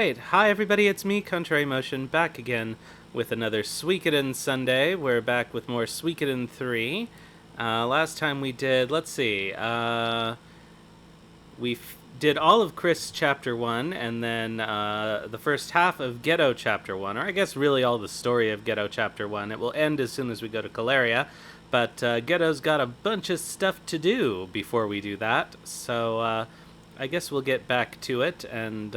Right. Hi everybody, it's me, Contrary Motion, back again with another Suikoden Sunday. We're back with more Suikoden 3. Last time we did, let's see, did all of Chris Chapter 1, and then the first half of Geddoe Chapter 1, or I guess really all the story of Geddoe Chapter 1. It will end as soon as we go to Caleria, but Geddoe's got a bunch of stuff to do before we do that, so I guess we'll get back to it and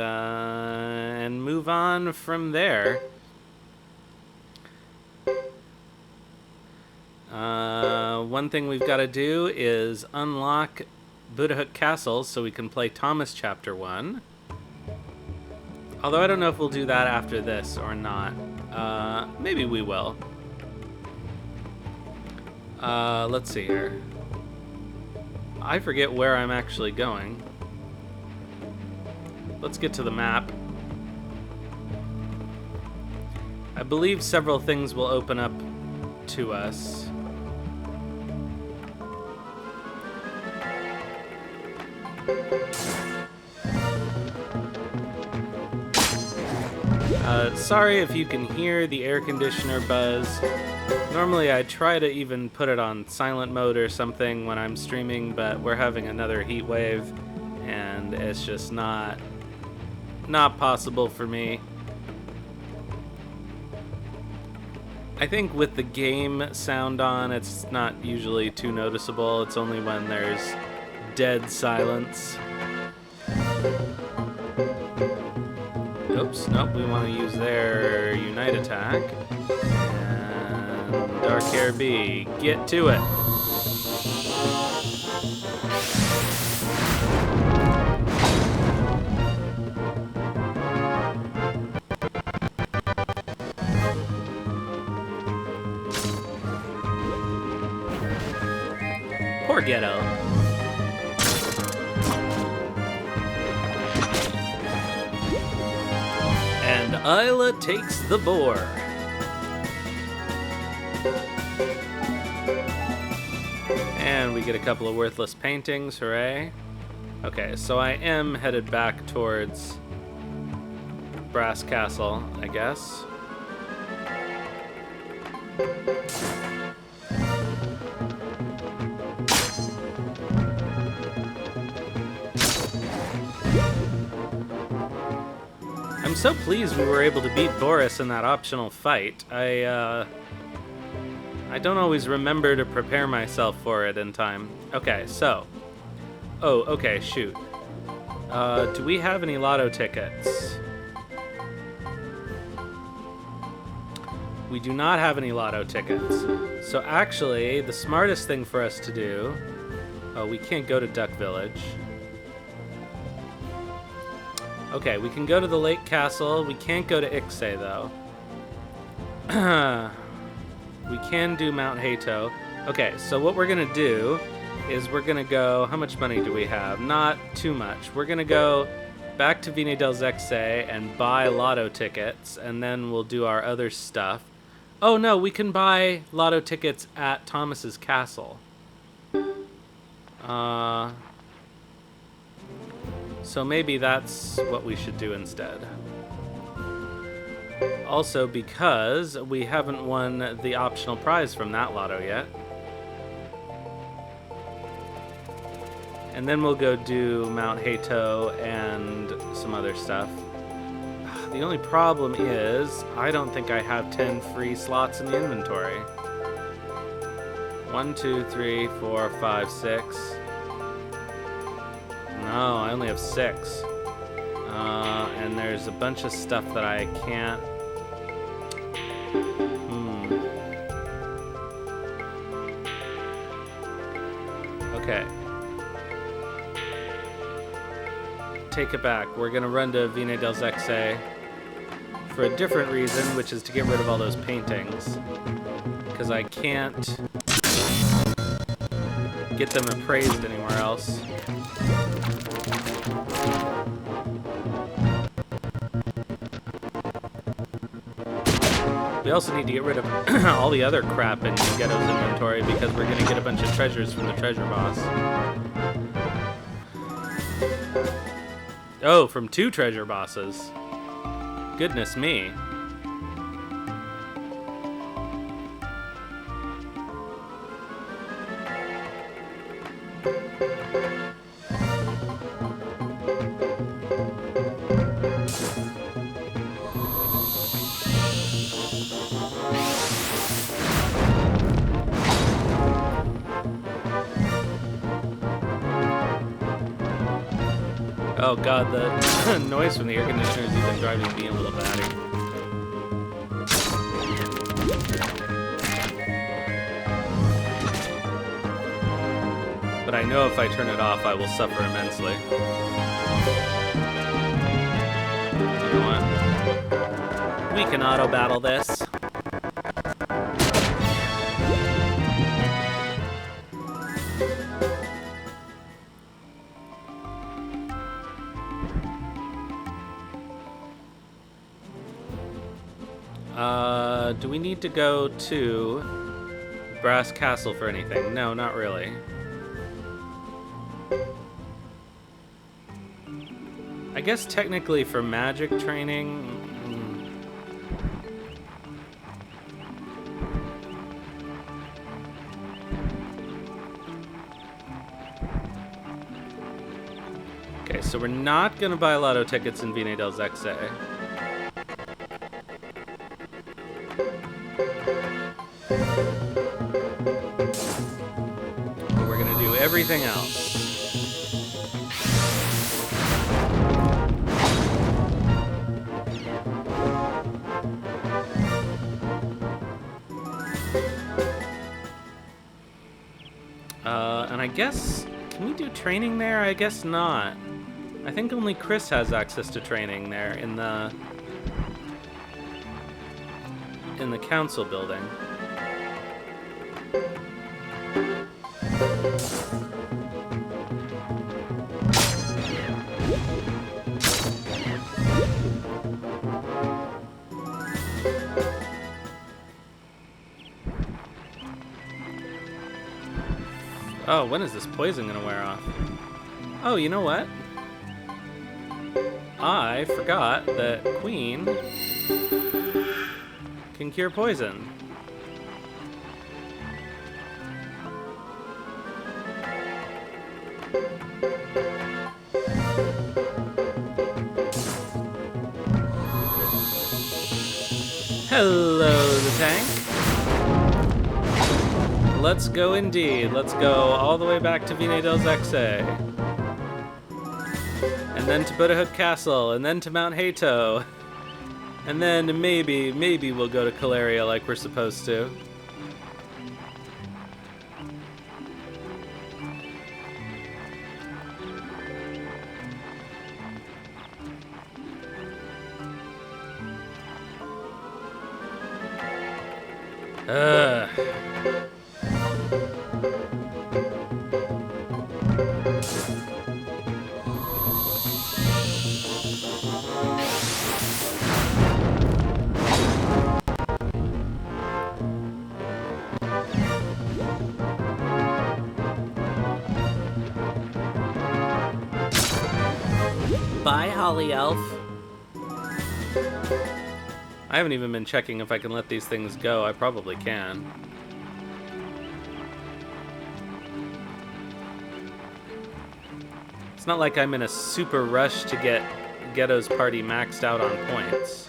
move on from there. One thing we've got to do is unlock Buddha Castle so we can play Thomas Chapter 1. Although I don't know if we'll do that after this or not. Maybe we will. Let's see here. I forget where I'm actually going. Let's get to the map. I believe several things will open up to us. Sorry if you can hear the air conditioner buzz. Normally I try to even put it on silent mode or something when I'm streaming, but we're having another heat wave and it's just not possible for me. I think with the game sound on, it's not usually too noticeable. It's only when there's dead silence. Oops, nope, we want to use their Unite attack. And Dark Hair B, get to it. Poor Geddoe. And Isla takes the boar. And we get a couple of worthless paintings, hooray. Okay, so I am headed back towards Brass Castle, I guess. I'm so pleased we were able to beat Boris in that optional fight. I don't always remember to prepare myself for it in time. Okay, so. Oh, okay, shoot. Do we have any lotto tickets? We do not have any lotto tickets. So actually, the smartest thing for us to do... Oh, we can't go to Duck Village. Okay, we can go to the Lake Castle. We can't go to Ixay, though. We can do Mount Hato. Okay, so what we're going to do is we're going to go... How much money do we have? Not too much. We're going to go back to Vine del Zexay and buy lotto tickets, and then we'll do our other stuff. Oh, no, we can buy lotto tickets at Thomas's Castle. So maybe that's what we should do instead. Also, because we haven't won the optional prize from that lotto yet. And then we'll go do Mount Hato and some other stuff. The only problem is, I don't think I have 10 free slots in the inventory. 1, 2, 3, 4, 5, 6. No, I only have 6. And there's a bunch of stuff that I can't... Okay. Take it back. We're gonna run to Vine del Zexay for a different reason, which is to get rid of all those paintings. Because I can't get them appraised anywhere else. We also need to get rid of all the other crap in Geddoe's inventory because we're going to get a bunch of treasures from the treasure boss. Oh, from 2 treasure bosses. Goodness me. Oh god, the noise from the air conditioner is even driving me a little batty. But I know if I turn it off, I will suffer immensely. You know what? We can auto-battle this. Do we need to go to Brass Castle for anything? No, not really. I guess technically for magic training... Okay, so we're not gonna buy lotto tickets in Viene del Zexe. But we're gonna do everything else. And I guess, can we do training there? I guess not. I think only Chris has access to training there in the council building. Oh, when is this poison gonna wear off? Oh, you know what? I forgot that Queen can cure poison. Hello, the tank. Let's go indeed. Let's go all the way back to Viene del Zexe. And then to Buddhahook Castle, and then to Mount Hato. And then maybe we'll go to Caleria like we're supposed to. Bye, Holly Elf. I haven't even been checking if I can let these things go. I probably can. It's not like I'm in a super rush to get Geddoe's party maxed out on points.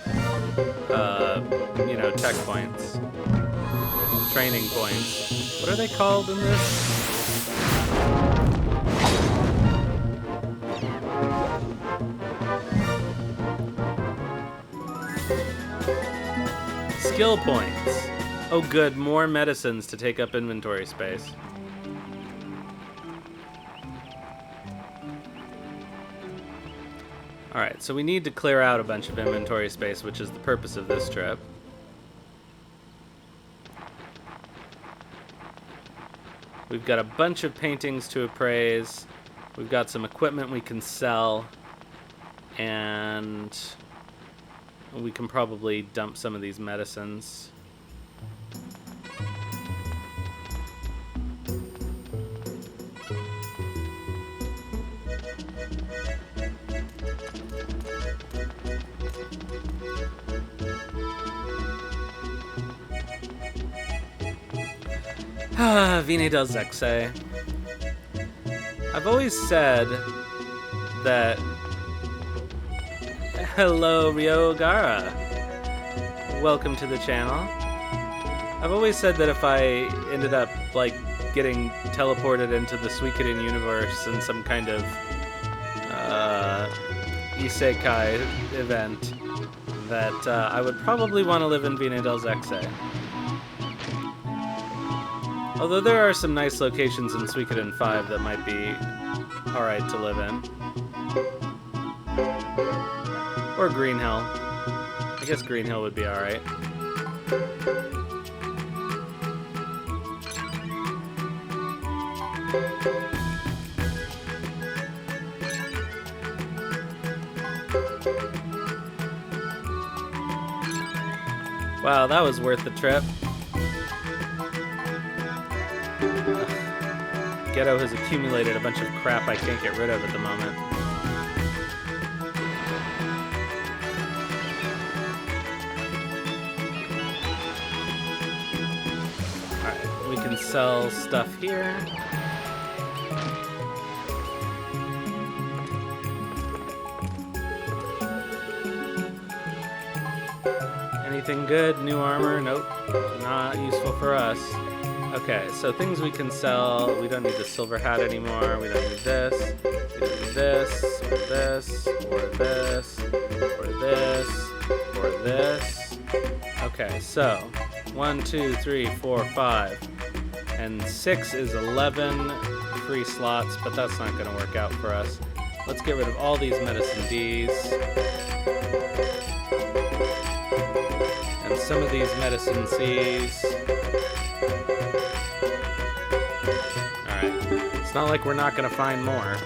You know, tech points. Training points. What are they called in this? Skill points. Oh good, more medicines to take up inventory space. Alright, so we need to clear out a bunch of inventory space, which is the purpose of this trip. We've got a bunch of paintings to appraise. We've got some equipment we can sell. And we can probably dump some of these medicines. Vine del Zexe. I've always said that... Hello, Ryogara. Welcome to the channel. I've always said that if I ended up, like, getting teleported into the Suikoden universe in some kind of isekai event, that I would probably want to live in Vine del Zexe. Although there are some nice locations in Suikoden 5 that might be alright to live in. Or Green Hill. I guess Green Hill would be alright. Wow, that was worth the trip. Geddoe has accumulated a bunch of crap I can't get rid of at the moment. Alright, we can sell stuff here. Anything good? New armor? Nope. Not useful for us. Okay, so things we can sell. We don't need the silver hat anymore. We don't need this. We don't need this, or this, or this, or this, or this. Okay, so 1, 2, 3, 4, 5. And 6 is 11 free slots, but that's not going to work out for us. Let's get rid of all these medicine Ds. And some of these medicine Cs. It's not like we're not going to find more.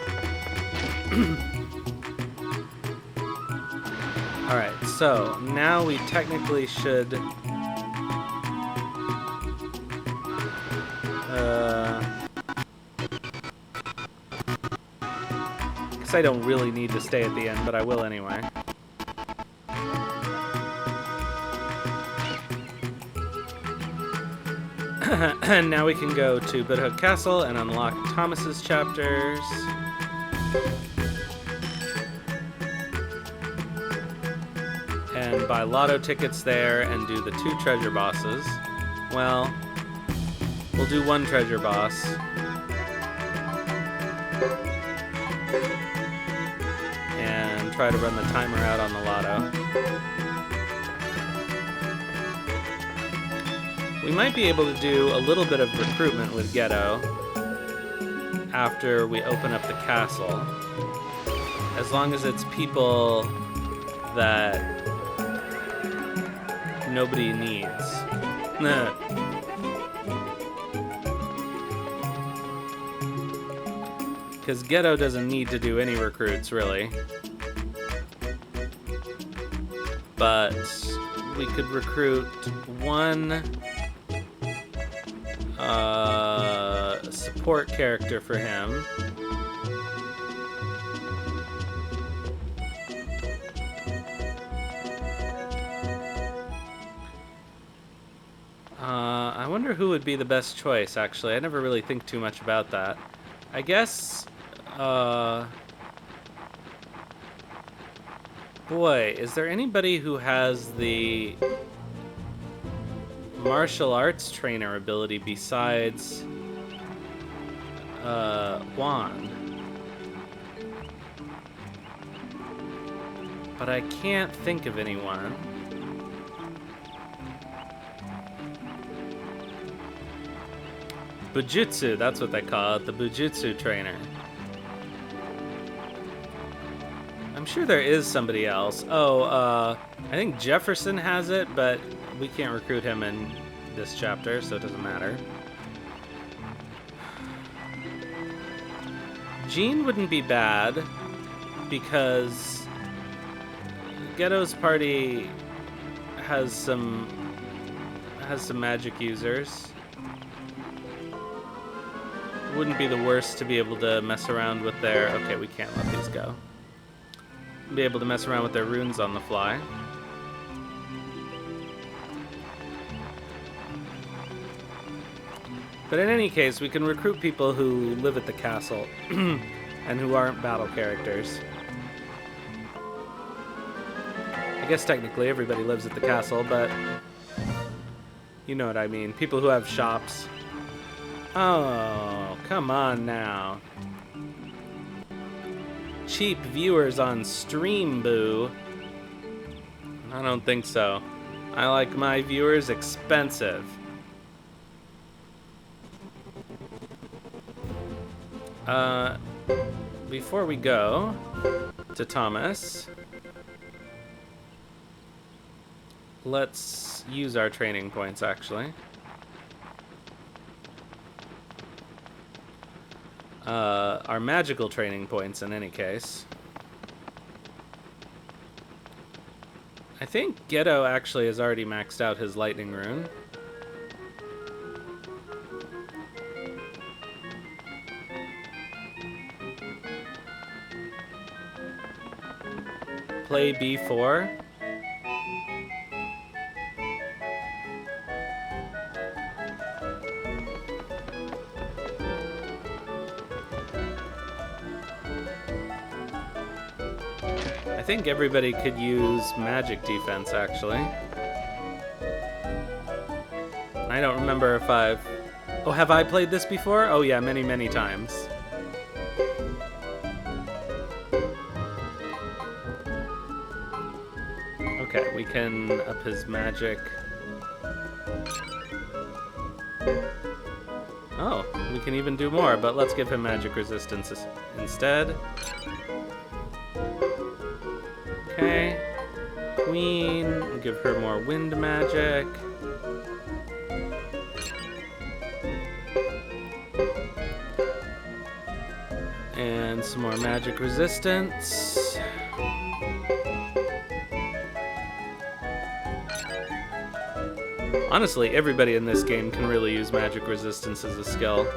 Alright, so now we technically should... guess I don't really need to stay at the end, but I will anyway. And now we can go to Bidhook Castle and unlock Thomas's chapters. And buy lotto tickets there and do the 2 treasure bosses. Well, we'll do 1 treasure boss. And try to run the timer out on the lotto. We might be able to do a little bit of recruitment with Geddoe after we open up the castle, as long as it's people that nobody needs. Because Geddoe doesn't need to do any recruits, really. But we could recruit 1... support character for him. I wonder who would be the best choice, actually. I never really think too much about that. I guess, boy, is there anybody who has the martial arts trainer ability besides Juan? But I can't think of anyone. Bujutsu, that's what they call it, the Bujutsu trainer. I'm sure there is somebody else. Oh, I think Jefferson has it, but we can't recruit him in this chapter, so it doesn't matter. Jeane wouldn't be bad, because Geddoe's party has some magic users. Wouldn't be the worst to be able to mess around with their... Okay, we can't let these go. Be able to mess around with their runes on the fly. But in any case, we can recruit people who live at the castle and who aren't battle characters. I guess technically everybody lives at the castle, but you know what I mean. People who have shops. Oh, come on now. Cheap viewers on stream, boo. I don't think so. I like my viewers expensive. Before we go to Thomas, let's use our training points, actually. Our magical training points, in any case. I think Geddoe actually has already maxed out his lightning rune. Play B4. I think everybody could use magic defense, actually. I don't remember if I've... Oh, have I played this before? Oh yeah, many, many times. Okay, we can up his magic. Oh, we can even do more, but let's give him magic resistance instead. Okay. Queen, we'll give her more wind magic. And some more magic resistance. Honestly, everybody in this game can really use magic resistance as a skill.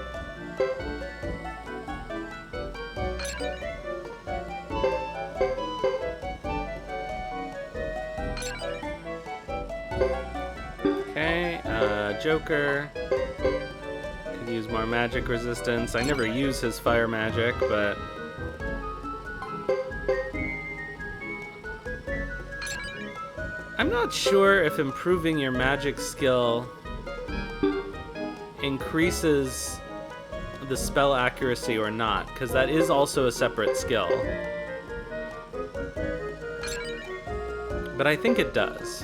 Okay, Joker. Could use more magic resistance. I never use his fire magic, but... I'm not sure if improving your magic skill increases the spell accuracy or not, because that is also a separate skill. But I think it does.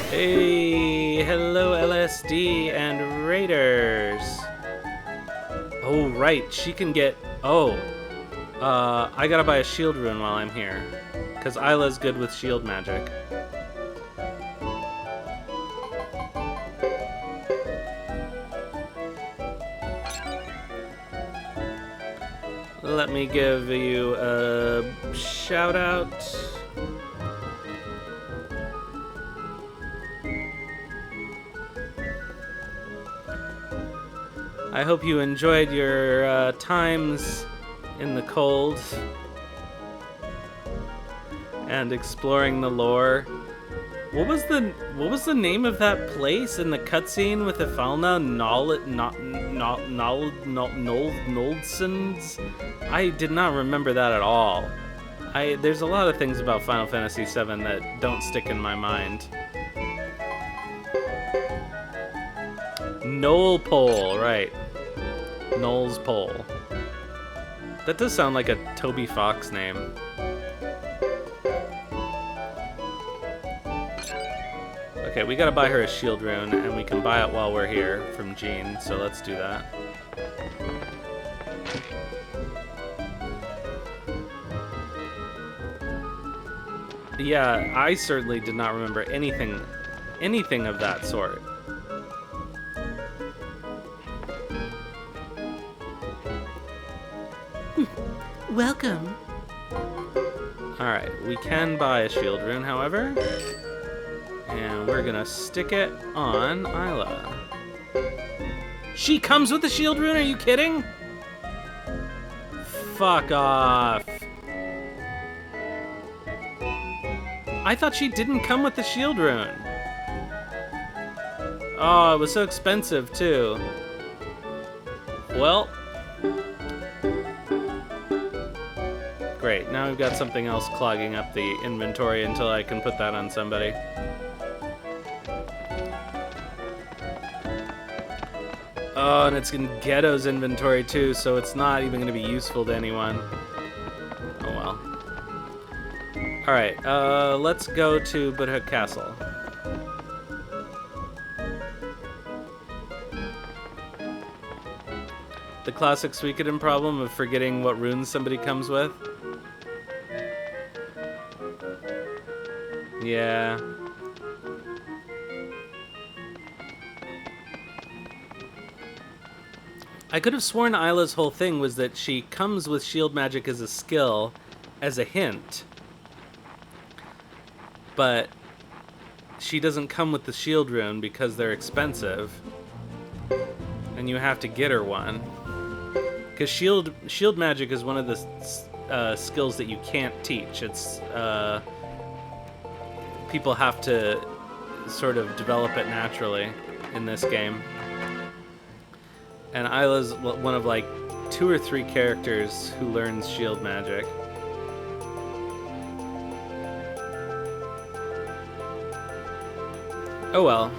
Hey, hello LSD and Raiders. Oh, right, she can get... Oh. I gotta buy a shield rune while I'm here. Because Isla's good with shield magic. Let me give you a shout out. I hope you enjoyed your times in the cold and exploring the lore. What was the name of that place in the cutscene with Ifalna Noldsons? I did not remember that at all. There's a lot of things about Final Fantasy VII that don't stick in my mind. Knoll Pole, right. Knoll's Pole. That does sound like a Toby Fox name. Okay, we gotta buy her a shield rune, and we can buy it while we're here from Jeane, so let's do that. Yeah, I certainly did not remember anything of that sort. Welcome. Alright, we can buy a shield rune, however. And we're gonna stick it on Isla. She comes with the shield rune, are you kidding? Fuck off. I thought she didn't come with the shield rune. Oh, it was so expensive, too. Well. Great, now we've got something else clogging up the inventory until I can put that on somebody. Oh, and it's in Geddoe's inventory too, so it's not even going to be useful to anyone. Oh well. Alright, let's go to Budhook Castle. The classic Suikoden problem of forgetting what runes somebody comes with. Yeah. I could have sworn Isla's whole thing was that she comes with shield magic as a skill, as a hint. But she doesn't come with the shield rune because they're expensive. And you have to get her one. Because shield magic is one of the skills that you can't teach. It's people have to sort of develop it naturally in this game. And Isla's one of like 2 or 3 characters who learns shield magic. Oh well.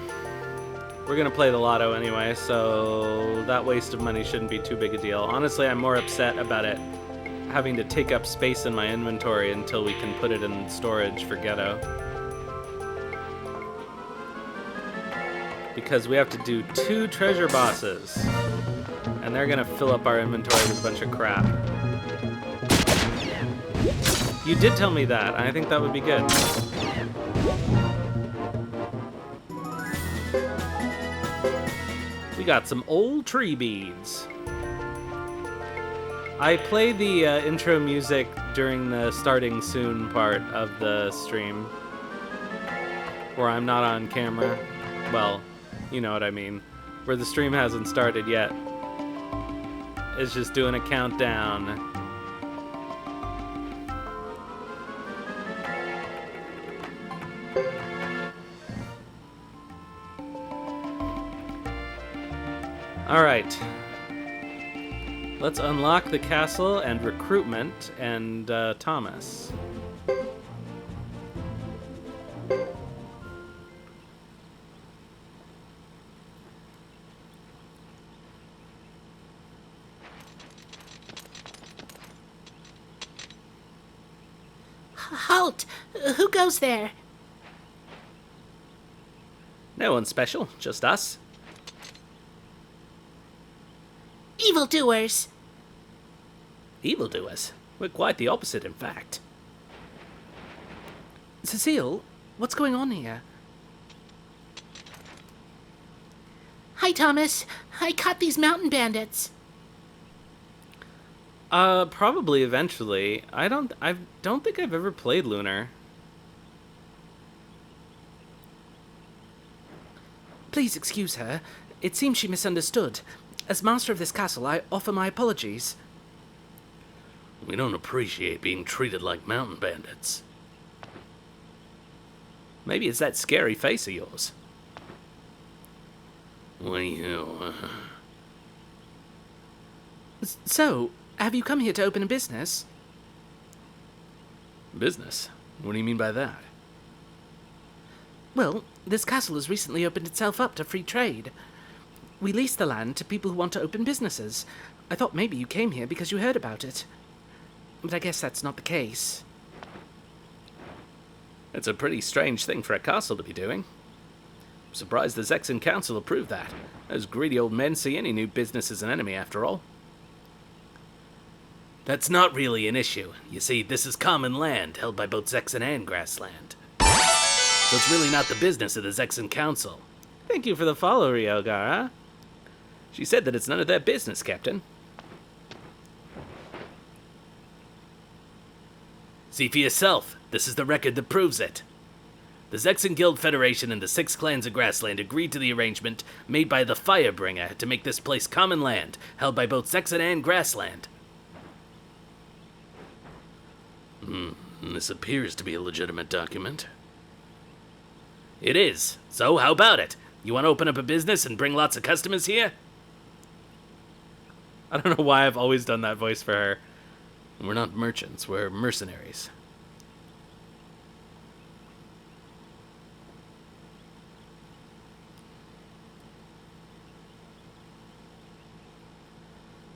We're gonna play the lotto anyway, so that waste of money shouldn't be too big a deal. Honestly, I'm more upset about it having to take up space in my inventory until we can put it in storage for Geddoe. Because we have to do 2 treasure bosses. And they're gonna fill up our inventory with a bunch of crap. You did tell me that, and I think that would be good. We got some old tree beads. I play the intro music during the starting soon part of the stream. Where I'm not on camera. Well, you know what I mean. Where the stream hasn't started yet. It's just doing a countdown. Alright. Let's unlock the castle and recruitment and Thomas. Halt! Who goes there? No one special, just us. Evildoers! Evildoers? We're quite the opposite, in fact. Cecile, what's going on here? Hi, Thomas. I caught these mountain bandits. Probably eventually. I don't think I've ever played Lunar. Please excuse her. It seems she misunderstood. As master of this castle, I offer my apologies. We don't appreciate being treated like mountain bandits. Maybe it's that scary face of yours. Well, So, have you come here to open a business? business? What do you mean by that? Well, this castle has recently opened itself up to free trade. We lease the land to people who want to open businesses. I thought maybe you came here because you heard about it. But I guess that's not the case. It's a pretty strange thing for a castle to be doing. I'm surprised the Zexan Council approved that. Those greedy old men see any new business as an enemy, after all. That's not really an issue. You see, this is common land, held by both Zexan and Grassland. So it's really not the business of the Zexan Council. Thank you for the follow, Ryogara. She said that it's none of their business, Captain. See for yourself. This is the record that proves it. The Zexan Guild Federation and the 6 clans of Grassland agreed to the arrangement made by the Firebringer to make this place common land, held by both Zexan and Grassland. This appears to be a legitimate document. It is. So, how about it? You want to open up a business and bring lots of customers here? I don't know why I've always done that voice for her. We're not merchants, we're mercenaries.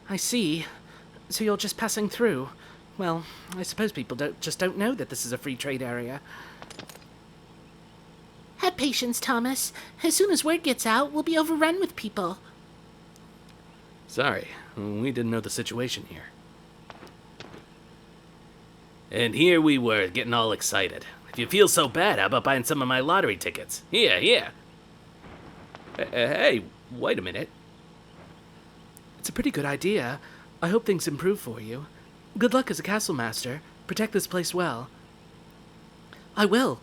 I see. So you're just passing through. Well, I suppose people don't know that this is a free trade area. Have patience, Thomas. As soon as word gets out, we'll be overrun with people. Sorry, we didn't know the situation here. And here we were, getting all excited. If you feel so bad, how about buying some of my lottery tickets? Here. Hey, wait a minute. It's a pretty good idea. I hope things improve for you. Good luck as a castle master. Protect this place well. I will.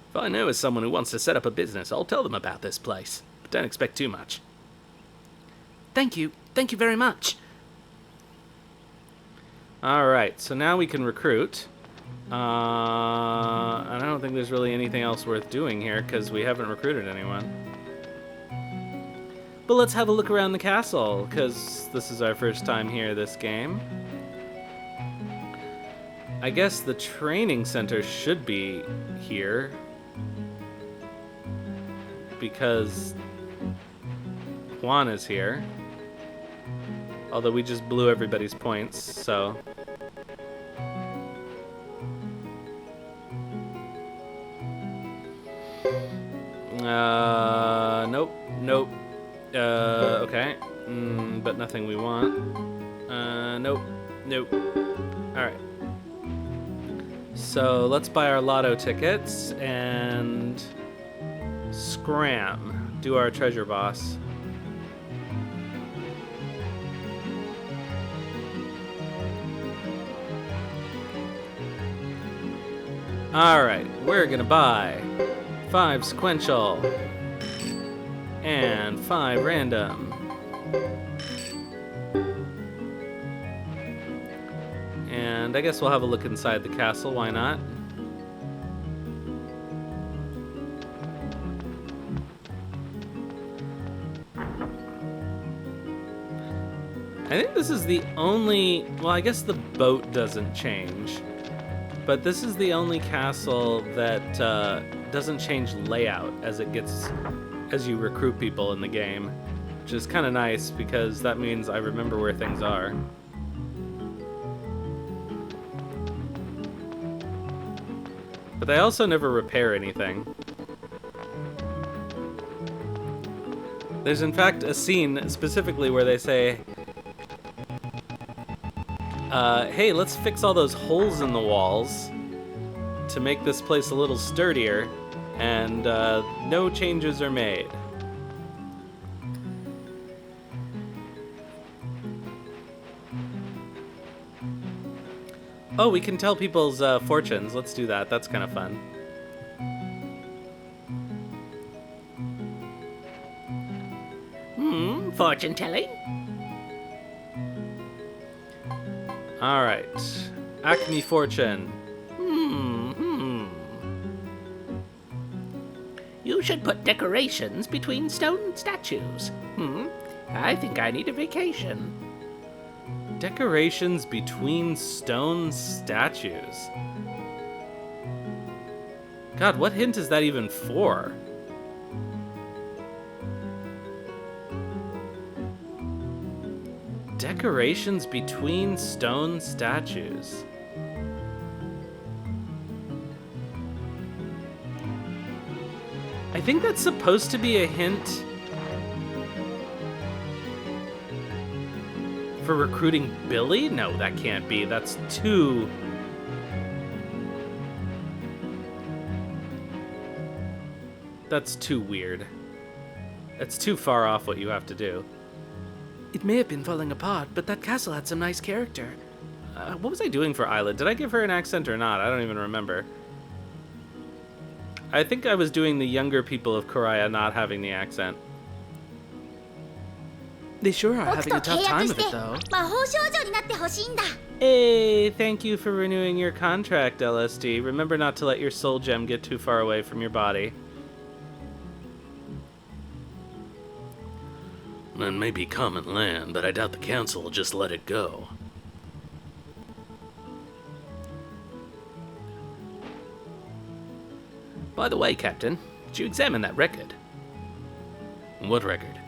If I know someone who wants to set up a business, I'll tell them about this place. But don't expect too much. Thank you. Thank you very much. Alright, so now we can recruit. And I don't think there's really anything else worth doing here, because we haven't recruited anyone. But let's have a look around the castle, because this is our first time here this game. I guess the training center should be here, because Juan is here. Although we just blew everybody's points, so... Nope. Okay. But nothing we want. Nope. Alright. So, let's buy our lotto tickets, and... scram. Do our treasure boss. Alright, we're gonna buy 5 sequential and 5 random. And I guess we'll have a look inside the castle, why not? I think this is the only... well, I guess the boat doesn't change. But this is the only castle that doesn't change layout as you recruit people in the game, which is kind of nice because that means I remember where things are. But they also never repair anything. There's in fact a scene specifically where they say, hey, let's fix all those holes in the walls to make this place a little sturdier, and no changes are made. Oh, we can tell people's fortunes. Let's do that. That's kind of fun. Fortune telling? Alright. Acme Fortune. You should put decorations between stone statues. I think I need a vacation. Decorations between stone statues. God, what hint is that even for? Decorations between stone statues. I think that's supposed to be a hint for recruiting Billy? No, that can't be. That's too... that's too weird. That's too far off what you have to do. It may have been falling apart, but that castle had some nice character. What was I doing for Isla? Did I give her an accent or not? I don't even remember. I think I was doing the younger people of Koraya not having the accent. They sure are 僕 having と a 契 tough 約 time し of て it, though. 魔法少女になってほしいんだ。 Hey, thank you for renewing your contract, LSD. Remember not to let your soul gem get too far away from your body. It may be common land, but I doubt the council will just let it go. By the way, Captain, did you examine that record? What record?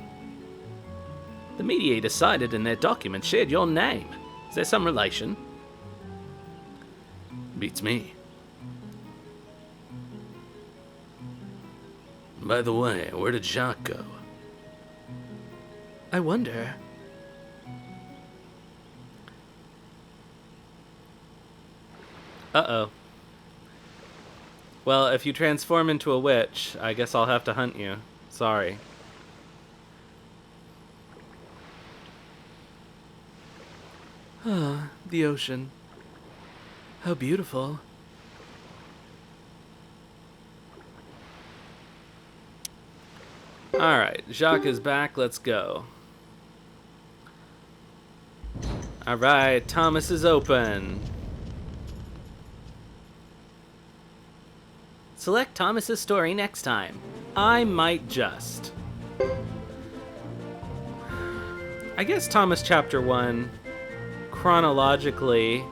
The mediator cited in their document shared your name. Is there some relation? Beats me. By the way, where did Jacques go? I wonder. Uh-oh. Well, if you transform into a witch, I guess I'll have to hunt you. Sorry. Ah, the ocean. How beautiful. Alright, Jacques is back. Let's go. Alright, Thomas is open. Select Thomas's story next time. I might just. I guess Thomas Chapter 1, chronologically,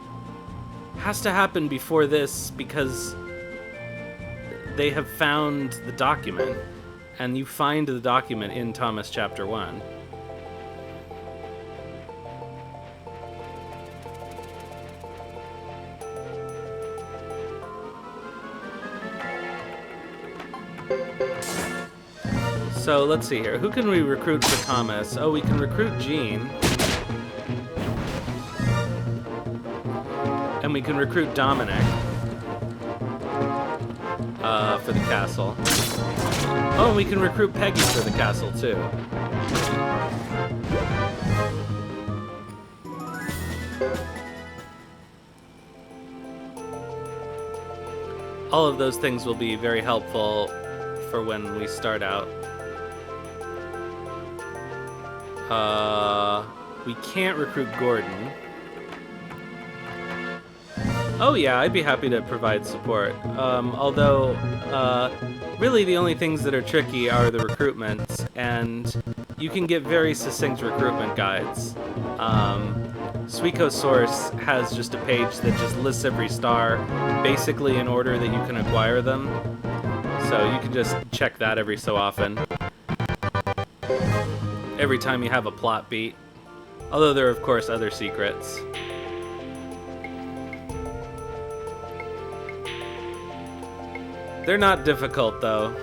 has to happen before this because they have found the document. And you find the document in Thomas Chapter 1. So let's see here. Who can we recruit for Thomas? Oh, we can recruit Jeane. And we can recruit Dominic. For the castle. Oh, we can recruit Peggi for the castle, too. All of those things will be very helpful for when we start out. We can't recruit Gordon. Oh yeah, I'd be happy to provide support. Although, really the only things that are tricky are the recruitments, and you can get very succinct recruitment guides. Suiko's source has just a page that just lists every star, basically in order that you can acquire them. So you can just check that every so often. Every time you have a plot beat. Although there are, of course, other secrets. They're not difficult, though.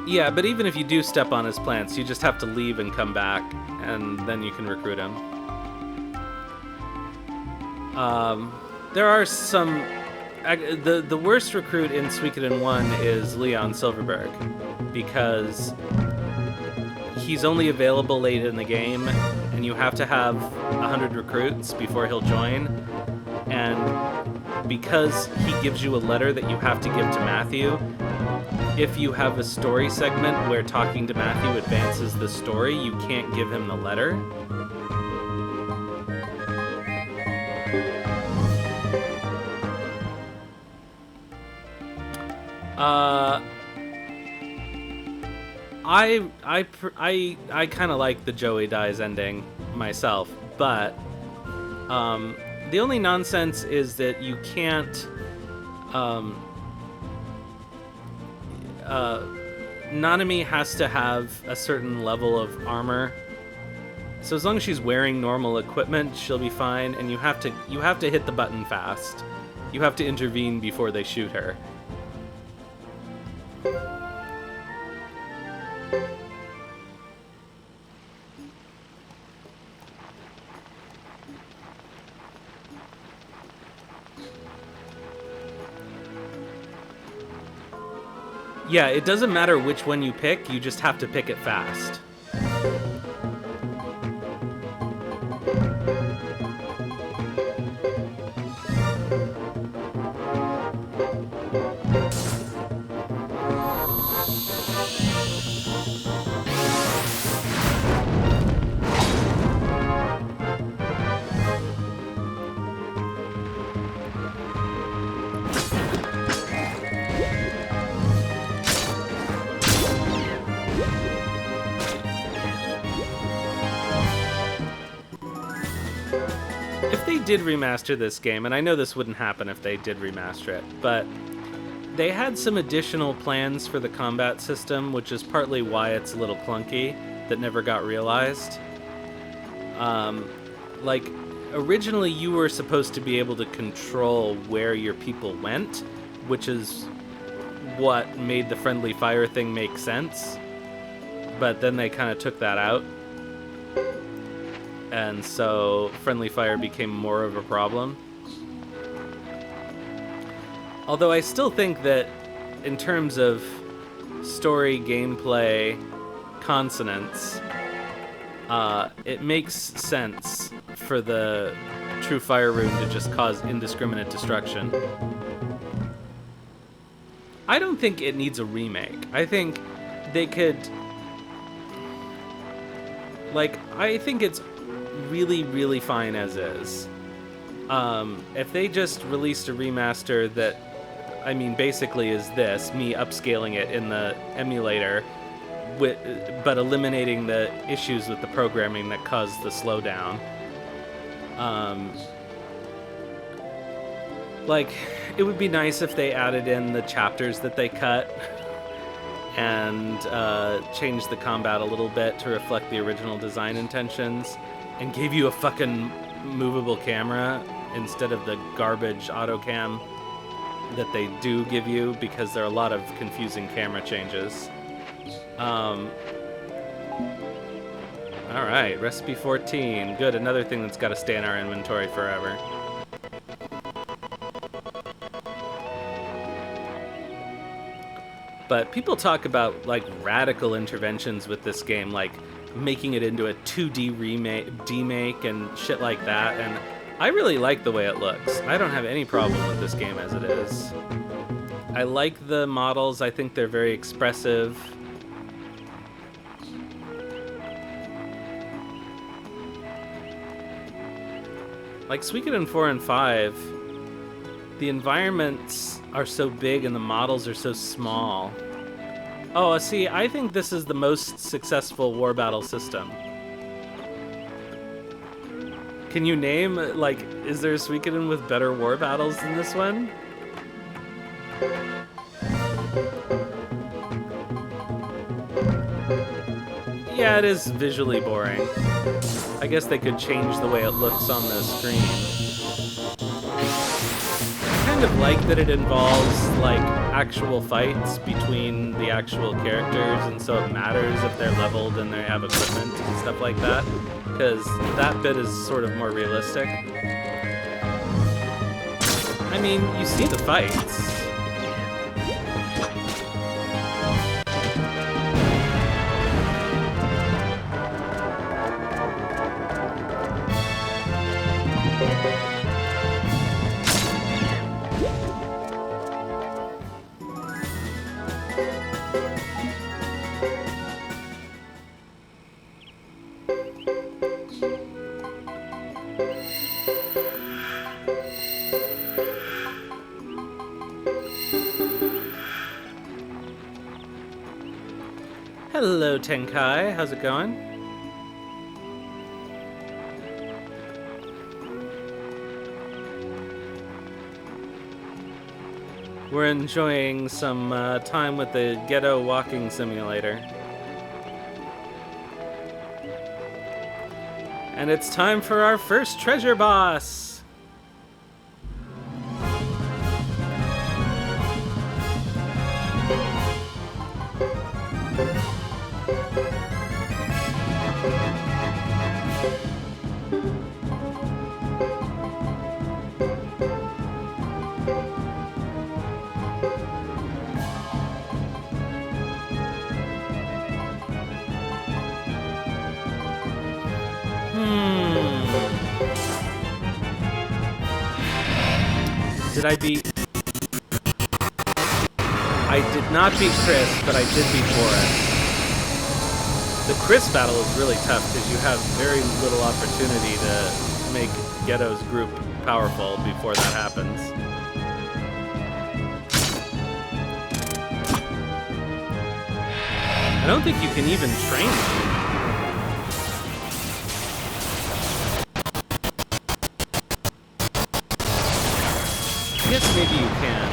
Yeah, but even if you do step on his plants, you just have to leave and come back, and then you can recruit him. There are some... The worst recruit in Suikoden 1 is Leon Silverberg, because he's only available late in the game, and you have to have 100 recruits before he'll join, and because he gives you a letter that you have to give to Matthew, if you have a story segment where talking to Matthew advances the story, you can't give him the letter. I kind of like the Joey dies ending myself, but the only nonsense is that you can't. Nanami has to have a certain level of armor, so as long as she's wearing normal equipment, she'll be fine. And you have to hit the button fast. You have to intervene before they shoot her. Yeah, it doesn't matter which one you pick, you just have to pick it fast. If they did remaster this game, and I know this wouldn't happen if they did remaster it, but they had some additional plans for the combat system, which is partly why it's a little clunky, that never got realized. Like, originally you were supposed to be able to control where your people went, which is what made the friendly fire thing make sense, but then they kind of took that out. And so friendly fire became more of a problem. Although I still think that in terms of story, gameplay, consonants, it makes sense for the true fire rune to just cause indiscriminate destruction. I don't think it needs a remake. I think they could... Like, I think it's really, really fine as is. If they just released a remaster that, I mean, basically is this, me upscaling it in the emulator, but eliminating the issues with the programming that caused the slowdown. Like, it would be nice if they added in the chapters that they cut and changed the combat a little bit to reflect the original design intentions, and gave you a fucking movable camera instead of the garbage autocam that they do give you, because there are a lot of confusing camera changes. Alright, recipe 14. Good, another thing that's got to stay in our inventory forever. But people talk about, like, radical interventions with this game, like making it into a 2D demake and shit like that, and I really like the way it looks. I don't have any problem with this game as it is. I like the models. I think they're very expressive. Like Suikoden 4 and 5, the environments are so big and the models are so small. Oh, see, I think this is the most successful war battle system. Can you name, like, is there a Suikoden with better war battles than this one? Yeah, it is visually boring. I guess they could change the way it looks on the screen. I kind of like that it involves, like, actual fights between the actual characters, and so it matters if they're leveled and they have equipment and stuff like that, because that bit is sort of more realistic. I mean, you see the fights. Hello, Tenkai. How's it going? We're enjoying some time with the Geddoe walking simulator. And it's time for our first treasure boss! Did I beat... I did not beat Chris, but I did beat Boris. The Chris battle is really tough because you have very little opportunity to make Geddoe's group powerful before that happens. I don't think you can even train them. I guess maybe you can.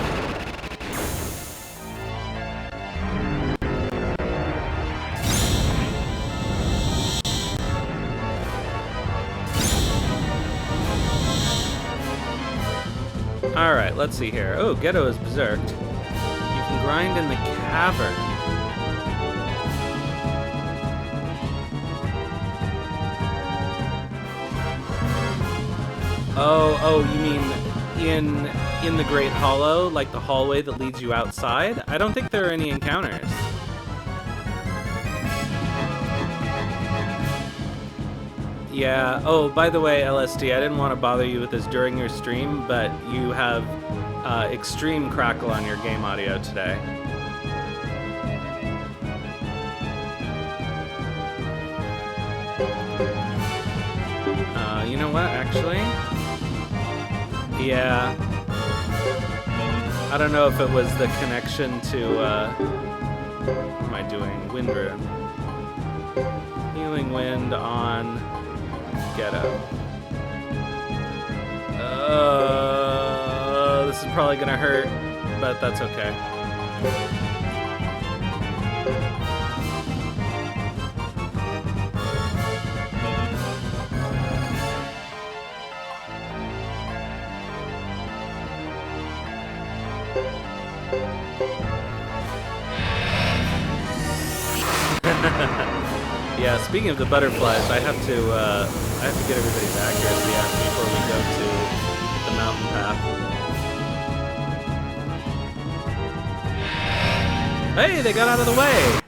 Alright, let's see here. Oh, Geddoe is berserked. You can grind in the cavern. Oh, you mean in the Great Hollow, like the hallway that leads you outside? I don't think there are any encounters. Yeah. Oh, by the way, LSD, I didn't want to bother you with this during your stream, but you have extreme crackle on your game audio today. You know what, actually? Yeah. I don't know if it was the connection to, what am I doing? Wind Rune. Healing Wind on Geddoe. This is probably gonna hurt, but that's okay. Yeah, speaking of the butterflies, I have to get everybody's accuracy up before we go to the mountain path. Hey, they got out of the way!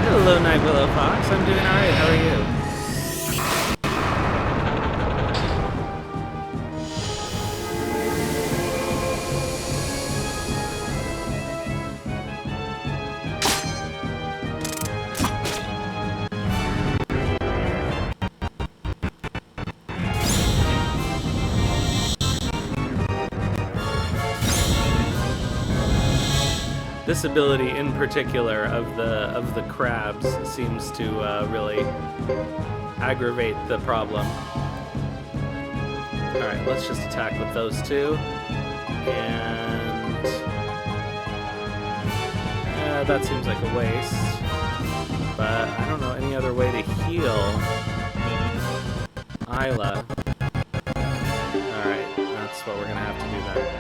Hello, Night Willow Fox. I'm doing alright. How are you? This ability in particular of the crabs seems to really aggravate the problem. Alright, let's just attack with those two. And that seems like a waste. But I don't know any other way to heal Isla. Alright, that's what we're gonna have to do then.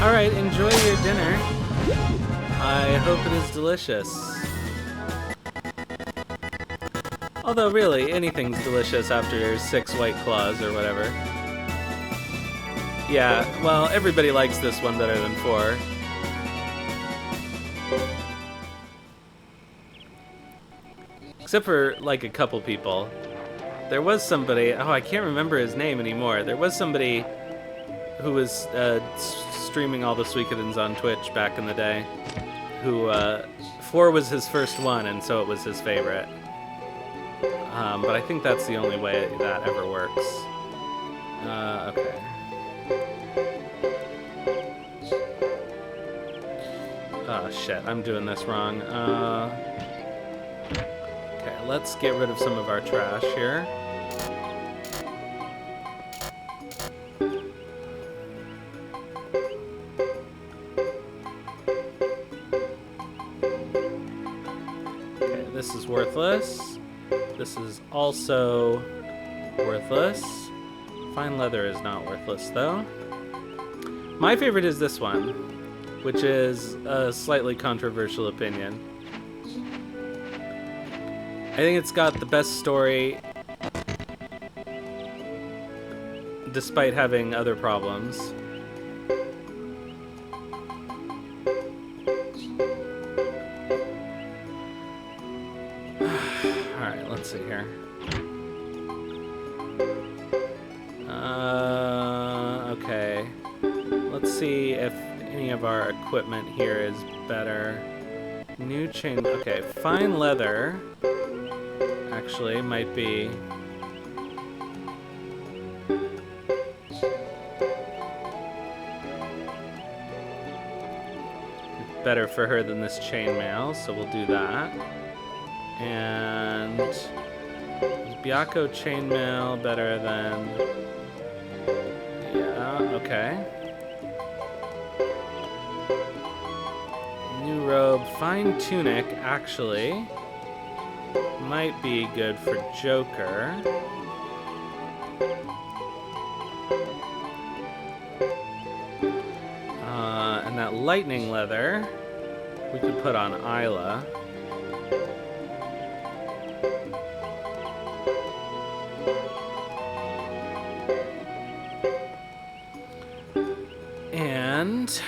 Alright, enjoy your dinner. I hope it is delicious. Although really, anything's delicious after 6 White Claws or whatever. Yeah, well, everybody likes this one better than 4. Except for, like, a couple people. There was somebody, oh, I can't remember his name anymore. There was somebody who was streaming all the Suikodens on Twitch back in the day, who 4 was his first one, and so it was his favorite. But I think that's the only way that ever works. Okay. Oh shit, I'm doing this wrong. Okay, let's get rid of some of our trash here. Okay, this is worthless. This is also worthless. Fine leather is not worthless, though. My favorite is this one, which is a slightly controversial opinion. I think it's got the best story, despite having other problems. Alright, let's see here. Okay. Let's see if any of our equipment here is better. New chain. Okay, fine leather. Actually, might be. Better for her than this chainmail, so we'll do that. And is Byakko chainmail better than? Yeah, okay. New robe, fine tunic actually might be good for Joker. And that lightning leather we could put on Isla. And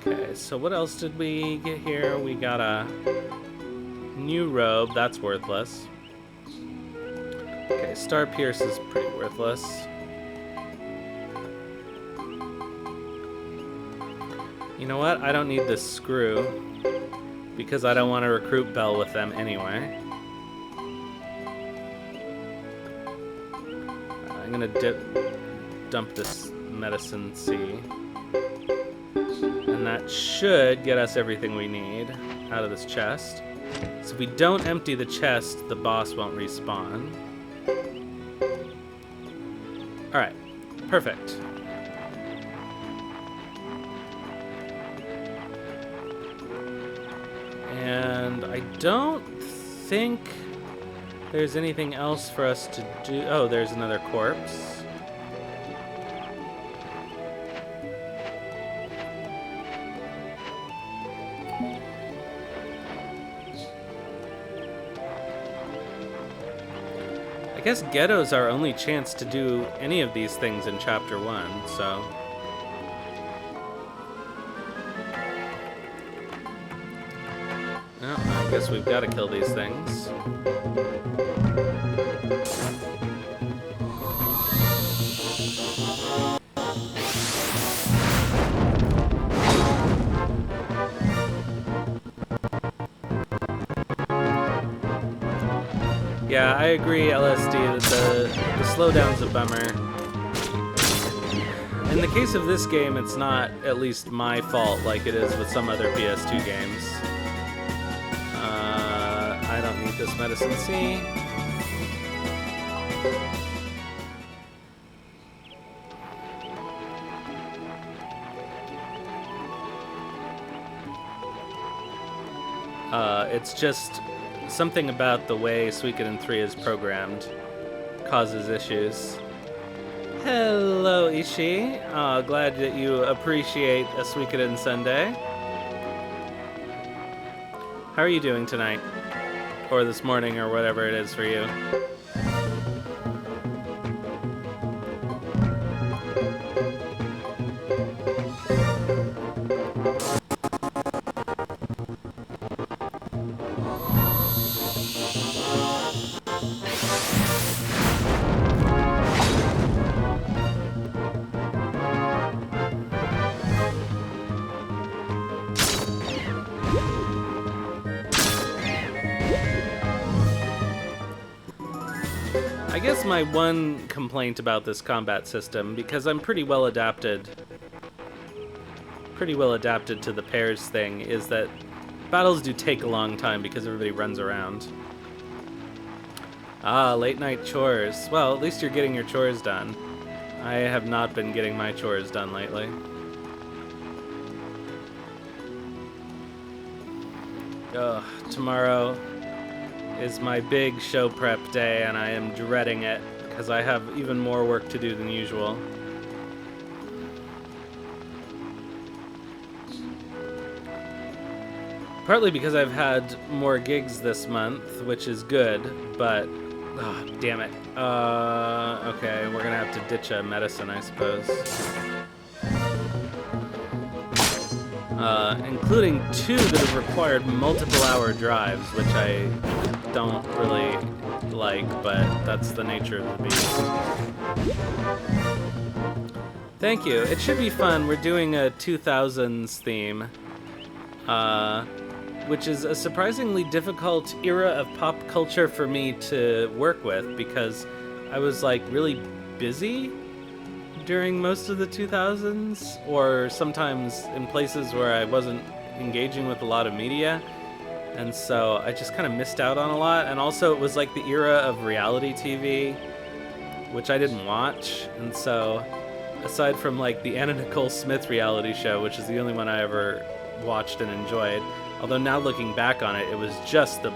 okay, so what else did we get here? We got a new robe, that's worthless. Okay, Star Pierce is pretty worthless. You know what? I don't need this screw because I don't want to recruit Belle with them anyway. I'm gonna dump this medicine C. And that should get us everything we need out of this chest. So if we don't empty the chest, the boss won't respawn. Alright, perfect. And I don't think there's anything else for us to do. Oh, there's another corpse. I guess Geddoe's our only chance to do any of these things in Chapter 1, so... No, I guess we've got to kill these things. Yeah, I agree, LSD, that the slowdown's a bummer. In the case of this game, it's not at least my fault like it is with some other PS2 games. I don't need this medicine C. It's just something about the way Suikoden 3 is programmed causes issues. Hello, Ishii. Glad that you appreciate a Suikoden Sunday. How are you doing tonight? Or this morning, or whatever it is for you. I guess my one complaint about this combat system, because I'm pretty well adapted to the pairs thing, is that battles do take a long time because everybody runs around. Ah, late night chores. Well, at least you're getting your chores done. I have not been getting my chores done lately. Ugh, tomorrow is my big show prep day, and I am dreading it because I have even more work to do than usual. Partly because I've had more gigs this month, which is good, but oh, damn it. Okay, we're gonna have to ditch a medicine, I suppose. Including 2 that have required multiple hour drives, which I don't really like, but that's the nature of the beast. Thank you. It should be fun. We're doing a 2000s theme, which is a surprisingly difficult era of pop culture for me to work with because I was like really busy during most of the 2000s, or sometimes in places where I wasn't engaging with a lot of media, and so I just kind of missed out on a lot. And also it was like the era of reality TV, which I didn't watch, and so aside from like the Anna Nicole Smith reality show, which is the only one I ever watched and enjoyed, although now looking back on it, it was just the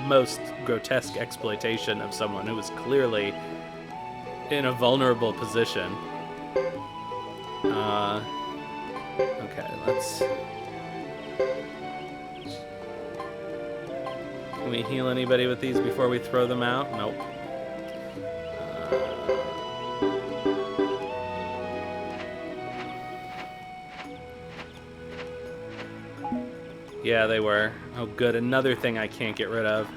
most grotesque exploitation of someone who was clearly in a vulnerable position. Okay, let's... Can we heal anybody with these before we throw them out? Nope. Yeah, they were. Oh, good. Another thing I can't get rid of.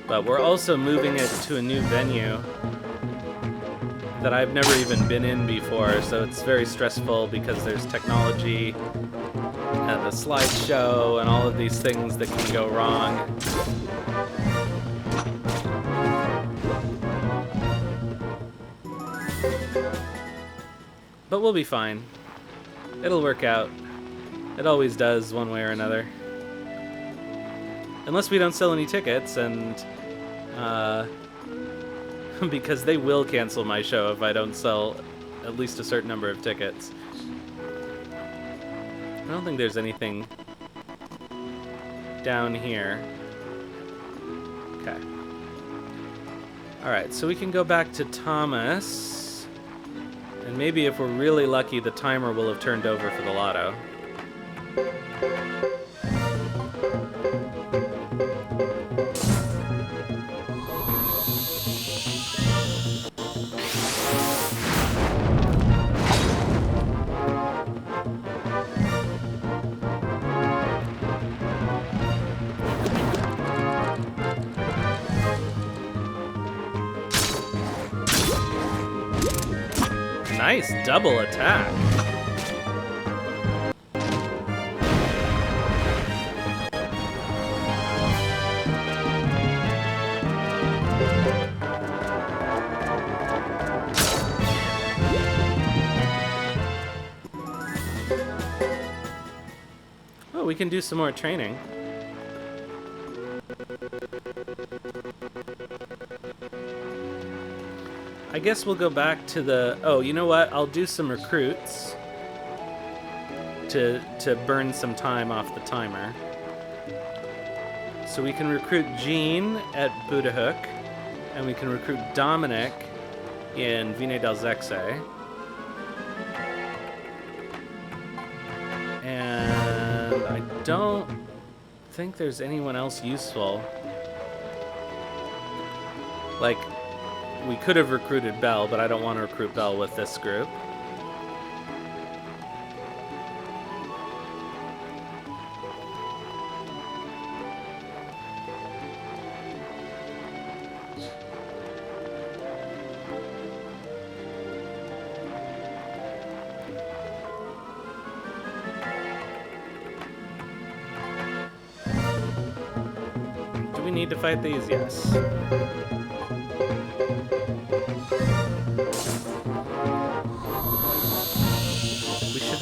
But we're also moving it to a new venue that I've never even been in before, so it's very stressful because there's technology and the slideshow and all of these things that can go wrong. But we'll be fine. It'll work out. It always does, one way or another. Unless we don't sell any tickets, and because they will cancel my show if I don't sell at least a certain number of tickets. I don't think there's anything down here. Okay. Alright, so we can go back to Thomas. And maybe if we're really lucky, the timer will have turned over for the lotto. Nice double attack. Oh, we can do some more training. I guess we'll go back to the... Oh, you know what? I'll do some recruits to burn some time off the timer. So we can recruit Jeane at Buddha Hook, and we can recruit Dominic in Vine del Zexe. And I don't think there's anyone else useful. Like... We could have recruited Belle, but I don't want to recruit Belle with this group. Do we need to fight these? Yes.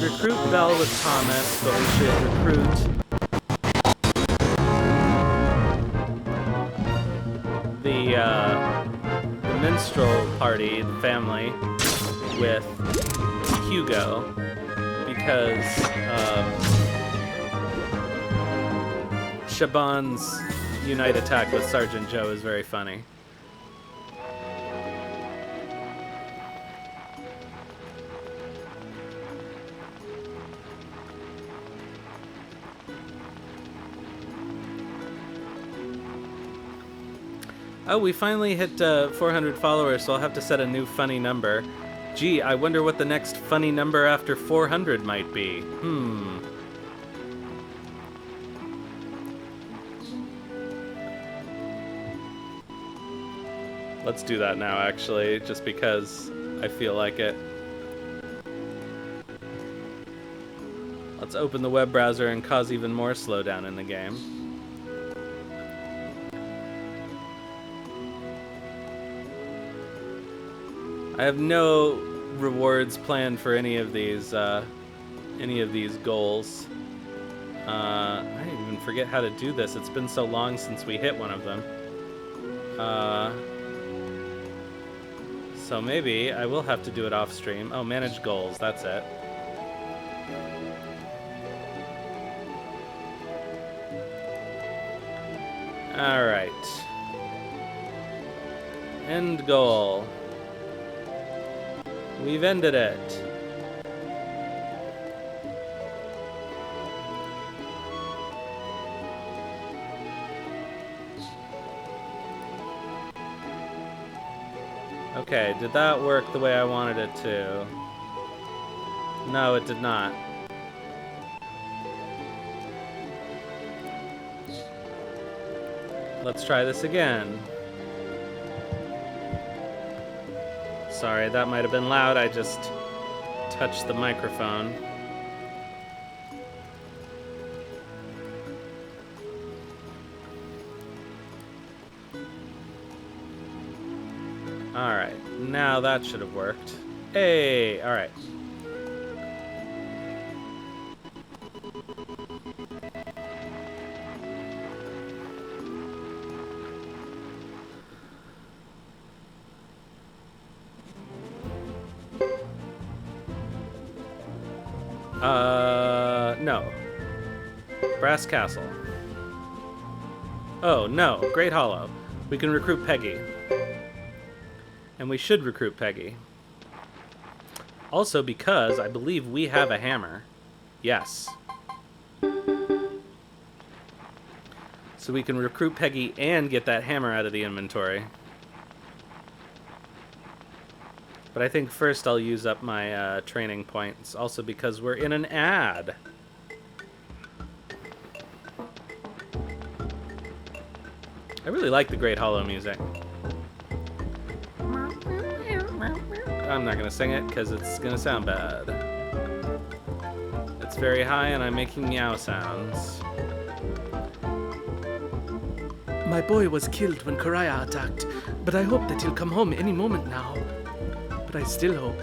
Recruit Belle with Thomas, but we should recruit the minstrel party, the family, with Hugo, because Shaban's Unite attack with Sergeant Joe is very funny. Oh, we finally hit 400 followers, so I'll have to set a new funny number. Gee, I wonder what the next funny number after 400 might be. Let's do that now, actually, just because I feel like it. Let's open the web browser and cause even more slowdown in the game. I have no rewards planned for any of these goals. I even forget how to do this. It's been so long since we hit one of them. So maybe I will have to do it off stream. Oh, manage goals. That's it. All right. End goal. We've ended it. Okay, did that work the way I wanted it to? No, it did not. Let's try this again. Sorry, that might have been loud. I just touched the microphone. Alright, now that should have worked. Hey, alright. No. Brass Castle. Oh, no. Great Hollow. We can recruit Peggi. And we should recruit Peggi. Also because I believe we have a hammer. Yes. So we can recruit Peggi and get that hammer out of the inventory. But I think first I'll use up my training points. Also because we're in an ad. I really like the Great Hollow music. I'm not gonna sing it because it's gonna sound bad. It's very high and I'm making meow sounds. My boy was killed when Koraya attacked, but I hope that he'll come home any moment now. But I still hope.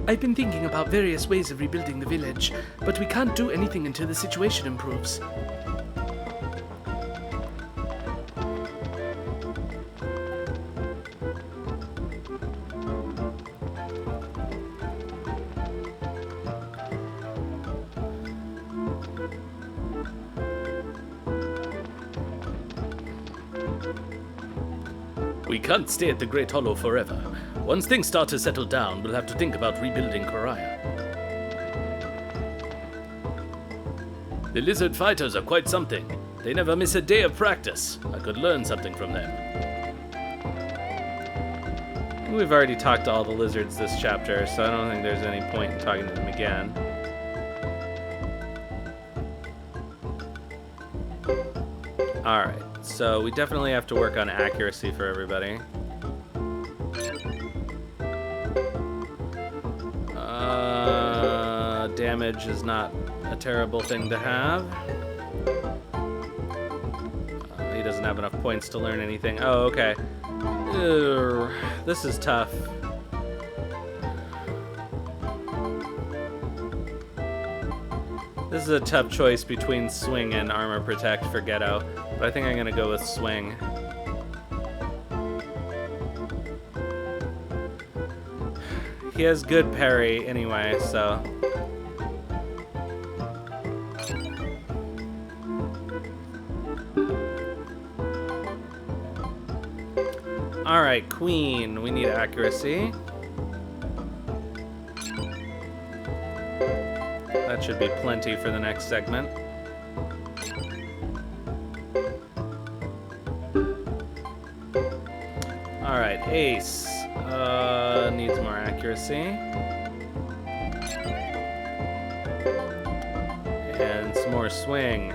I've been thinking about various ways of rebuilding the village, but we can't do anything until the situation improves. We can't stay at the Great Hollow forever. Once things start to settle down, we'll have to think about rebuilding Koraya. The lizard fighters are quite something. They never miss a day of practice. I could learn something from them. We've already talked to all the lizards this chapter, so I don't think there's any point in talking to them again. Alright, so we definitely have to work on accuracy for everybody. Damage is not a terrible thing to have. He doesn't have enough points to learn anything. Oh, okay. This is tough. This is a tough choice between swing and armor protect for Geddoe, but I think I'm gonna go with swing. He has good parry anyway, so. Alright, Queen. We need accuracy. That should be plenty for the next segment. Alright, Ace. Needs more accuracy. And some more swing.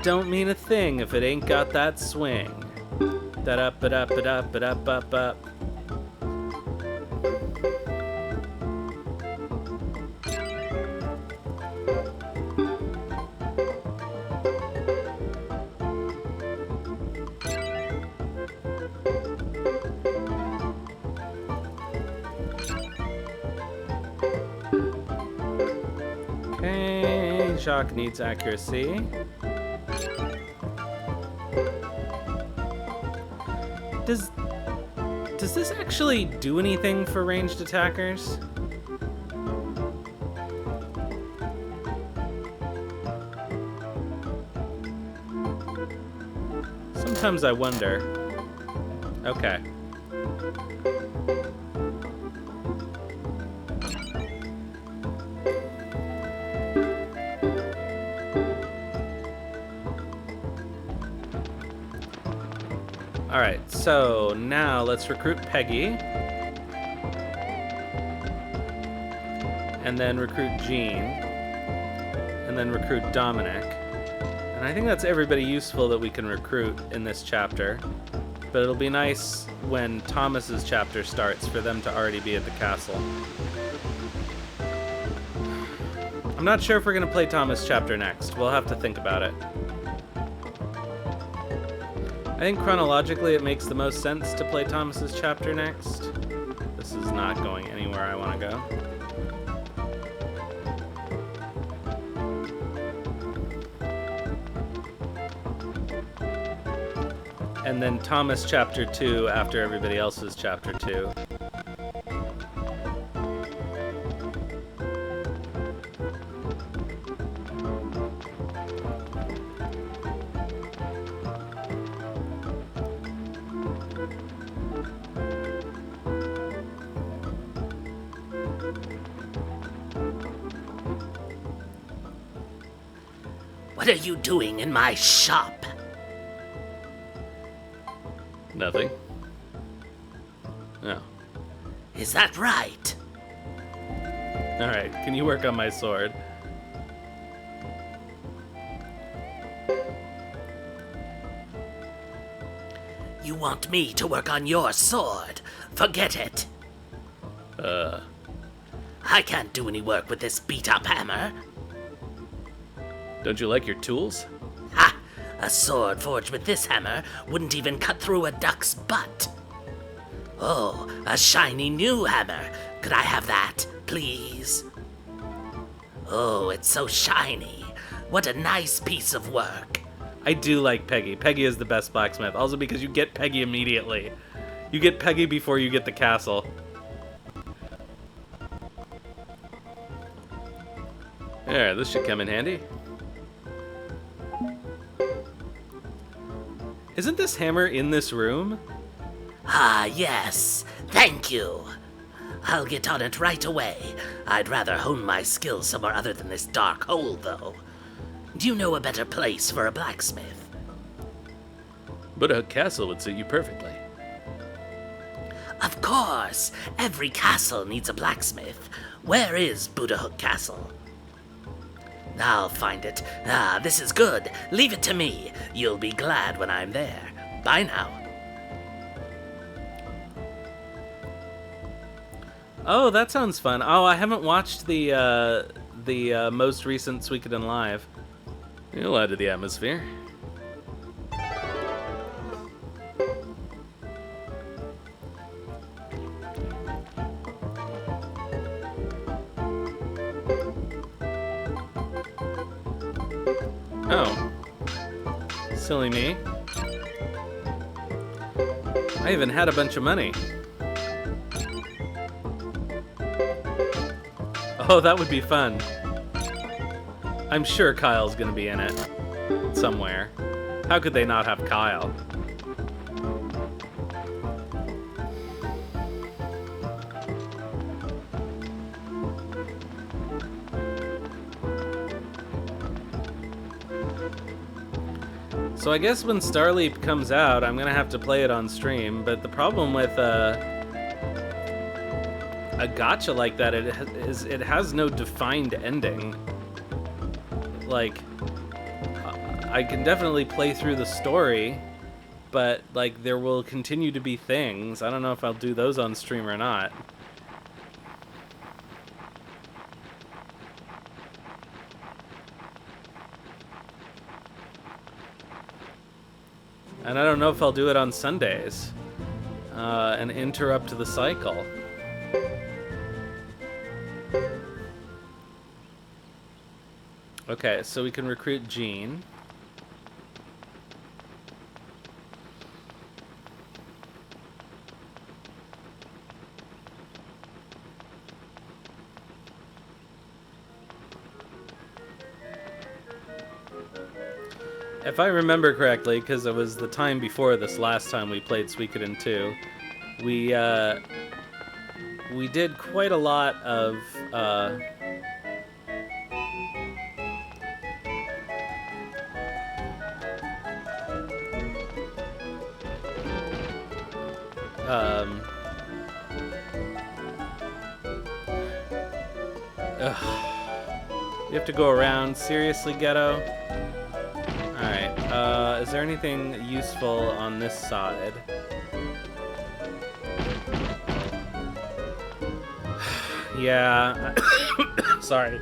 Don't mean a thing if it ain't got that swing. Da-da-ba-da-ba-da-ba-da-ba-ba. Okay, Jacques needs accuracy. Does this actually do anything for ranged attackers? Sometimes I wonder. Okay. Alright, so now let's recruit Peggi. And then recruit Jeane. And then recruit Dominic. And I think that's everybody useful that we can recruit in this chapter. But it'll be nice when Thomas's chapter starts for them to already be at the castle. I'm not sure if we're going to play Thomas' chapter next. We'll have to think about it. I think chronologically it makes the most sense to play Thomas's chapter next. This is not going anywhere I want to go. And then Thomas chapter 2 after everybody else's chapter 2. What are you doing in my shop? Nothing. No. Is that right? Alright, can you work on my sword? You want me to work on your sword? Forget it. I can't do any work with this beat-up hammer. Don't you like your tools? Ha! A sword forged with this hammer wouldn't even cut through a duck's butt. Oh, a shiny new hammer. Could I have that, please? Oh, it's so shiny. What a nice piece of work. I do like Peggi. Peggi is the best blacksmith. Also because you get Peggi immediately. You get Peggi before you get the castle. There, this should come in handy. Isn't this hammer in this room? Ah, yes. Thank you. I'll get on it right away. I'd rather hone my skills somewhere other than this dark hole, though. Do you know a better place for a blacksmith? But castle would suit you perfectly. Of course. Every castle needs a blacksmith. Where is Buddha Castle? I'll find it. Ah, this is good. Leave it to me. You'll be glad when I'm there. Bye now. Oh, that sounds fun. Oh, I haven't watched the most recent Suikoden Live. You'll add to the atmosphere. Oh. Silly me. I even had a bunch of money. Oh, that would be fun. I'm sure Kyle's gonna be in it. Somewhere. How could they not have Kyle? So I guess when Starleap comes out, I'm gonna have to play it on stream. But the problem with a gacha like that is it has no defined ending. Like, I can definitely play through the story, but like there will continue to be things. I don't know if I'll do those on stream or not. And I don't know if I'll do it on Sundays and interrupt the cycle. Okay, so we can recruit Jeane. If I remember correctly, because it was the time before this last time we played Suikoden 2, we did quite a lot of you have to go around. Seriously, Geddoe? Alright, is there anything useful on this side? Yeah. Sorry.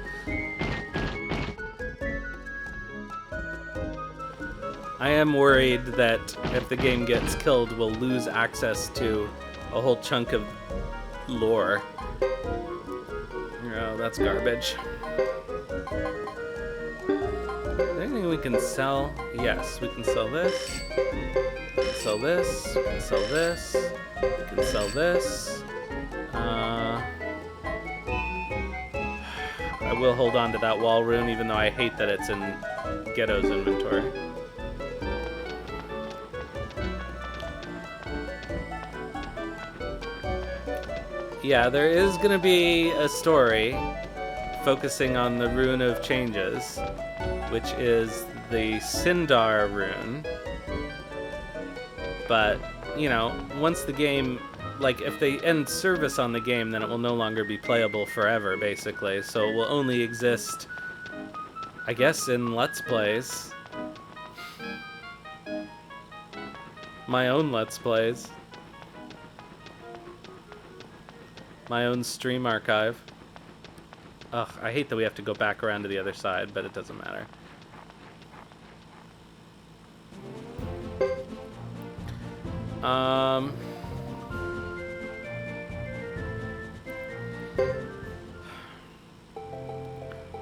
I am worried that if the game gets killed, we'll lose access to a whole chunk of lore. Oh, that's garbage. Anything we can sell? Yes, we can sell this. We can sell this. We can sell this. We can sell this. I will hold on to that wall rune, even though I hate that it's in Geddoe's inventory. Yeah, there is going to be a story focusing on the Rune of Changes, which is the Sindar rune. But, you know, once the game, like, if they end service on the game, then it will no longer be playable forever, basically. So it will only exist, I guess, in Let's Plays. My own Let's Plays. My own stream archive. Ugh, I hate that we have to go back around to the other side, but it doesn't matter.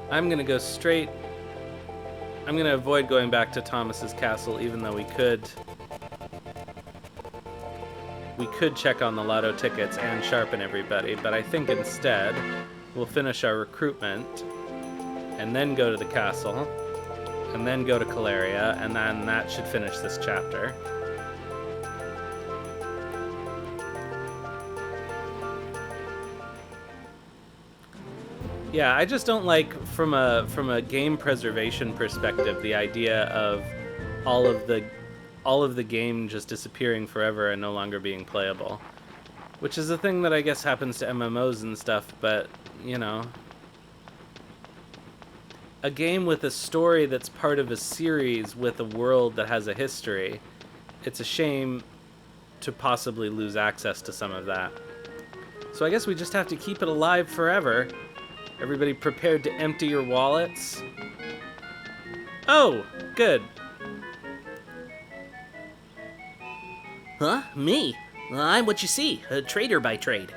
I'm gonna go straight. I'm gonna avoid going back to Thomas's castle, even though we could check on the lotto tickets and sharpen everybody, but I think instead we'll finish our recruitment and then go to the castle and then go to Caleria, and then that should finish this chapter. Yeah, I just don't like, from a game preservation perspective, the idea of all of the game just disappearing forever and no longer being playable. Which is a thing that I guess happens to MMOs and stuff, but, you know. A game with a story that's part of a series with a world that has a history, it's a shame to possibly lose access to some of that. So I guess we just have to keep it alive forever. Everybody prepared to empty your wallets? Oh, good. Huh? Me? I'm what you see, a trader by trade.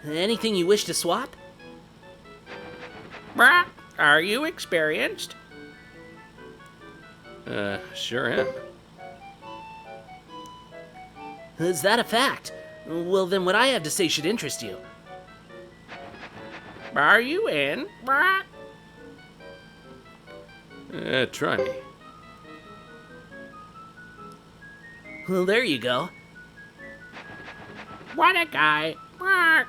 Anything you wish to swap? Brah, are you experienced? Sure am. Is that a fact? Well, then what I have to say should interest you. Are you in? Brah? Try me. Well, there you go. What a guy. Brah.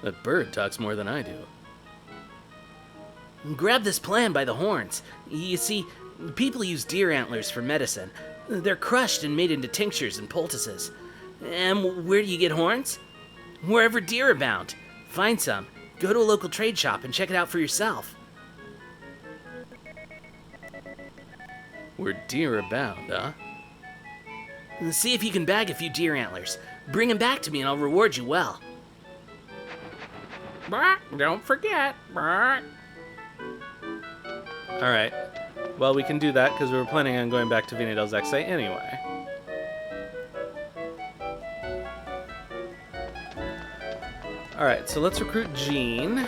That bird talks more than I do. Grab this plan by the horns. You see, People use deer antlers for medicine. They're crushed and made into tinctures and poultices. And where do you get horns? Wherever deer abound. Find some, go to a local trade shop and check it out for yourself. Where deer abound, huh? See if you can bag a few deer antlers. Bring them back to me and I'll reward you well. Don't forget. Alright. Well, we can do that because we were planning on going back to Vina del Zexe anyway. Alright, so let's recruit Jeane.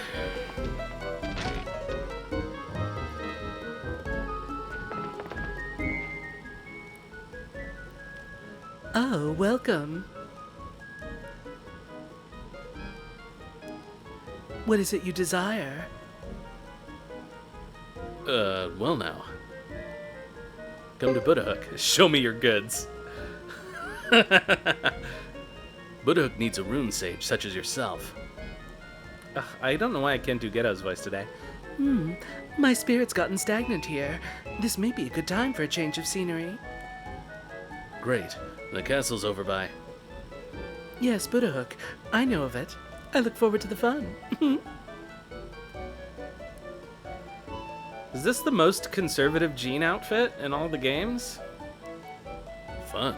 Oh, welcome. What is it you desire? Well now. Come to Buddhahook. Show me your goods. Buddhahook needs a rune sage such as yourself. Ugh, I don't know why I can't do Geddoe's voice today. My spirit's gotten stagnant here. This may be a good time for a change of scenery. Great. The castle's over by. Yes, Buddhahook. I know of it. I look forward to the fun. Is this the most conservative Jeane outfit in all the games? Fun.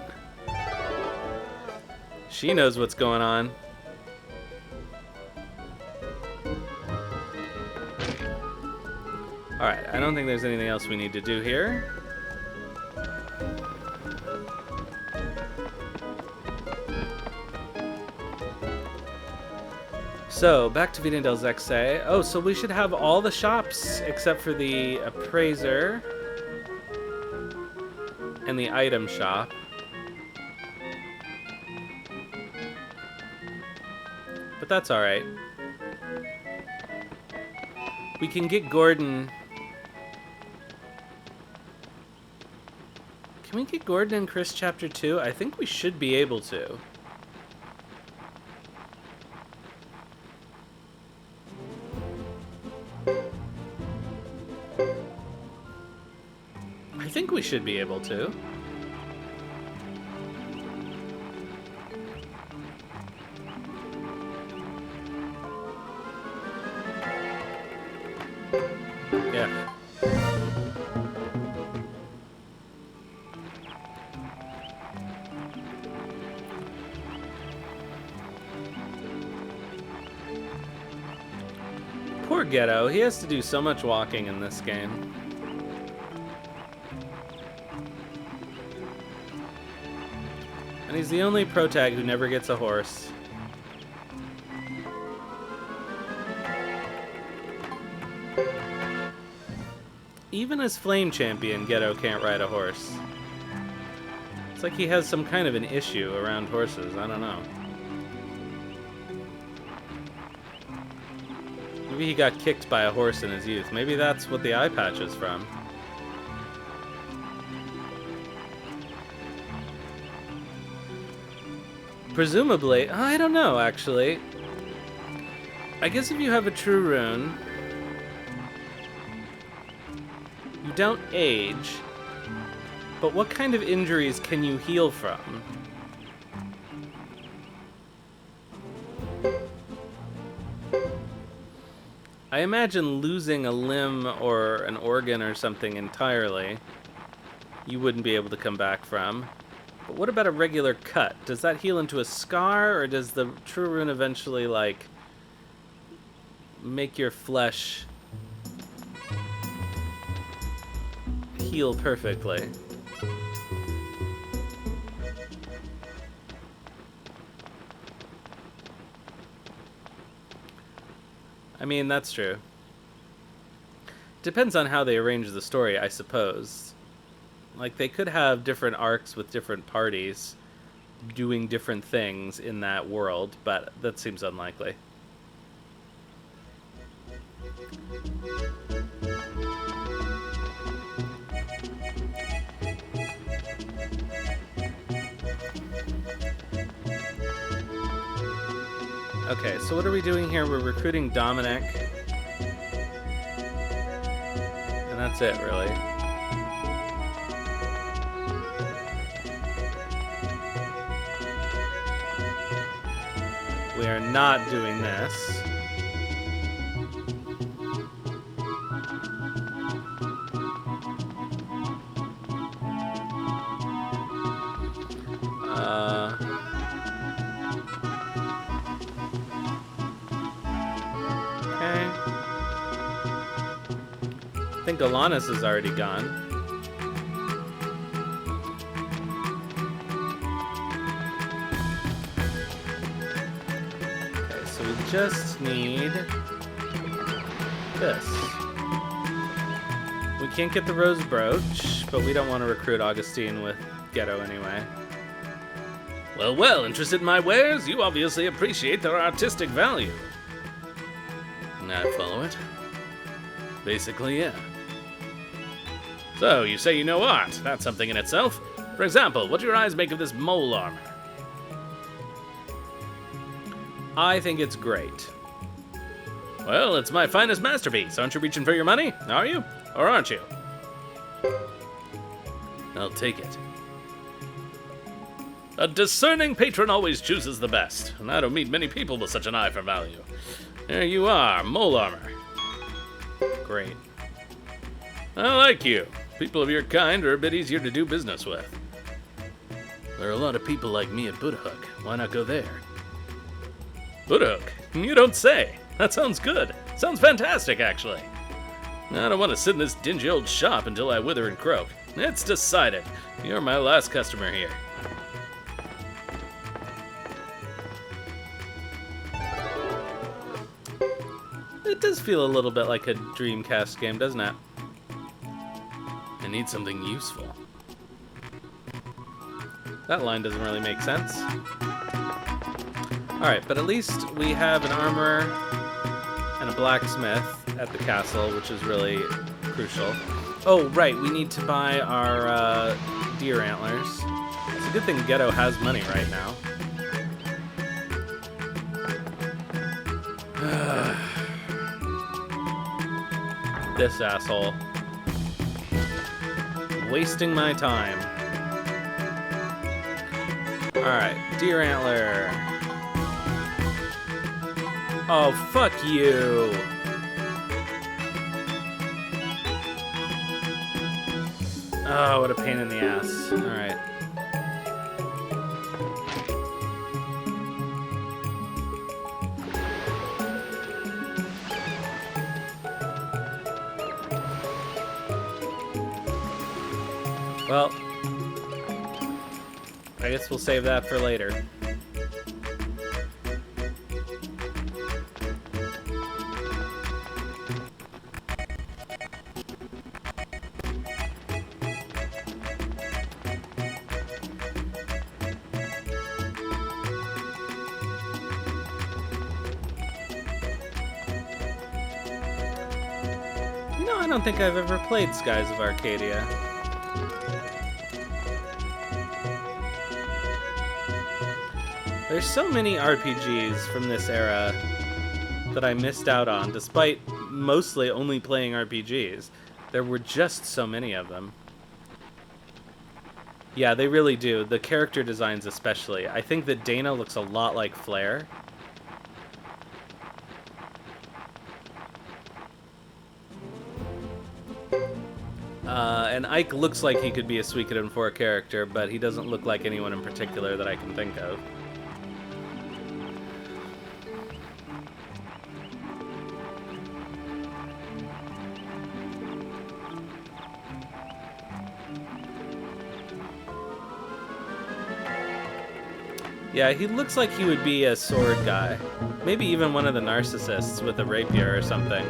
She knows what's going on. Alright, I don't think there's anything else we need to do here. So, back to Vina del Zexe. Oh, so we should have all the shops except for the appraiser and the item shop. But that's alright. We can get Gordon. Can we get Gordon in Chris Chapter 2? I think we should be able to. I think we should be able to. Yeah. Poor Geddoe, he has to do so much walking in this game. And he's the only protag who never gets a horse. Even as Flame Champion, Geddoe can't ride a horse. It's like he has some kind of an issue around horses, I don't know. Maybe he got kicked by a horse in his youth. Maybe that's what the eye patch is from. Presumably, I don't know, actually. I guess if you have a true rune, you don't age, but what kind of injuries can you heal from? I imagine losing a limb or an organ or something entirely, you wouldn't be able to come back from. But what about a regular cut? Does that heal into a scar, or does the true rune eventually, like, make your flesh heal perfectly? I mean, that's true. Depends on how they arrange the story, I suppose. Like, they could have different arcs with different parties doing different things in that world, but that seems unlikely. Okay, so what are we doing here? We're recruiting Dominic. And that's it, really. We are not doing this. Okay. I think Alanis is already gone. Okay, so we just need this. We can't get the rose brooch, but we don't want to recruit Augustine with Geddoe anyway. Well, well, interested in my wares? You obviously appreciate their artistic value. I follow it. Basically, yeah. So, you say you know art. That's something in itself. For example, what do your eyes make of this mole armor? I think it's great. Well, it's my finest masterpiece. Aren't you reaching for your money? Are you? Or aren't you? I'll take it. A discerning patron always chooses the best, and I don't meet many people with such an eye for value. There you are, mole armor. Great. I like you. People of your kind are a bit easier to do business with. There are a lot of people like me at Buddhahook. Why not go there? Buddhahook? You don't say. That sounds good. Sounds fantastic, actually. I don't want to sit in this dingy old shop until I wither and croak. It's decided. You're my last customer here. It does feel a little bit like a Dreamcast game, doesn't it? I need something useful. That line doesn't really make sense. Alright, but at least we have an armorer and a blacksmith at the castle, which is really crucial. Oh, right, we need to buy our deer antlers. It's a good thing Geddoe has money right now. This asshole. Wasting my time. Alright, deer antler. Oh, fuck you. Oh, what a pain in the ass. Alright. Well, I guess we'll save that for later. You know, I don't think I've ever played Skies of Arcadia. There's so many RPGs from this era that I missed out on, despite mostly only playing RPGs. There were just so many of them. Yeah, they really do. The character designs especially. I think that Dana looks a lot like Flair. And Ike looks like he could be a Suikoden 4 character, but he doesn't look like anyone in particular that I can think of. Yeah, he looks like he would be a sword guy. Maybe even one of the narcissists with a rapier or something.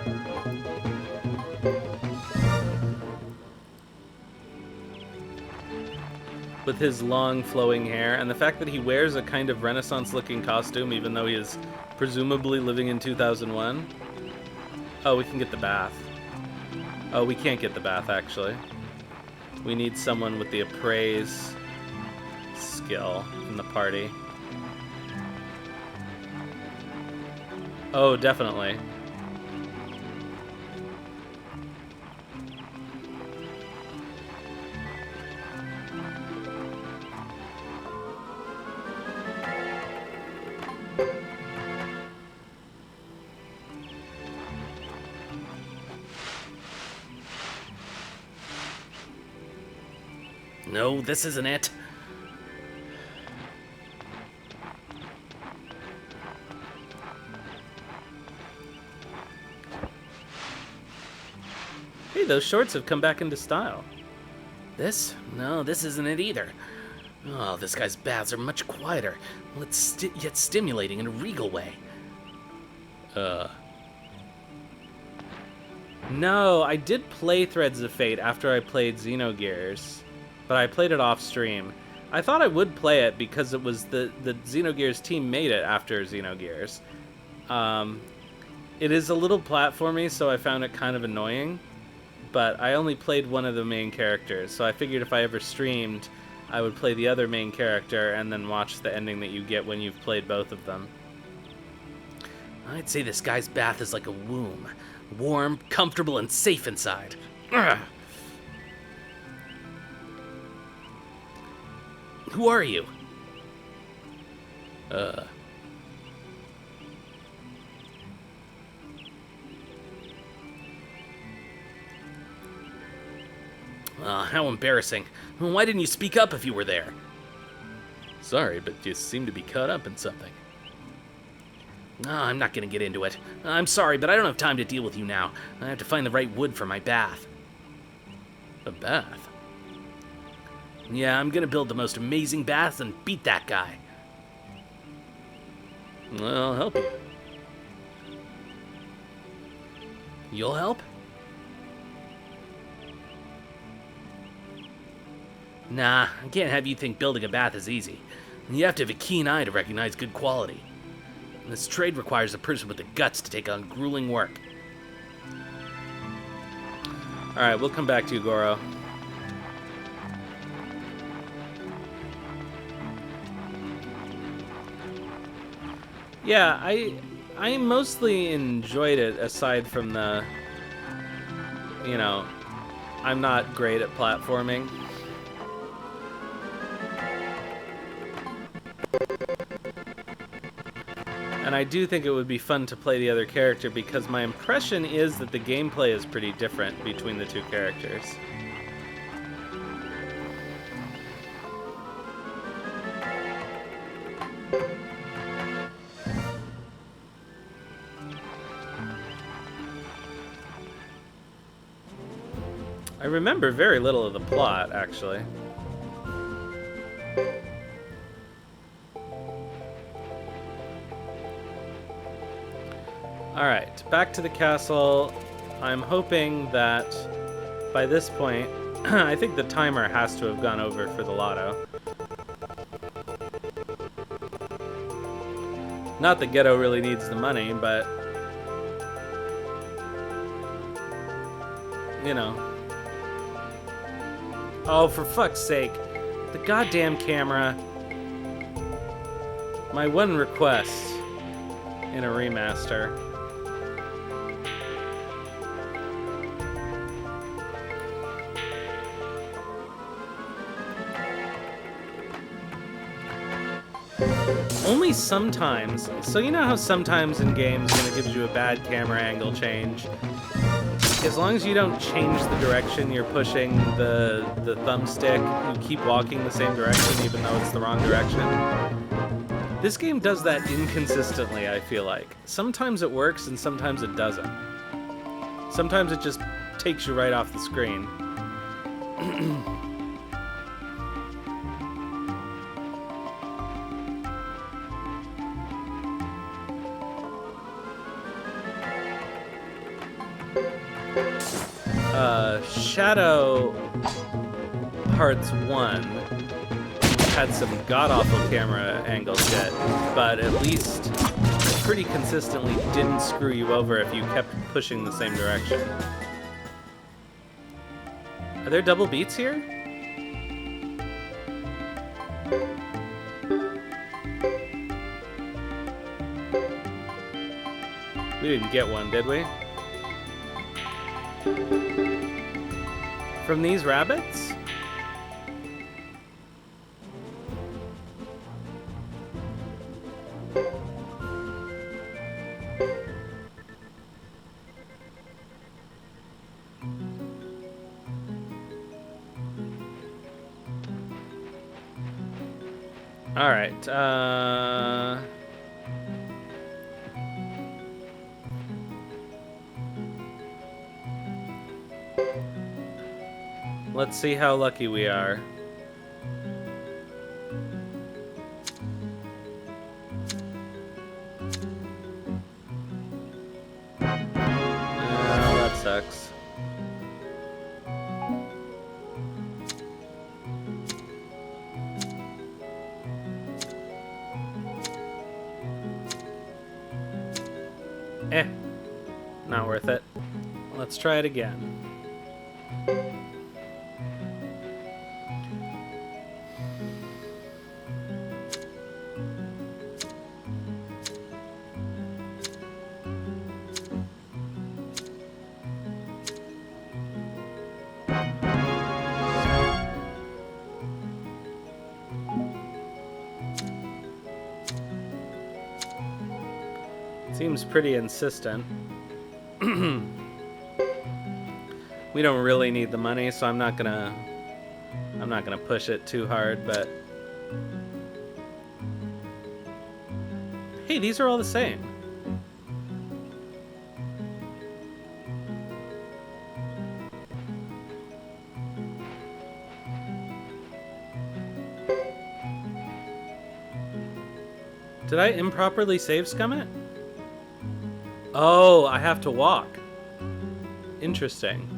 With his long flowing hair, and the fact that he wears a kind of Renaissance-looking costume even though he is presumably living in 2001. Oh, we can get the bath. Oh, we can't get the bath, actually. We need someone with the appraise skill in the party. Oh, definitely. No, this isn't it. Hey, those shorts have come back into style. This? No, this isn't it either. Oh, this guy's baths are much quieter, yet stimulating in a regal way. No, I did play Threads of Fate after I played Xenogears, but I played it off stream. I thought I would play it because it was the Xenogears team made it after Xenogears. It is a little platformy, so I found it kind of annoying, but I only played one of the main characters, so I figured if I ever streamed, I would play the other main character and then watch the ending that you get when you've played both of them. I'd say this guy's bath is like a womb. Warm, comfortable, and safe inside. Ugh. Who are you? How embarrassing. Why didn't you speak up if you were there? Sorry, but you seem to be caught up in something. I'm not gonna get into it. I'm sorry, but I don't have time to deal with you now. I have to find the right wood for my bath. A bath? Yeah, I'm gonna build the most amazing baths and beat that guy. I'll help you. You'll help? Nah, I can't have you think building a bath is easy. You have to have a keen eye to recognize good quality. This trade requires a person with the guts to take on grueling work. Alright, we'll come back to you, Goro. Yeah, I mostly enjoyed it, aside from the, you know, I'm not great at platforming. And I do think it would be fun to play the other character because my impression is that the gameplay is pretty different between the two characters. I remember very little of the plot, actually. Alright, back to the castle. I'm hoping that by this point, I think the timer has to have gone over for the lotto. Not that Geddoe really needs the money, but, you know. Oh, for fuck's sake. The goddamn camera. My one request in a remaster. Only sometimes. So you know how sometimes in games when it gives you a bad camera angle change, as long as you don't change the direction you're pushing the thumbstick, you keep walking the same direction even though it's the wrong direction. This game does that inconsistently, I feel like. Sometimes it works and sometimes it doesn't. Sometimes it just takes you right off the screen. Shadow Parts 1 had some god-awful camera angle shit, but at least pretty consistently didn't screw you over if you kept pushing the same direction. Are there double beats here? We didn't get one, did we? From these rabbits? All right. Let's see how lucky we are. That sucks. Not worth it. Let's try it again. Seems pretty insistent. We don't really need the money, so I'm not gonna push it too hard, but hey, these are all the same. Did I improperly save Scummit? Oh, I have to walk. Interesting.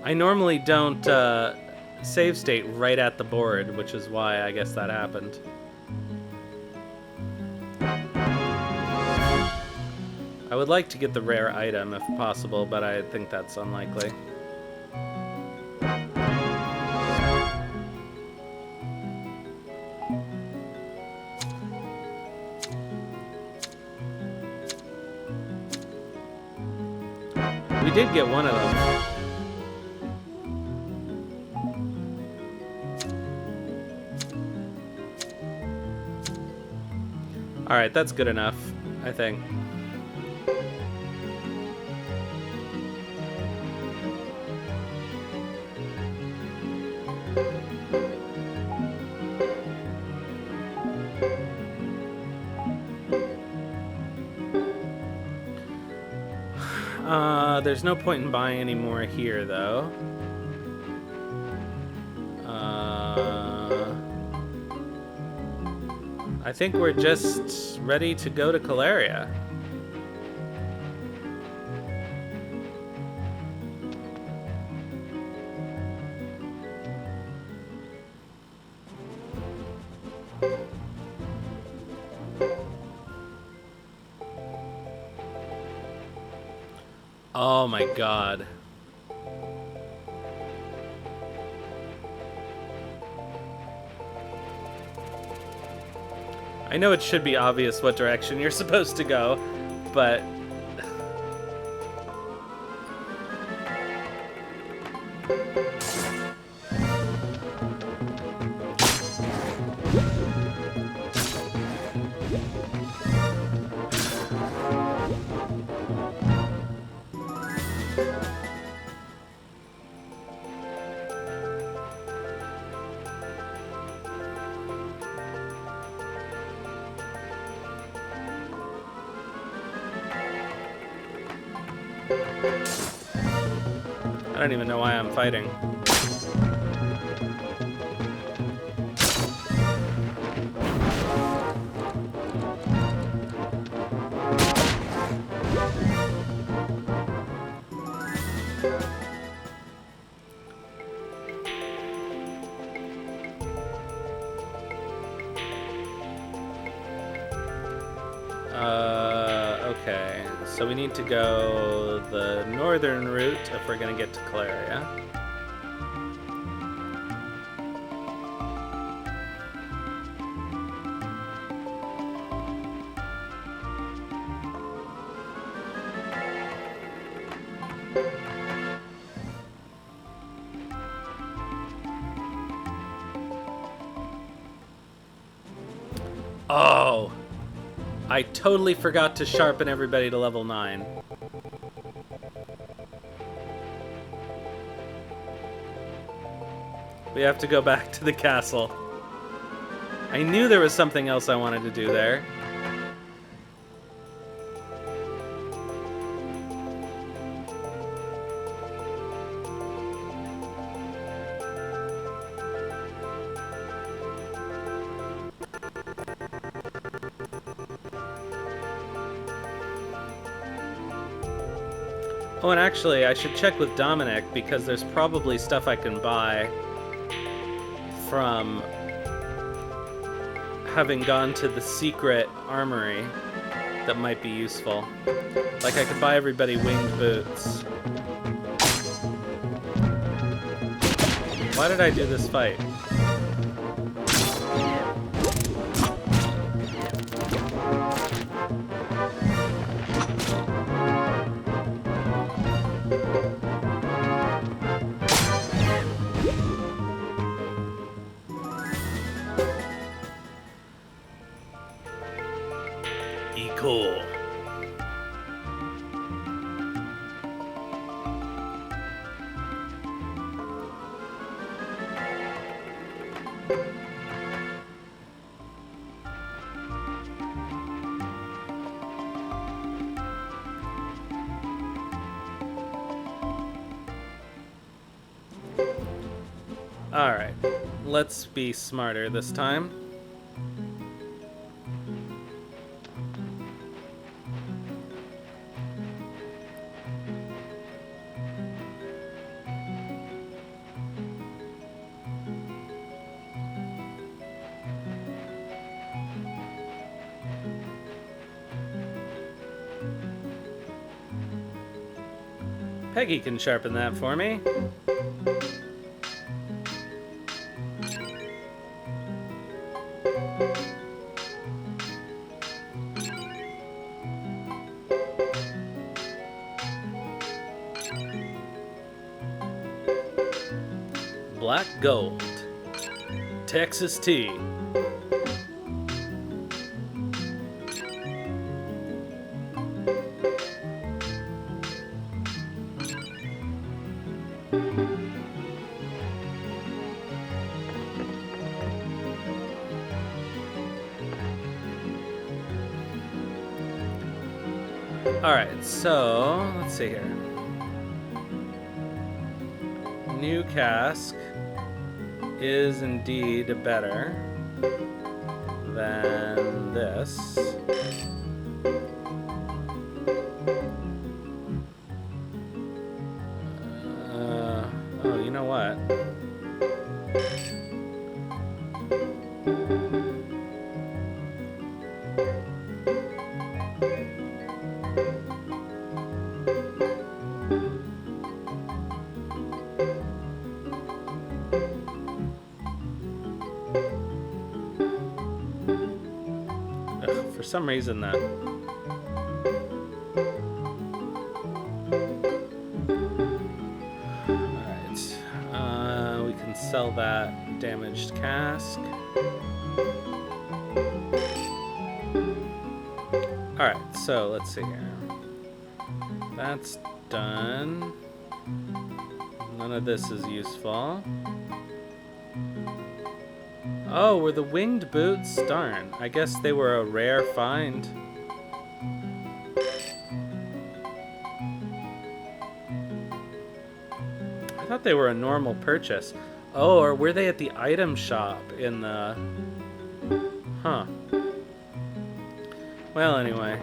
I normally don't save state right at the board, which is why I guess that happened. I would like to get the rare item if possible, but I think that's unlikely. We did get one of them. Alright, that's good enough, I think. There's no point in buying any more here, though. I think we're just ready to go to Caleria. Oh my god. I know it should be obvious what direction you're supposed to go, but... I don't even know why I'm fighting. Okay, so we need to go the northern route if we're gonna get to Caleria. Oh! I totally forgot to sharpen everybody to level 9. We have to go back to the castle. I knew there was something else I wanted to do there. Oh, and actually, I should check with Dominic, because there's probably stuff I can buy from having gone to the secret armory that might be useful. Like, I could buy everybody winged boots. Why did I do this fight? Cool. Alright, let's be smarter this time. Peggi can sharpen that for me. Black gold. Texas tea. Alright, so let's see here. New cask is indeed better than this. Oh, you know what? For some reason that we can sell that damaged cask. Alright, so let's see here. That's done. None of this is useful. Oh, were the winged boots? Darn. I guess they were a rare find. I thought they were a normal purchase. Oh, or were they at the item shop in the... Huh. Well, anyway.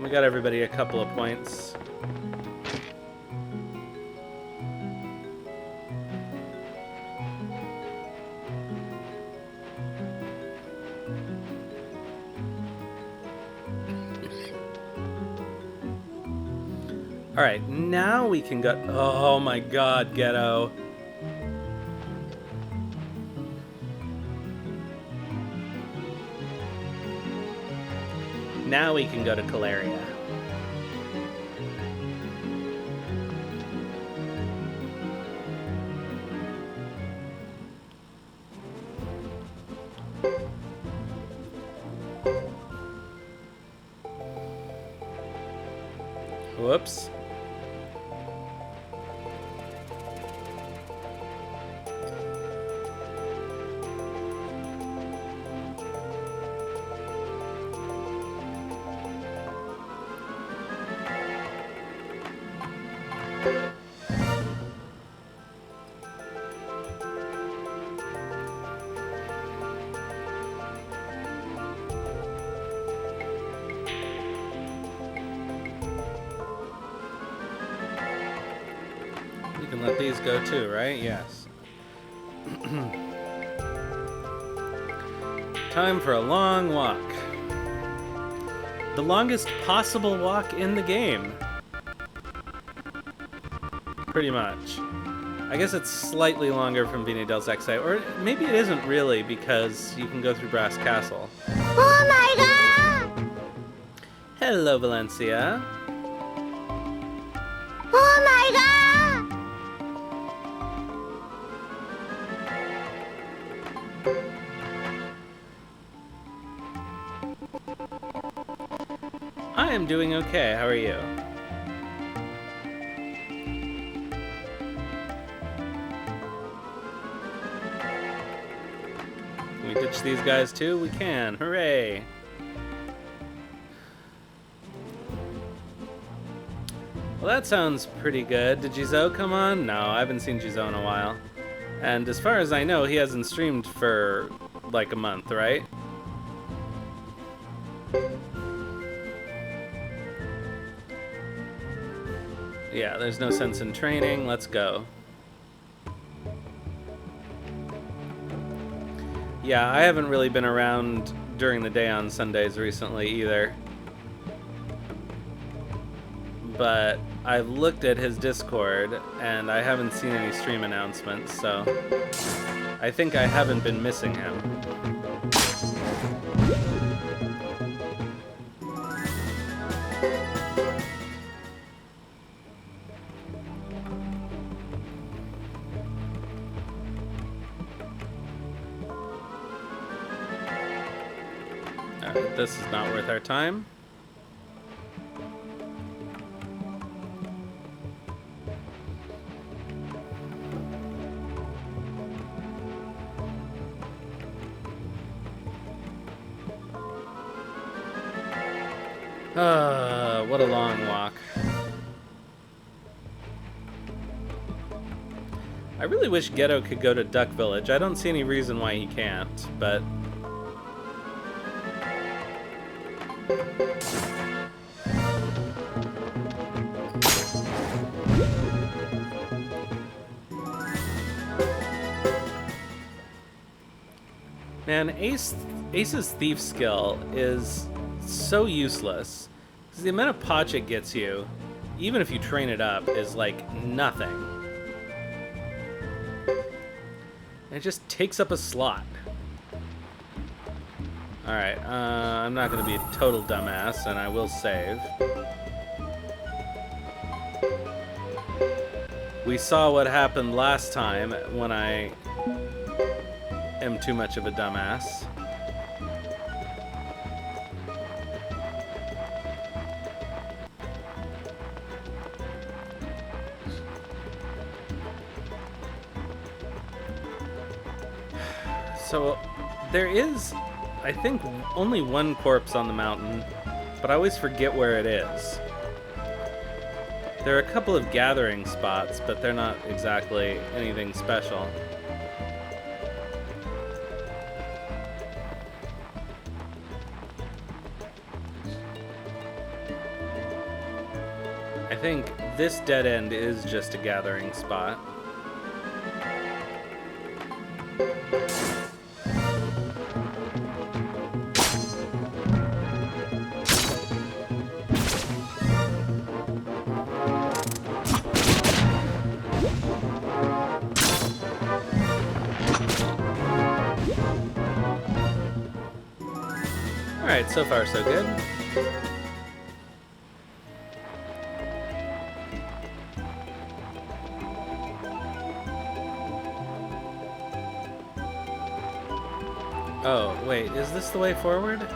We got everybody a couple of points. Alright, now we can go... Oh my god, Geddoe. Now we can go to Caleria. Whoops. You can let these go too, right? Yes. Time for a long walk. The longest possible walk in the game. Pretty much. I guess it's slightly longer from Vina del Zexai, or maybe it isn't really because you can go through Brass Castle. Oh my god! Hello, Valencia. Oh my god! I am doing okay. How are you? Can we ditch these guys too? We can. Hooray! Well, that sounds pretty good. Did Jizo come on? No, I haven't seen Jizo in a while. And as far as I know, he hasn't streamed for like a month, right? Yeah, there's no sense in training. Let's go. Yeah, I haven't really been around during the day on Sundays recently either. But I've looked at his Discord and I haven't seen any stream announcements, so I think I haven't been missing him. Alright, this is not worth our time. What a long walk. I really wish Geddoe could go to Duck Village. I don't see any reason why he can't, but... Man, Ace's thief skill is so useless. Because the amount of potch it gets you, even if you train it up, is like nothing. It just takes up a slot. Alright, I'm not going to be a total dumbass, and I will save. We saw what happened last time when I am too much of a dumbass. So, there is, I think, only one corpse on the mountain, but I always forget where it is. There are a couple of gathering spots, but they're not exactly anything special. I think this dead end is just a gathering spot. Alright, so far so good. Oh, wait, is this the way forward?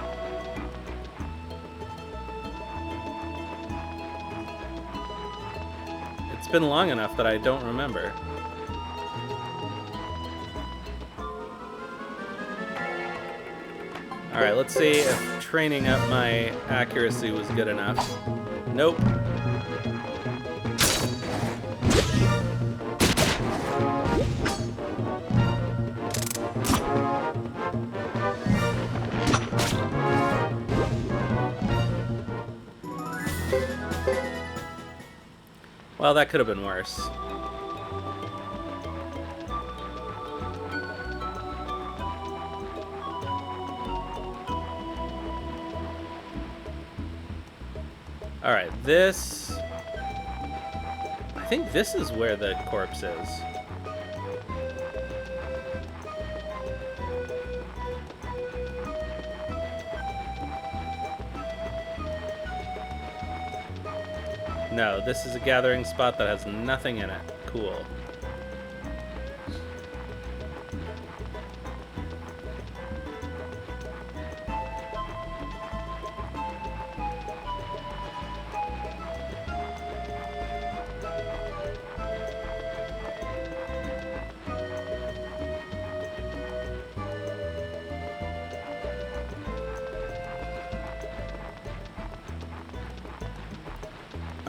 been long enough that I don't remember. Alright, let's see if training up my accuracy was good enough. Nope. Well, that could have been worse. Alright, this... I think this is where the corpse is. No, this is a gathering spot that has nothing in it. Cool.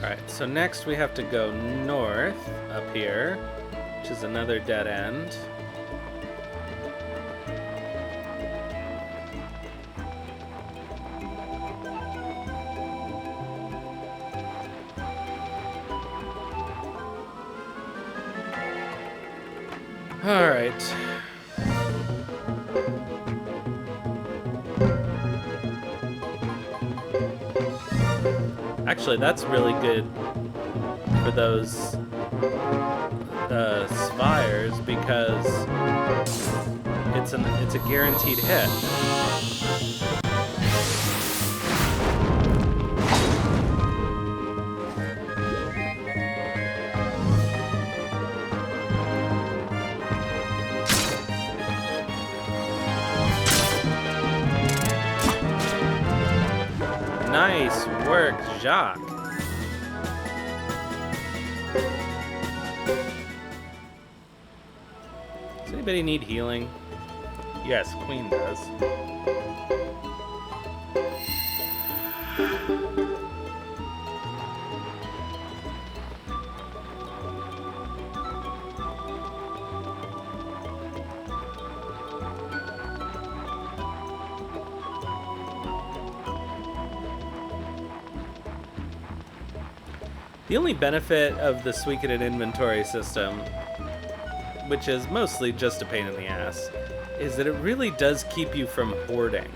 Alright, so next we have to go north up here, which is another dead end. Alright. Actually, that's really good for those spires because it's a guaranteed hit. Nice work, Jacques. Does anybody need healing? Yes, Queen does. The only benefit of the Suikoden inventory system, which is mostly just a pain in the ass, is that it really does keep you from hoarding.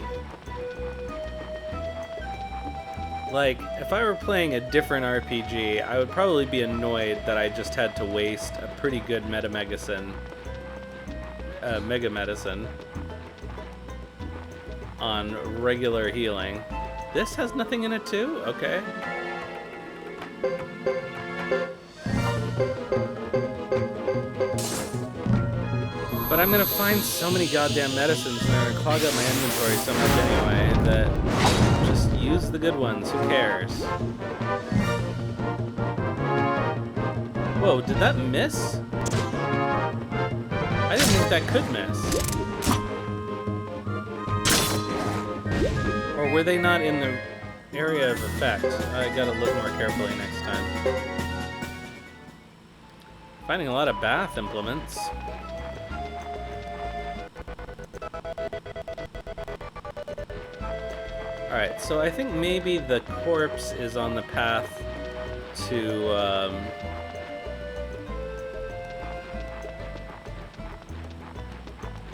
Like, if I were playing a different RPG, I would probably be annoyed that I just had to waste a pretty good Mega Medicine on regular healing. This has nothing in it too? Okay. But I'm gonna find so many goddamn medicines and they're gonna clog up my inventory so much anyway that just use the good ones, who cares? Whoa, did that miss? I didn't think that could miss. Or were they not in the area of effect? I gotta look more carefully next time. Finding a lot of bath implements. Alright, so I think maybe the corpse is on the path to,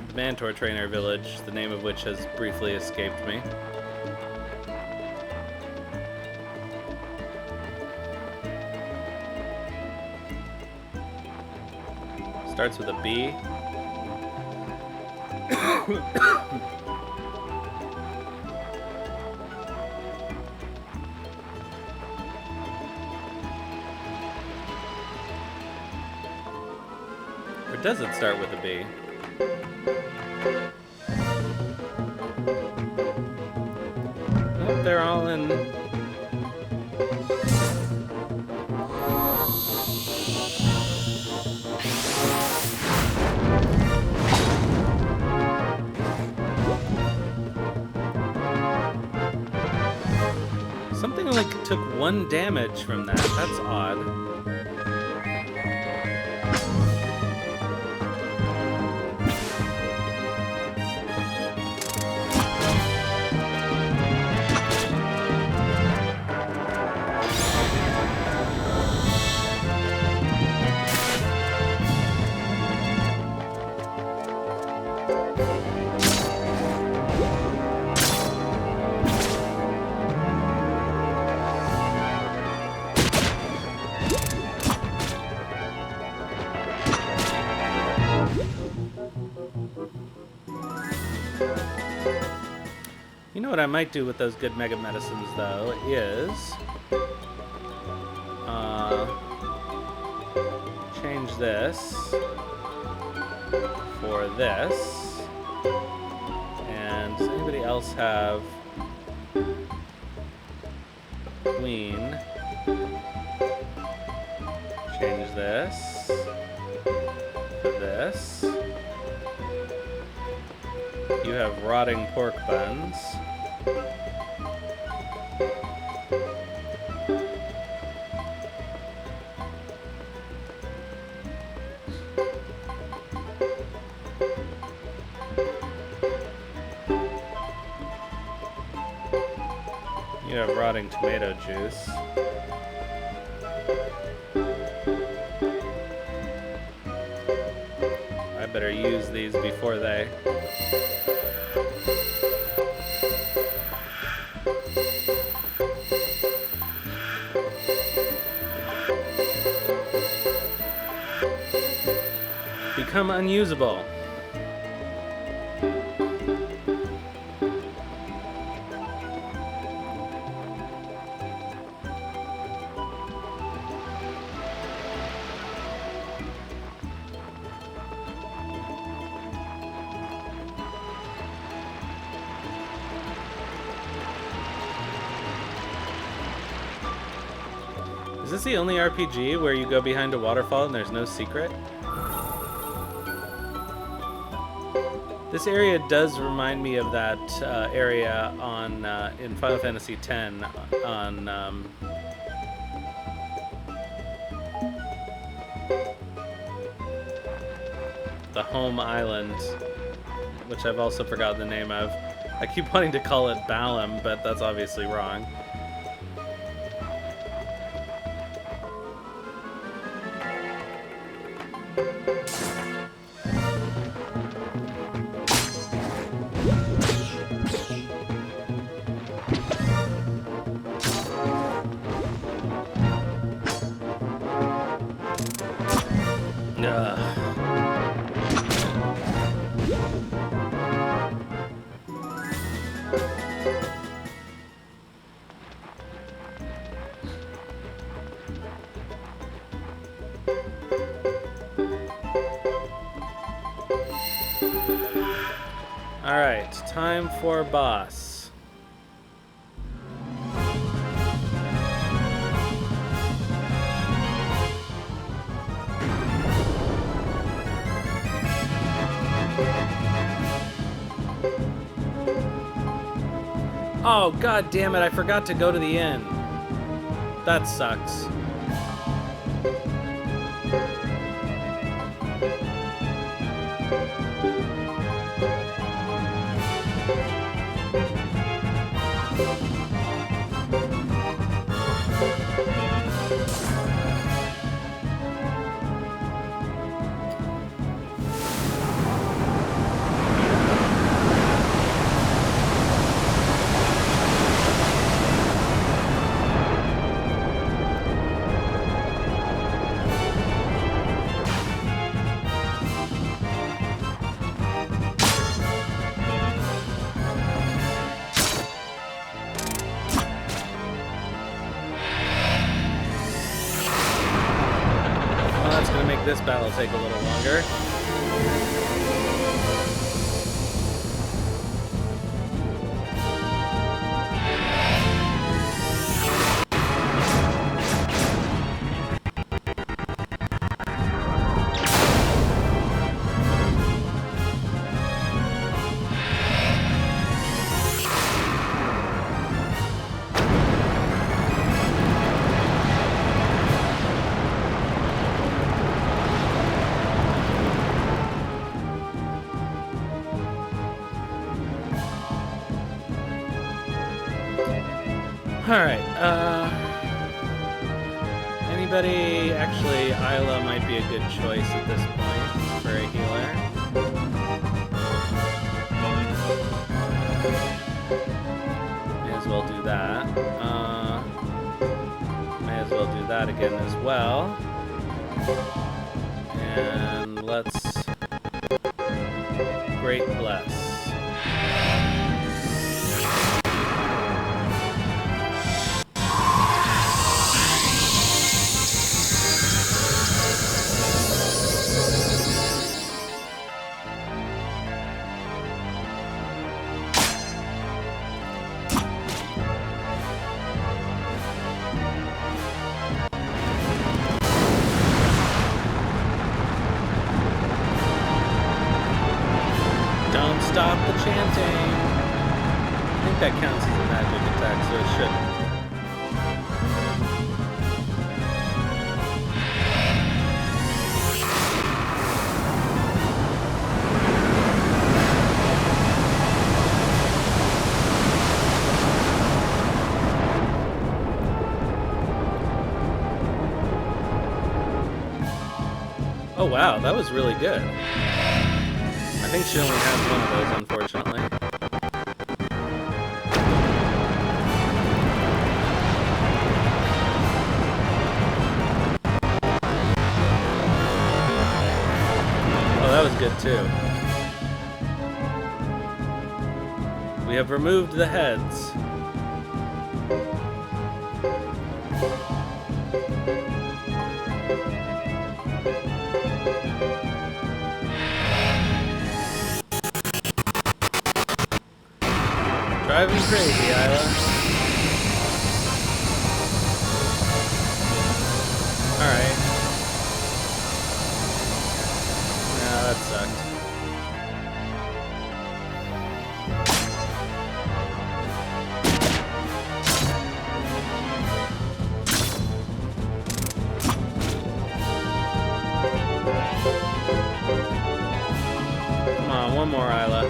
the Mantor Trainer Village, the name of which has briefly escaped me. Starts with a B. Or does it start with a B? Oh, they're all in... Something like took 1 damage from that. That's odd. You know what I might do with those good mega medicines, though, is change this for this. And does anybody else have Queen? Change this to this. You have rotting pork buns. You have rotting tomato juice. I better use these before they... become unusable. Is this the only RPG where you go behind a waterfall and there's no secret? This area does remind me of that area on in Final Fantasy X on the home island, which I've also forgotten the name of. I keep wanting to call it Balam, but that's obviously wrong. Alright, time for boss. Oh, god damn it, I forgot to go to the inn. That sucks. This battle will take a little longer. Alright, anybody... Actually, Isla might be a good choice at this point for a healer. May as well do that. May as well do that again as well. And let's... Great Bless. Stop the chanting. I think that counts as a magic attack, so it shouldn't. Oh wow, that was really good. I think she only has one of those, unfortunately. Oh, that was good too. We have removed the heads. Driving crazy, Isla. Alright. Nah, that sucked. Come on, one more, Isla.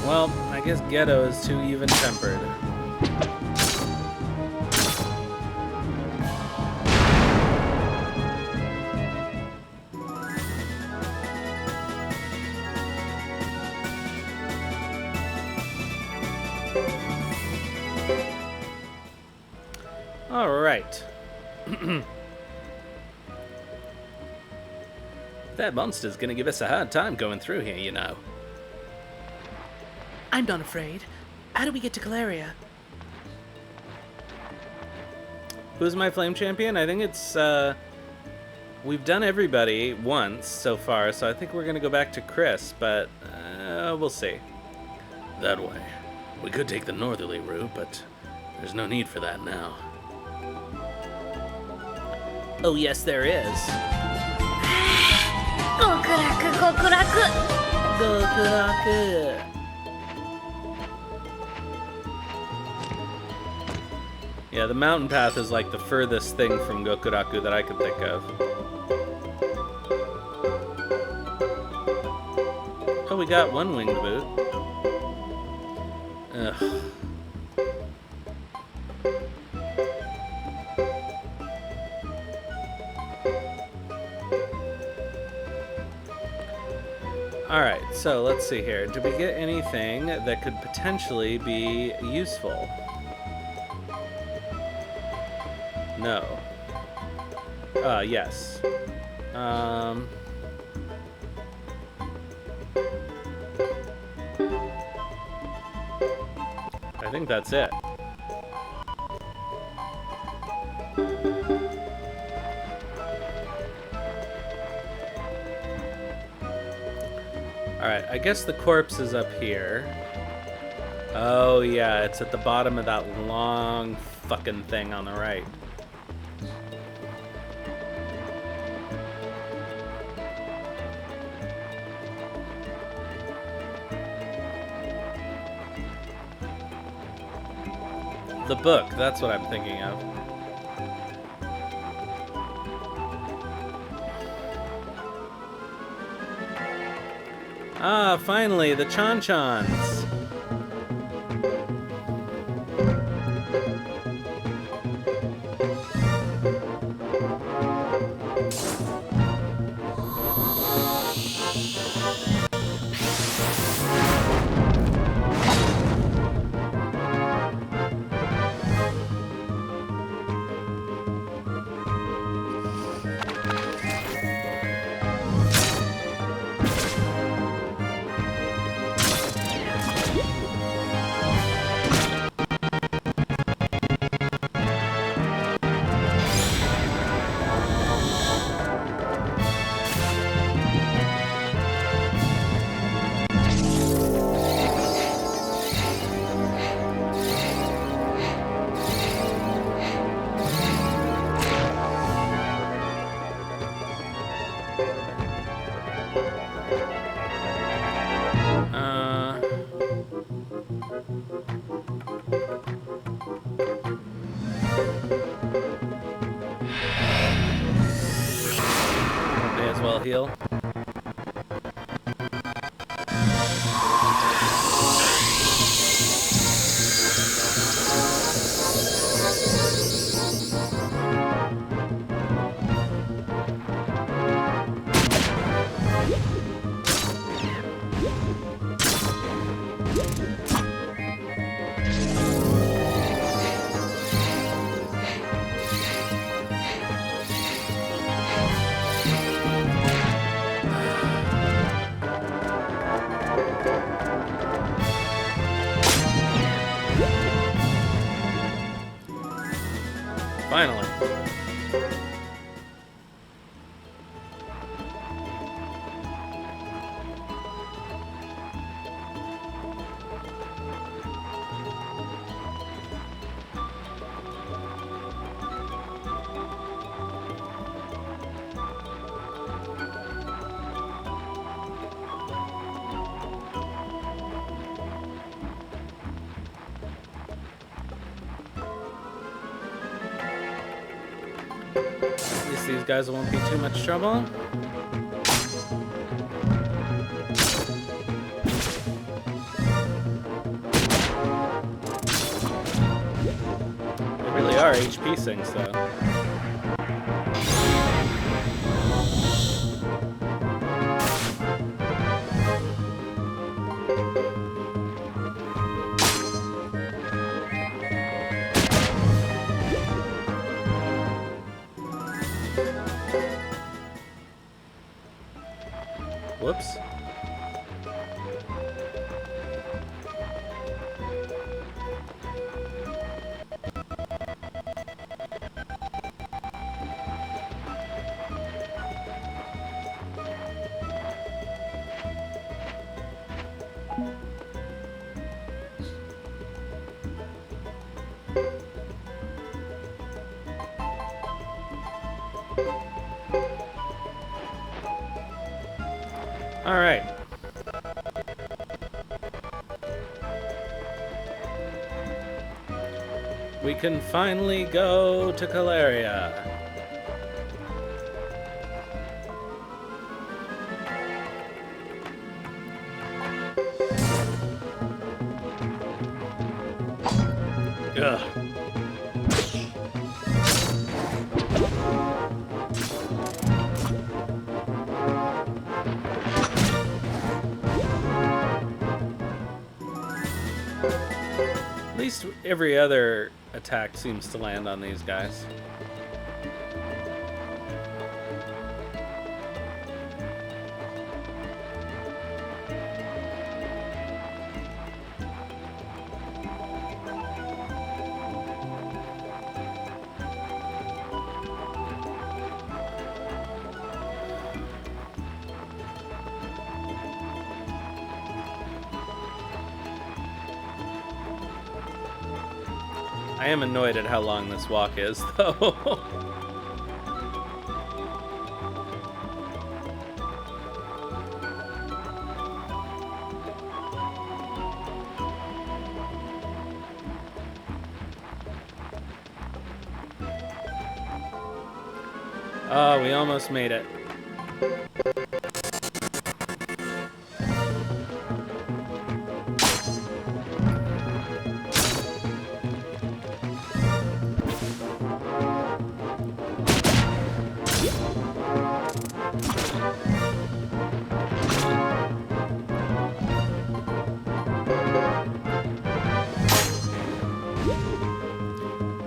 Well, I guess Geddoe is too even-tempered. All right. That monster's gonna give us a hard time going through here, you know. I'm not afraid. How do we get to Caleria? Who's my flame champion? I think it's, we've done everybody once so far, so I think we're gonna go back to Chris, but, we'll see. That way. We could take the northerly route, but there's no need for that now. Oh, yes, there is. Gokuraku, Gokuraku. Gokuraku. Yeah, the mountain path is like the furthest thing from Gokuraku that I could think of. Oh, we got one winged boot. Ugh. Alright, so let's see here. Did we get anything that could potentially be useful? No. Yes. I think that's it. Alright, I guess the corpse is up here. Oh yeah, it's at the bottom of that long fucking thing on the right. The book, that's what I'm thinking of. Ah, finally, the Chan-Chans. May as well heal. Finally. At least these guys won't be too much trouble. They really are HP sinks, though. Whoops. All right. We can finally go to Caleria. Ugh. At least every other attack seems to land on these guys. I am annoyed at how long this walk is, though. Oh, we almost made it.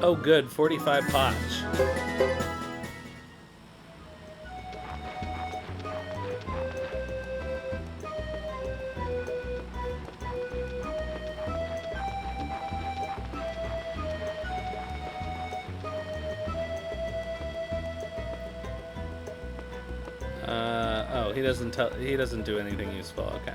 Oh, good. 45 potch. Oh, he doesn't do anything useful. Okay.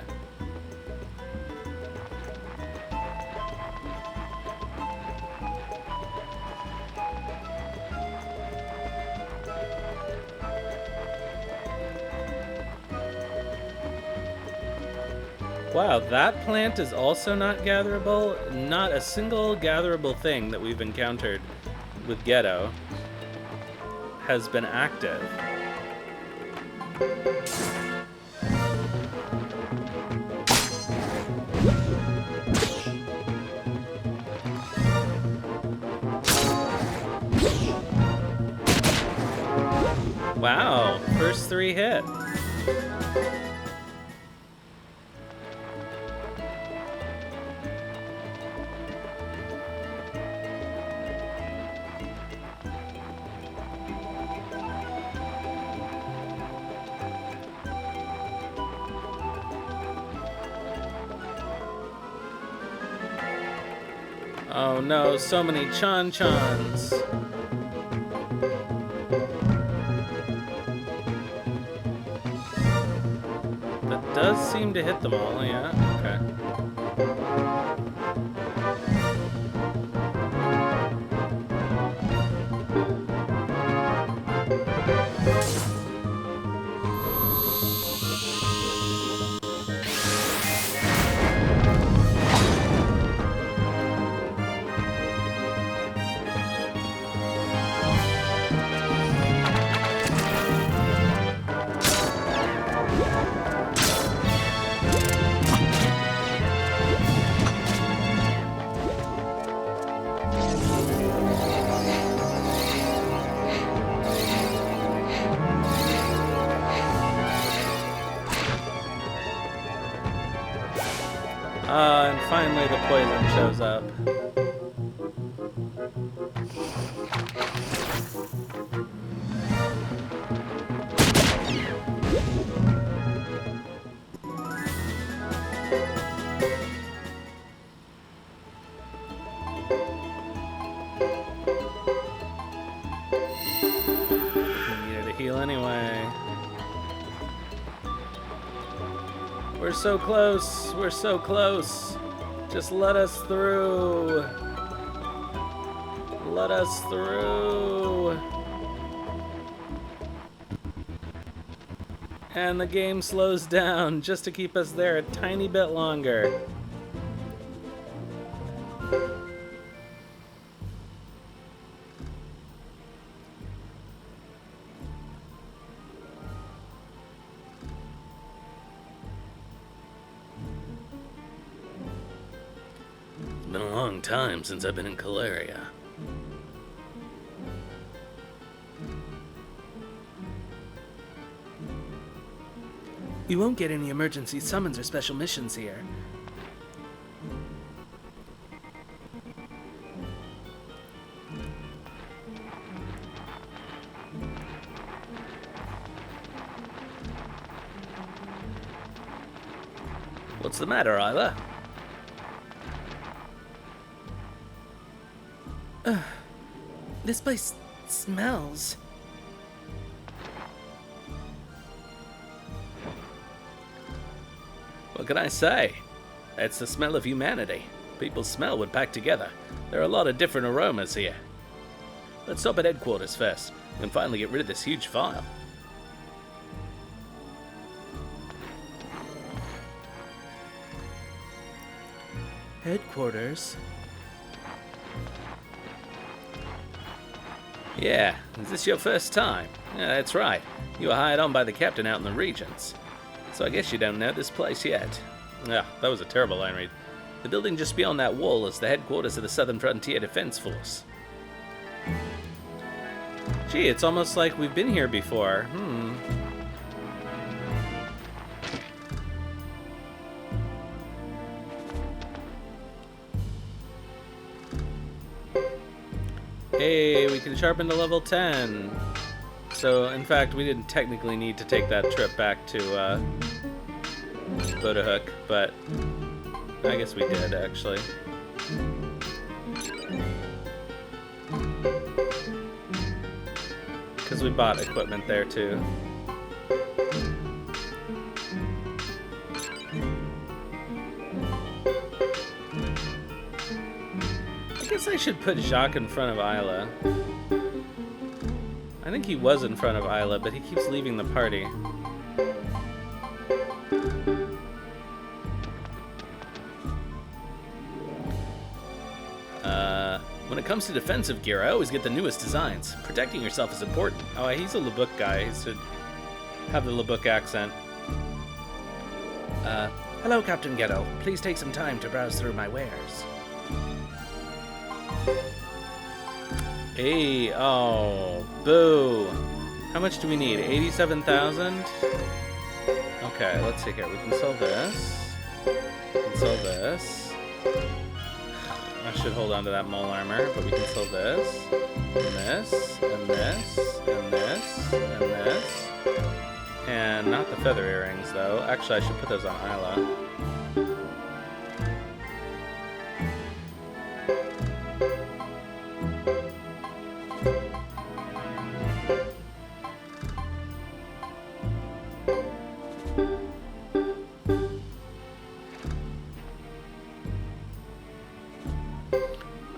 Wow, that plant is also not gatherable. Not a single gatherable thing that we've encountered with Geddoe has been active. Wow, first 3 hit. Oh no, so many Chan-Chans. That does seem to hit them all, yeah, okay. And finally the poison shows up. Needed to heal anyway. We're so close. We're so close. Just let us through. Let us through. And the game slows down just to keep us there a tiny bit longer. It's been a long time since I've been in Caleria. You won't get any emergency summons or special missions here. What's the matter, Isla? This place smells. What can I say? It's the smell of humanity. People's smell would pack together. There are a lot of different aromas here. Let's stop at headquarters first and finally get rid of this huge file. Headquarters? Yeah, is this your first time? Yeah, that's right. You were hired on by the captain out in the regions. So I guess you don't know this place yet. Yeah, that was a terrible line read. The building just beyond that wall is the headquarters of the Southern Frontier Defense Force. Gee, it's almost like we've been here before. Hey, we can sharpen to level 10. So, in fact, we didn't technically need to take that trip back to Bodahook, but I guess we did, actually. Because we bought equipment there, too. I guess I should put Jacques in front of Isla. I think he was in front of Isla, but he keeps leaving the party. When it comes to defensive gear, I always get the newest designs. Protecting yourself is important. Oh, he's a Labuk guy. He should have the Labuk accent. Hello, Captain Geddoe. Please take some time to browse through my wares. Hey, oh, boo. How much do we need? 87,000? Okay, let's see here. We can sell this. We can sell this. I should hold on to that mole armor, but we can sell this. And this. And this. And this. And this. And not the feather earrings, though. Actually, I should put those on Isla.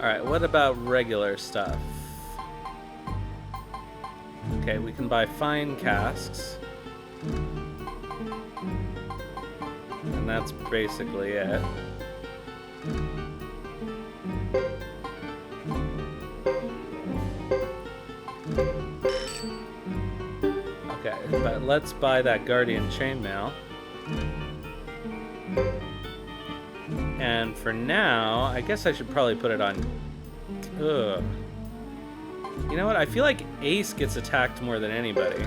Alright, what about regular stuff? Okay, we can buy fine casks. And that's basically it. Okay, but let's buy that Guardian chainmail. And for now, I guess I should probably put it on... Ugh. You know what? I feel like Ace gets attacked more than anybody.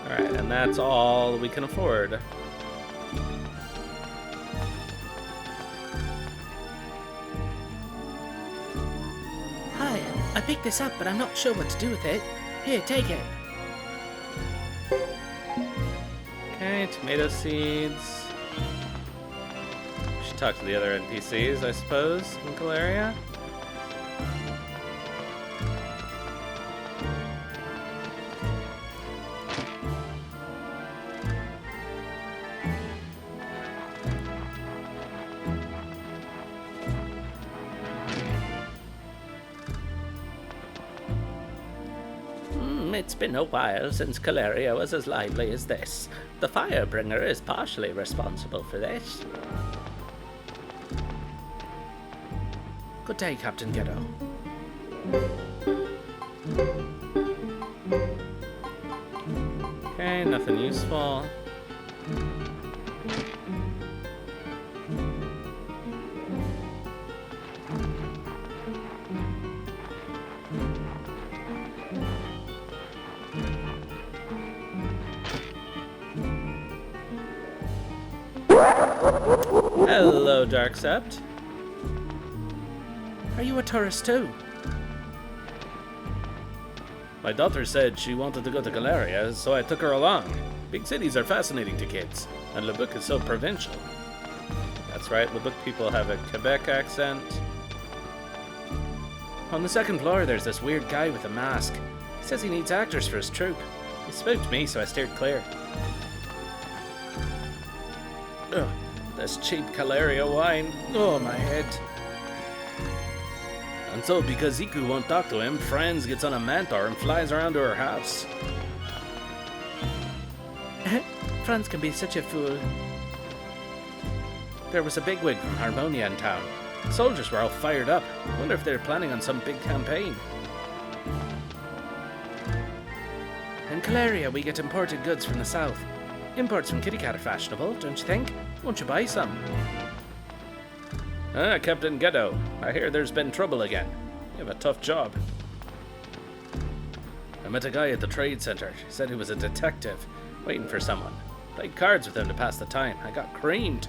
Alright, and that's all we can afford. I picked this up, but I'm not sure what to do with it. Here, take it. Okay, tomato seeds. We should talk to the other NPCs, I suppose, in Galeria. It's been a while since Galeria was as lively as this. The Firebringer is partially responsible for this. Good day, Captain Geddoe. Okay, nothing useful. Hello, Darksept. Are you a tourist too? My daughter said she wanted to go to Galeria, so I took her along. Big cities are fascinating to kids, and Labuk is so provincial. That's right, Labuk people have a Quebec accent. On the second floor, there's this weird guy with a mask. He says he needs actors for his troupe. He spooked me, so I steered clear. Ugh, this cheap Galeria wine. Oh, my head. And so, because Iku won't talk to him, Franz gets on a mentor and flies around to her house. Franz can be such a fool. There was a bigwig from Harmonia in town. Soldiers were all fired up. Wonder if they're planning on some big campaign. In Caleria, we get imported goods from the south. Imports from Kitty Cat are fashionable, don't you think? Won't you buy some? Ah, Captain Geddoe, I hear there's been trouble again. You have a tough job. I met a guy at the trade center. He said he was a detective, waiting for someone. Played cards with him to pass the time. I got creamed.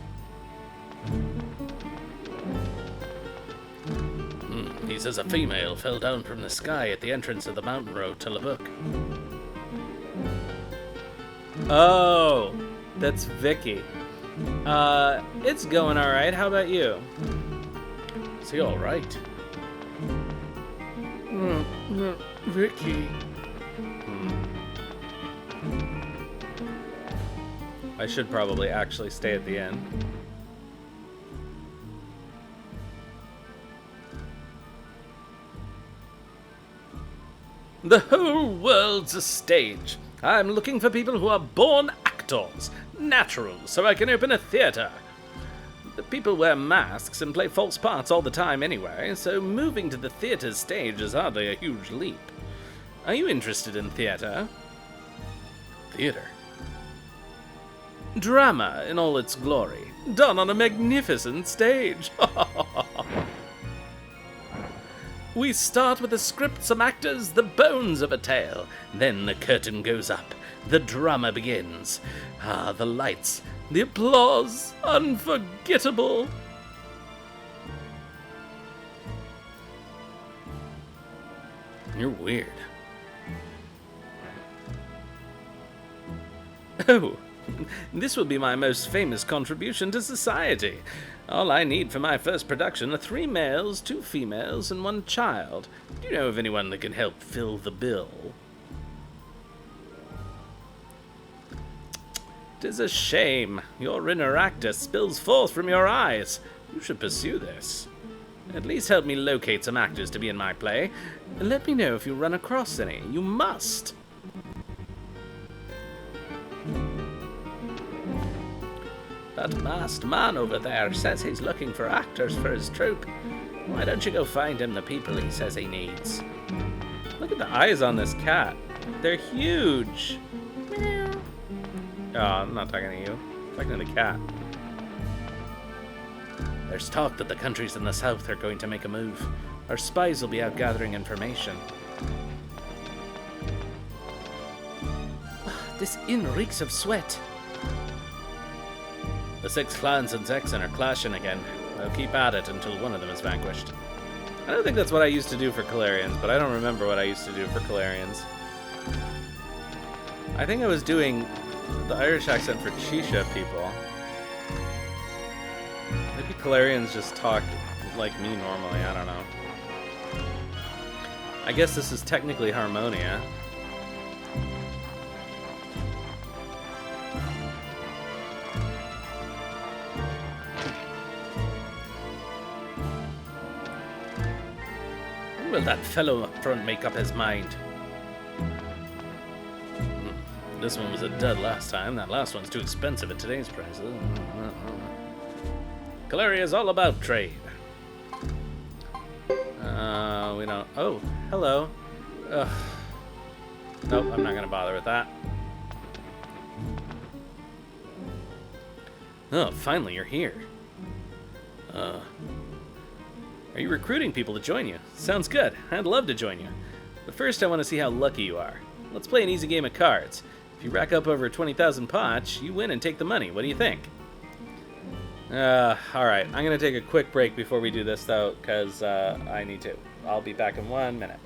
He says a female fell down from the sky at the entrance of the mountain road to Labuk. Oh, that's Vicky. It's going alright. How about you? Is he alright? Vicky. I should probably actually stay at the end. The whole world's a stage. I'm looking for people who are born actors, naturals, so I can open a theater. The people wear masks and play false parts all the time anyway, so moving to the theater stage is hardly a huge leap. Are you interested in theater? Theater? Drama in all its glory, done on a magnificent stage. We start with a script, some actors, the bones of a tale. Then the curtain goes up. The drama begins. Ah, the lights, the applause, unforgettable. You're weird. Oh, this will be my most famous contribution to society. All I need for my first production are 3 males, 2 females, and 1 child. Do you know of anyone that can help fill the bill? 'Tis a shame. Your inner actor spills forth from your eyes. You should pursue this. At least help me locate some actors to be in my play. And let me know if you run across any. You must. That masked man over there says he's looking for actors for his troupe. Why don't you go find him the people he says he needs? Look at the eyes on this cat. They're huge. Meow. Oh, I'm not talking to you. I'm talking to the cat. There's talk that the countries in the south are going to make a move. Our spies will be out gathering information. This inn reeks of sweat. The 6 clans in Zexen are clashing again. They'll keep at it until one of them is vanquished. I don't think that's what I used to do for Calarians, but I don't remember what I used to do for Calarians. I think I was doing the Irish accent for Chisha people. Maybe Calarians just talk like me normally, I don't know. I guess this is technically Harmonia. When will that fellow up front make up his mind? This one was a dud last time. That last one's too expensive at today's prices. Caleria is all about trade. We don't... Oh, hello. Ugh. Nope, I'm not going to bother with that. Oh, finally you're here. Are you recruiting people to join you? Sounds good. I'd love to join you. But first I want to see how lucky you are. Let's play an easy game of cards. If you rack up over 20,000 potch, you win and take the money. What do you think? Alright. I'm going to take a quick break before we do this, though, because I need to. I'll be back in 1 minute.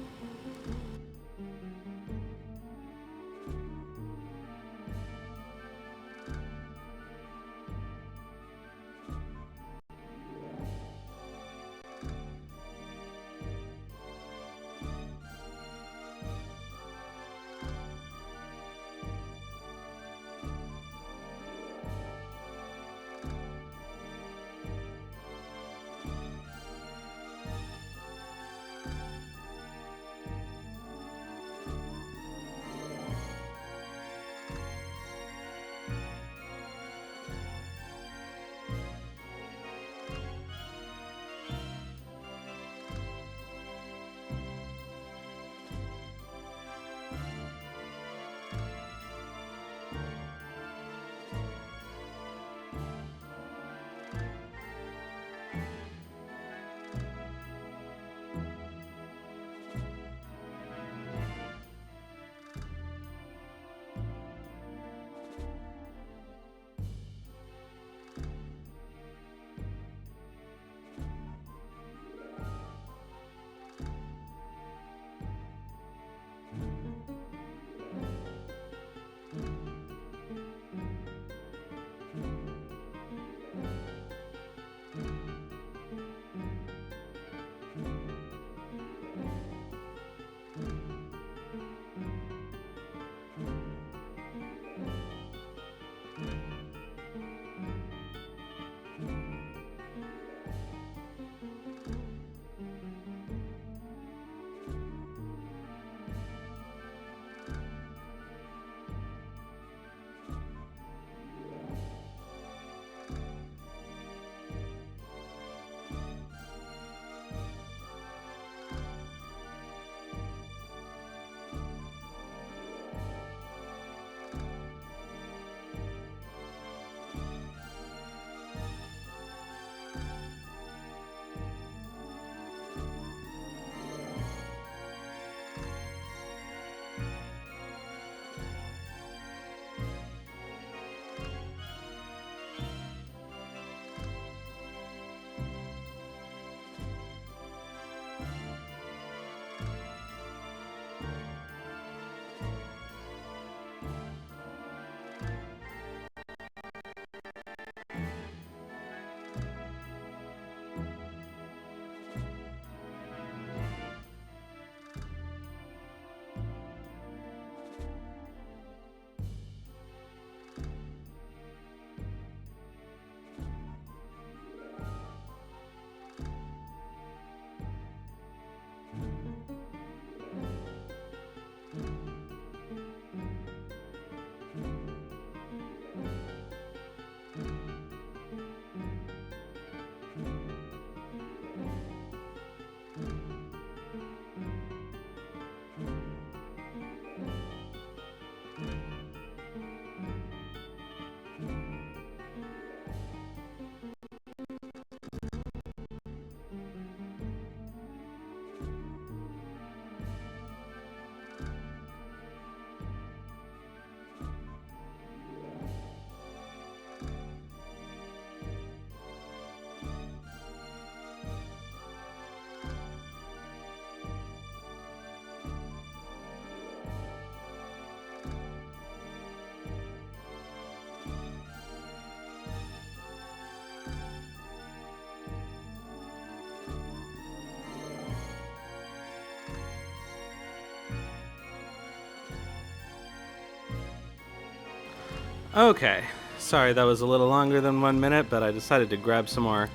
Okay. Sorry that was a little longer than 1 minute, but I decided to grab some more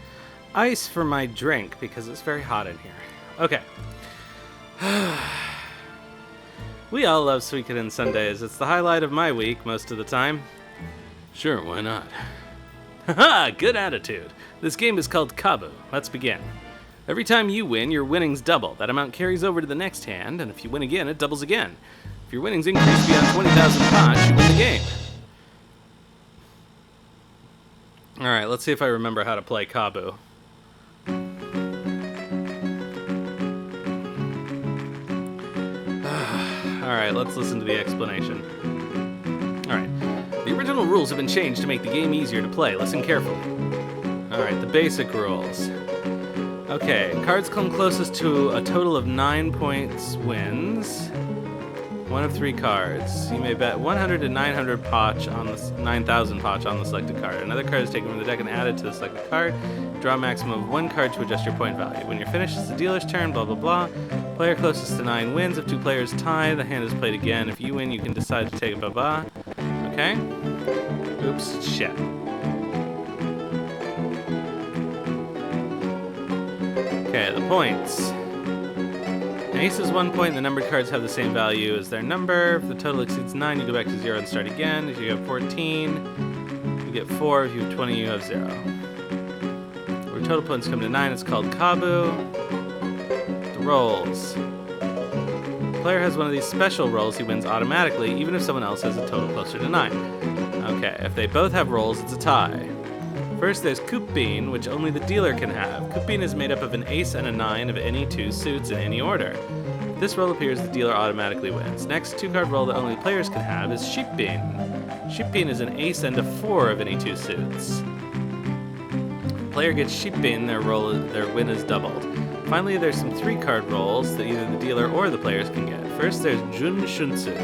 ice for my drink because it's very hot in here. Okay. We all love Suikoden Sundays. It's the highlight of my week most of the time. Sure, why not? Haha, good attitude. This game is called Kabu. Let's begin. Every time you win, your winnings double. That amount carries over to the next hand, and if you win again, it doubles again. If your winnings increase beyond 20,000 pots, you win the game. Alright, let's see if I remember how to play Kabu. Alright, let's listen to the explanation. Alright, the original rules have been changed to make the game easier to play. Listen carefully. Alright, the basic rules. Okay, cards come closest to a total of 9 points wins. One of 3 cards. You may bet 100 to 900 poch on the 9,000 poch on the selected card. Another card is taken from the deck and added to the selected card. Draw a maximum of 1 card to adjust your point value. When you're finished, it's the dealer's turn, blah blah blah. Player closest to 9 wins. If 2 players tie, the hand is played again. If you win, you can decide to take a blah blah. Okay? Oops, shit. Okay, the points. An ace is 1 point, the numbered cards have the same value as their number. If the total exceeds 9, you go back to 0 and start again. If you have 14, you get 4. If you have 20, you have 0. Where total points come to 9, it's called Kabu. The rolls. The player has one of these special rolls, he wins automatically, even if someone else has a total closer to 9. Okay, if they both have rolls, it's a tie. First, there's Kupin, which only the dealer can have. Kupin is made up of an ace and a 9 of any 2 suits in any order. If this roll appears, the dealer automatically wins. Next 2-card roll that only players can have is Shippin. Shippin is an ace and a 4 of any 2 suits. If the player gets Shippin, their win is doubled. Finally, there's some 3-card rolls that either the dealer or the players can get. First, there's Jun Shunsu.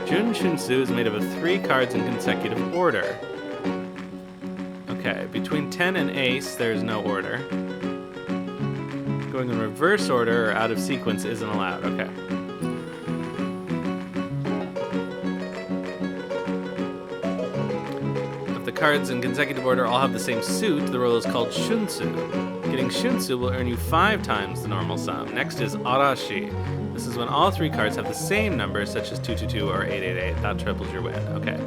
Jun Shunsu is made up of 3 cards in consecutive order. Okay, between 10 and ace, there's no order. Going in reverse order or out of sequence isn't allowed. Okay. If the cards in consecutive order all have the same suit, the roll is called Shunsu. Getting Shunsu will earn you 5 times the normal sum. Next is Arashi. This is when all 3 cards have the same numbers, such as 222 or 888. That triples your win. Okay.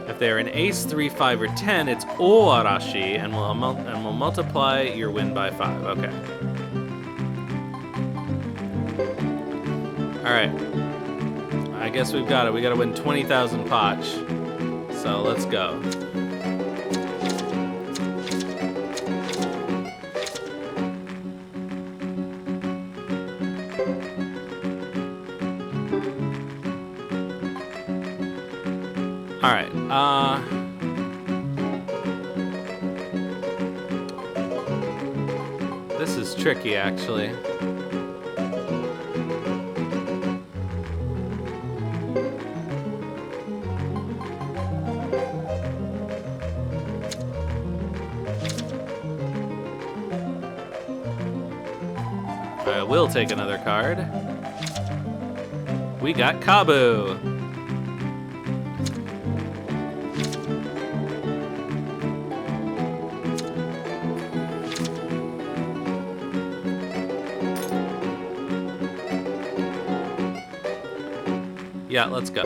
If they're an ace, 3, 5, or 10, it's O-Arashi, and will multiply your win by 5. Okay. Alright. I guess we've got it. We gotta win 20,000 poch. So let's go. Alright, this is tricky, actually. I will take another card. We got Kabu. Yeah, let's go.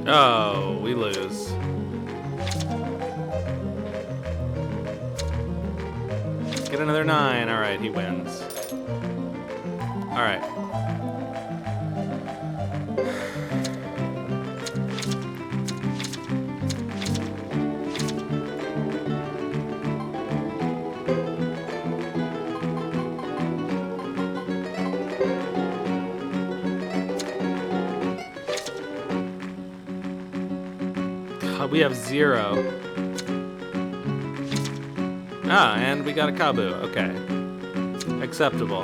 Oh, we lose. Get another 9. All right, he wins. All right. We have 0. Ah, and we got a Kabu. Okay. Acceptable.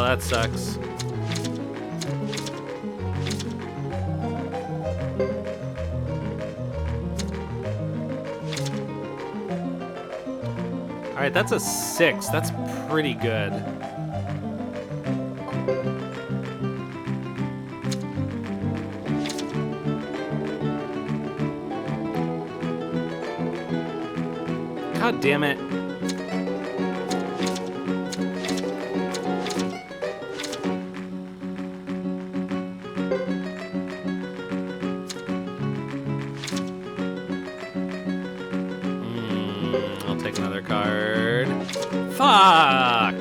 that sucks. Alright, that's a 6. That's pretty good. God damn it. I'll take another card. Fuck!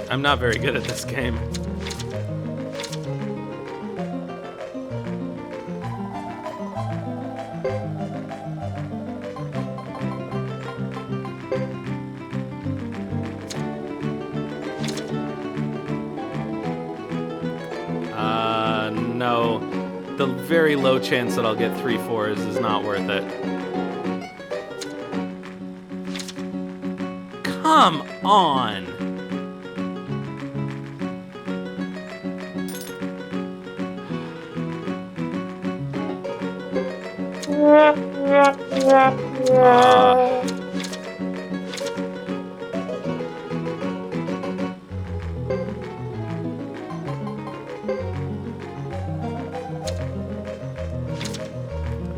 I'm not very good at this game. No. The very low chance that I'll get 3 4s is not worth it. Come on!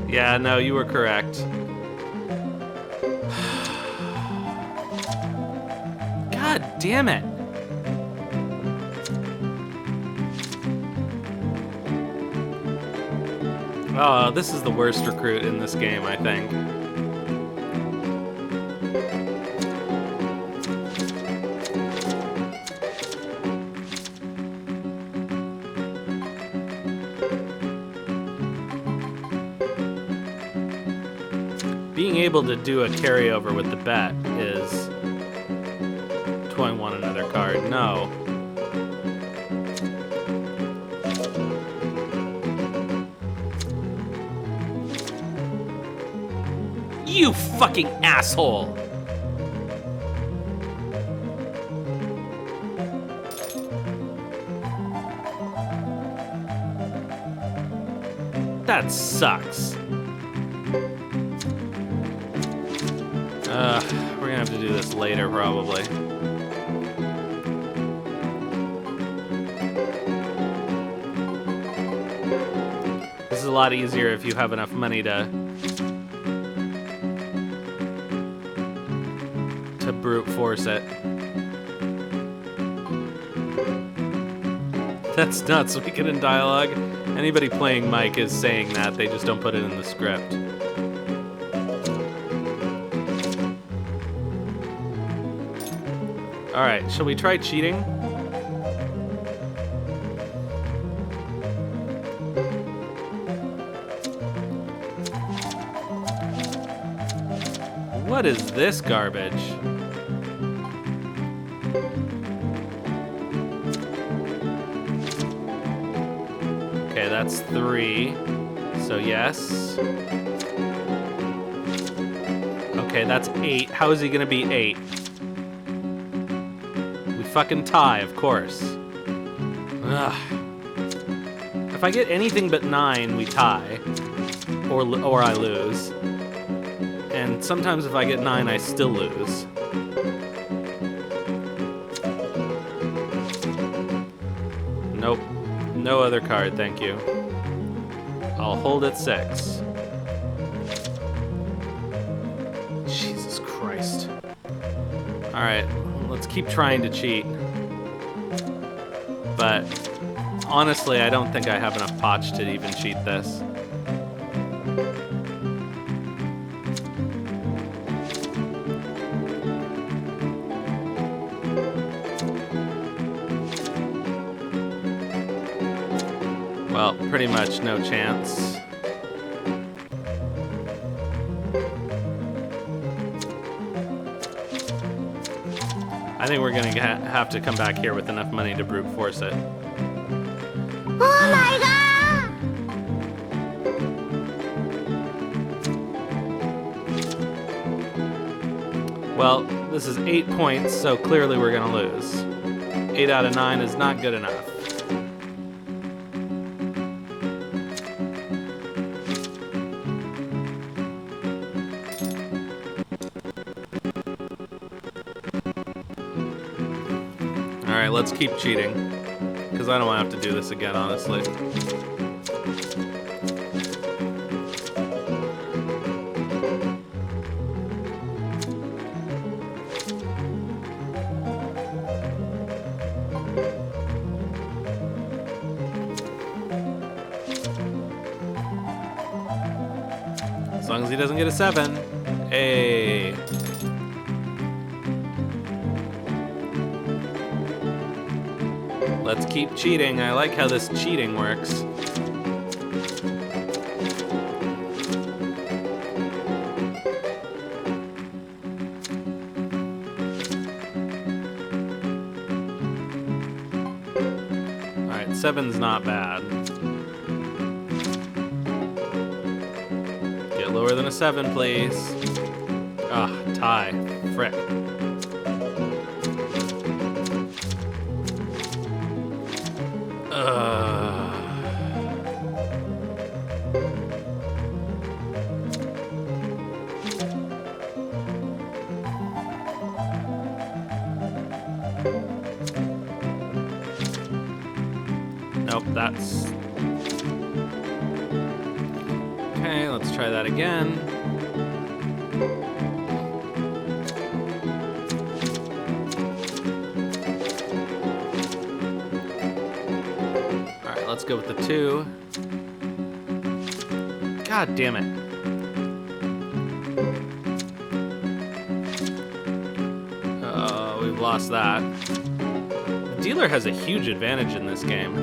Yeah, no, you were correct. God damn it. Oh, this is the worst recruit in this game, I think. Being able to do a carryover with the bet is... Do I want another card? No. You fucking asshole! That sucks. We're gonna have to do this later, probably. This is a lot easier if you have enough money to brute force it. That's not Suikoden dialogue. Anybody playing Mike is saying that, they just don't put it in the script. Alright, shall we try cheating? What is this garbage? Okay, that's 3. So yes. Okay, that's 8. How is he gonna be 8? We fucking tie, of course. Ugh. If I get anything but 9, we tie. Or I lose. And sometimes if I get 9, I still lose. Nope. No other card, thank you. I'll hold at 6. Jesus Christ. Alright, let's keep trying to cheat. But honestly, I don't think I have enough potch to even cheat this. Well, pretty much no chance. I think we're gonna have to come back here with enough money to brute force it. Oh my god! Well, this is 8 points, so clearly we're gonna lose. 8 out of 9 is not good enough. Alright, let's keep cheating. Because I don't want to have to do this again, honestly. As long as he doesn't get a 7. Hey. Let's keep cheating. I like how this cheating works. Alright, 7's not bad. Get lower than a 7, please. Ugh, tie. Frick. Nope, that's... Okay, let's try that again. Alright, let's go with the 2. God damn it. We've lost that. The dealer has a huge advantage in this game.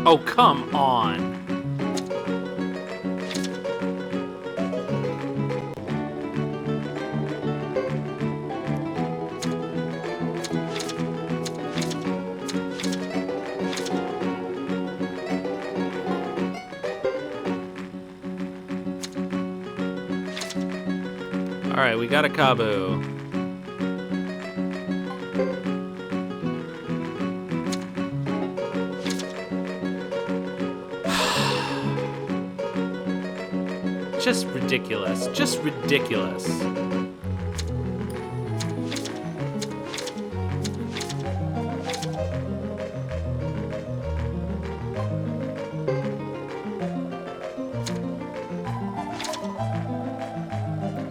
Oh, come on. All right, we got a Kabu. Just ridiculous. Just ridiculous.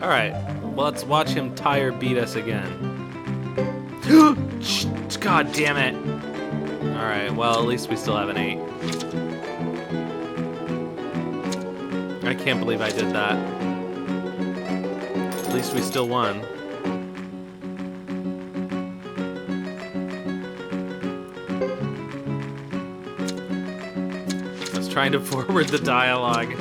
Alright, well, let's watch him tire beat us again. God damn it. Alright, well, at least we still have an 8. I can't believe I did that. At least we still won. I was trying to forward the dialogue.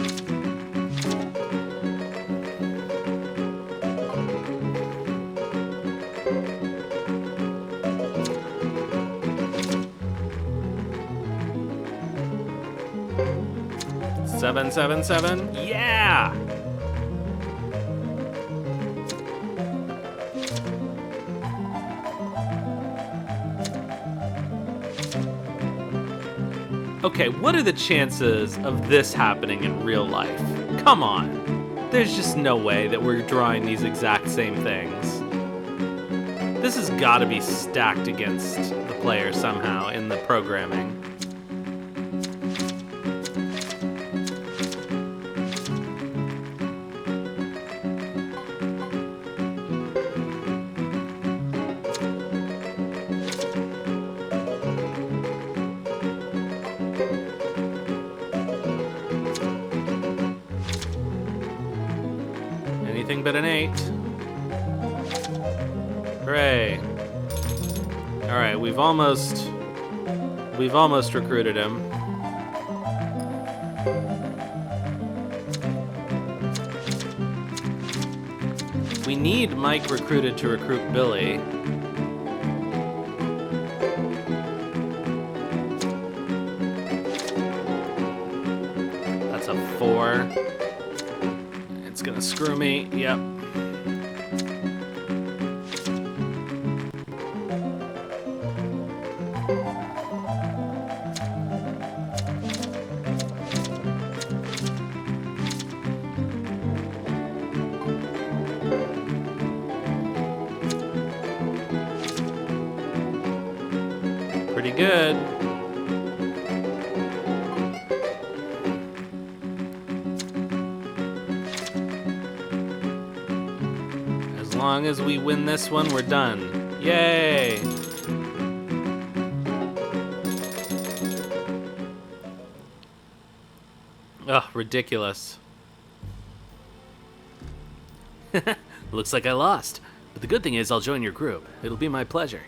Seven, 7, 7. Yeah! Okay, what are the chances of this happening in real life? Come on. There's just no way that we're drawing these exact same things. This has got to be stacked against the player somehow in the programming. Anything but an 8. Hooray. Alright, we've almost recruited him. We need Mike recruited to recruit Billy. That's a 4. It's gonna screw me. Yep. Pretty good. As long as we win this one, we're done. Yay! Ugh, ridiculous. Looks like I lost. But the good thing is I'll join your group. It'll be my pleasure.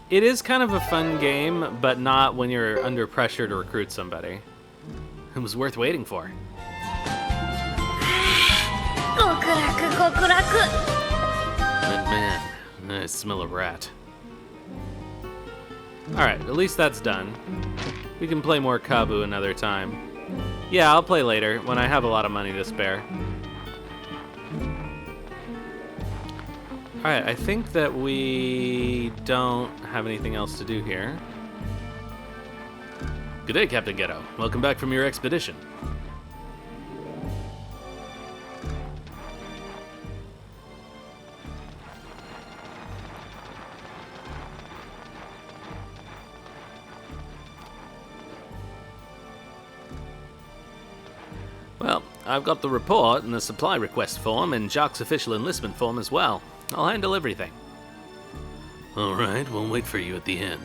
It is kind of a fun game, but not when you're under pressure to recruit somebody. It was worth waiting for. 極楽極楽 But man, I smell a rat. Alright, at least that's done. We can play more Kabu another time. Yeah, I'll play later, when I have a lot of money to spare. Alright, I think that we don't have anything else to do here. Good day, Captain Geddoe. Welcome back from your expedition. Well, I've got the report and the supply request form and Jacques' official enlistment form as well. I'll handle everything. All right, we'll wait for you at the inn.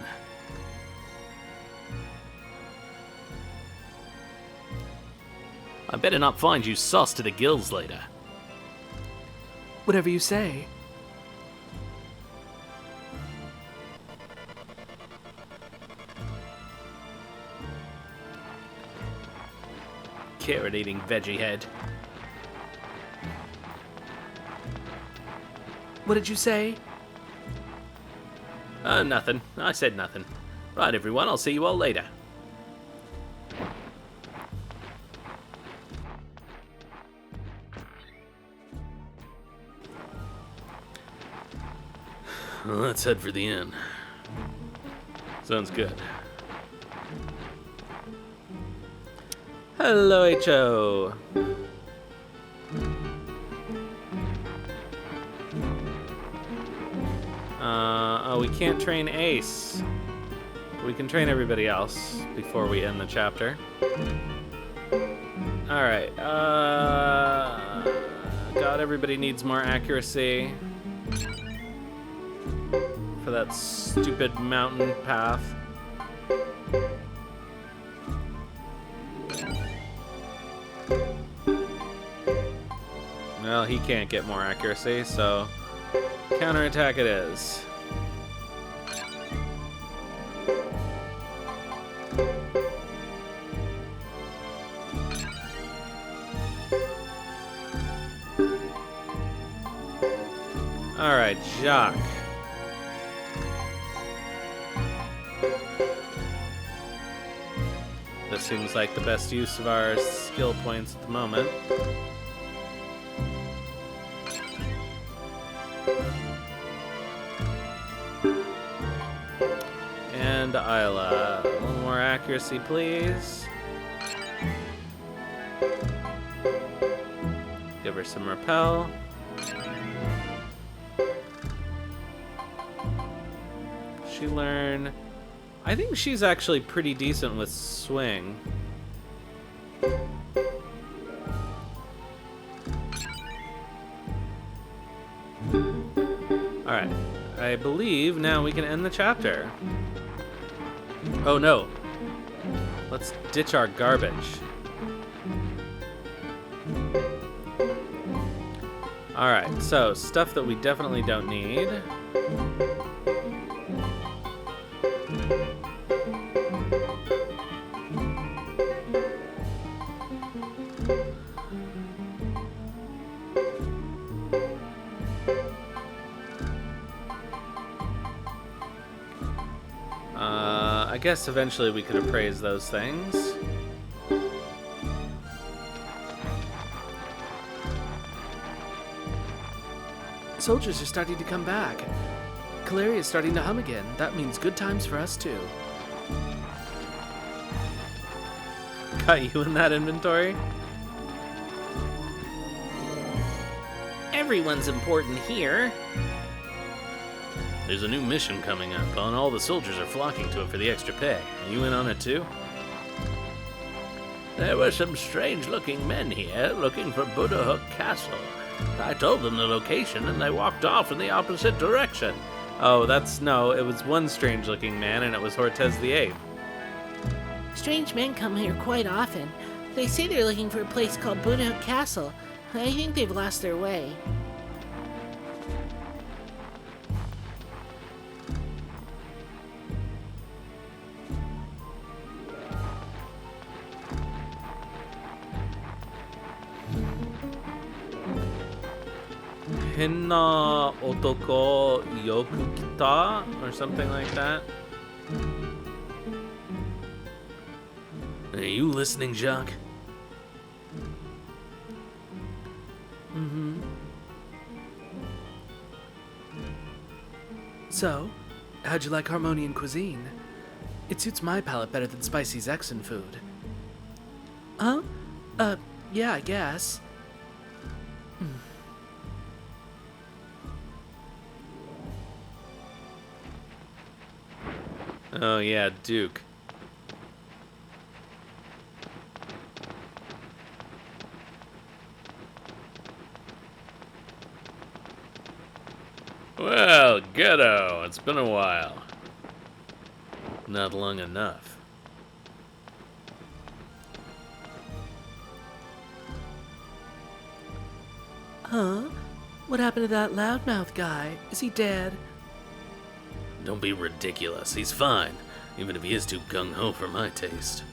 I better not find you sauce to the gills later. Whatever you say. Carrot-eating veggie head. What did you say? Nothing. I said nothing. Right, everyone, I'll see you all later. Well, let's head for the inn. Sounds good. Hello, H.O. Oh, we can't train Ace. We can train everybody else before we end the chapter. Alright, God, everybody needs more accuracy for that stupid mountain path. Well, he can't get more accuracy, so counterattack it is. Alright, Jacques. This seems like the best use of our skill points at the moment. And Isla. A little more accuracy, please. Give her some repel. She learn... I think she's actually pretty decent with swing. Alright. I believe now we can end the chapter. Oh no. Let's ditch our garbage. Alright, so stuff that we definitely don't need. I guess eventually we could appraise those things. Soldiers are starting to come back. Caleria is starting to hum again. That means good times for us, too. Got you in that inventory? Everyone's important here. There's a new mission coming up, and all the soldiers are flocking to it for the extra pay. Are you in on it too? There were some strange-looking men here looking for Geddoe Castle. I told them the location, and they walked off in the opposite direction. Oh, no, it was one strange-looking man, and it was Hortez the Ape. Strange men come here quite often. They say they're looking for a place called Geddoe Castle. I think they've lost their way. Henna otoko yoku kita? Or something like that. Are you listening, Jacques? So, how'd you like Harmonian cuisine? It suits my palate better than spicy Zexan food. Huh? Yeah, I guess. Oh yeah, Duke. Well, Geddoe, it's been a while. Not long enough. Huh? What happened to that loudmouth guy? Is he dead? Don't be ridiculous. He's fine, even if he is too gung-ho for my taste.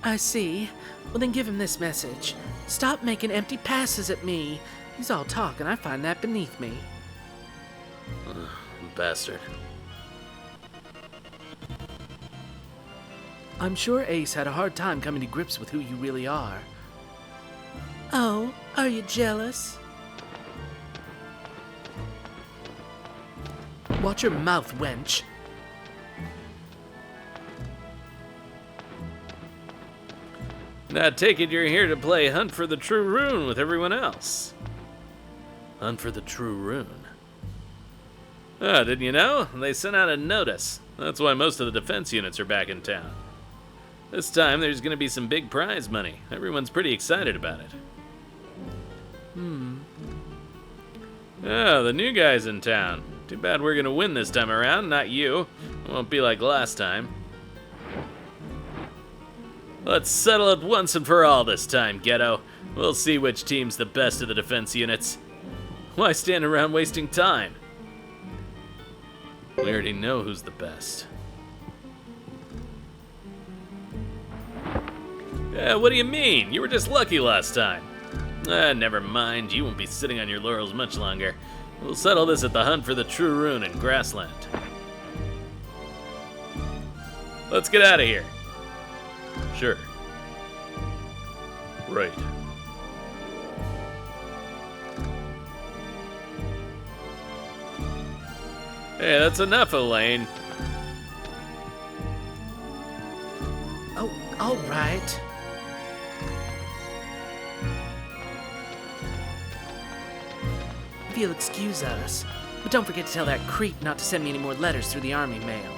I see. Well, then give him this message. Stop making empty passes at me. He's all talk, and I find that beneath me. Bastard. I'm sure Ace had a hard time coming to grips with who you really are. Oh, are you jealous? Watch your mouth, wench. Now, I take it you're here to play Hunt for the True Rune with everyone else. Hunt for the True Rune. Oh, didn't you know? They sent out a notice. That's why most of the defense units are back in town. This time, there's going to be some big prize money. Everyone's pretty excited about it. Oh, the new guy's in town. Too bad we're going to win this time around, not you. It won't be like last time. Let's settle it once and for all this time, Geddoe. We'll see which team's the best of the defense units. Why stand around wasting time? We already know who's the best. What do you mean? You were just lucky last time. Never mind. You won't be sitting on your laurels much longer. We'll settle this at the Hunt for the True Rune in Grassland. Let's get out of here. Sure. Right. Hey, that's enough, Elaine. Oh, all right. If you'll excuse us, but don't forget to tell that creep not to send me any more letters through the army mail.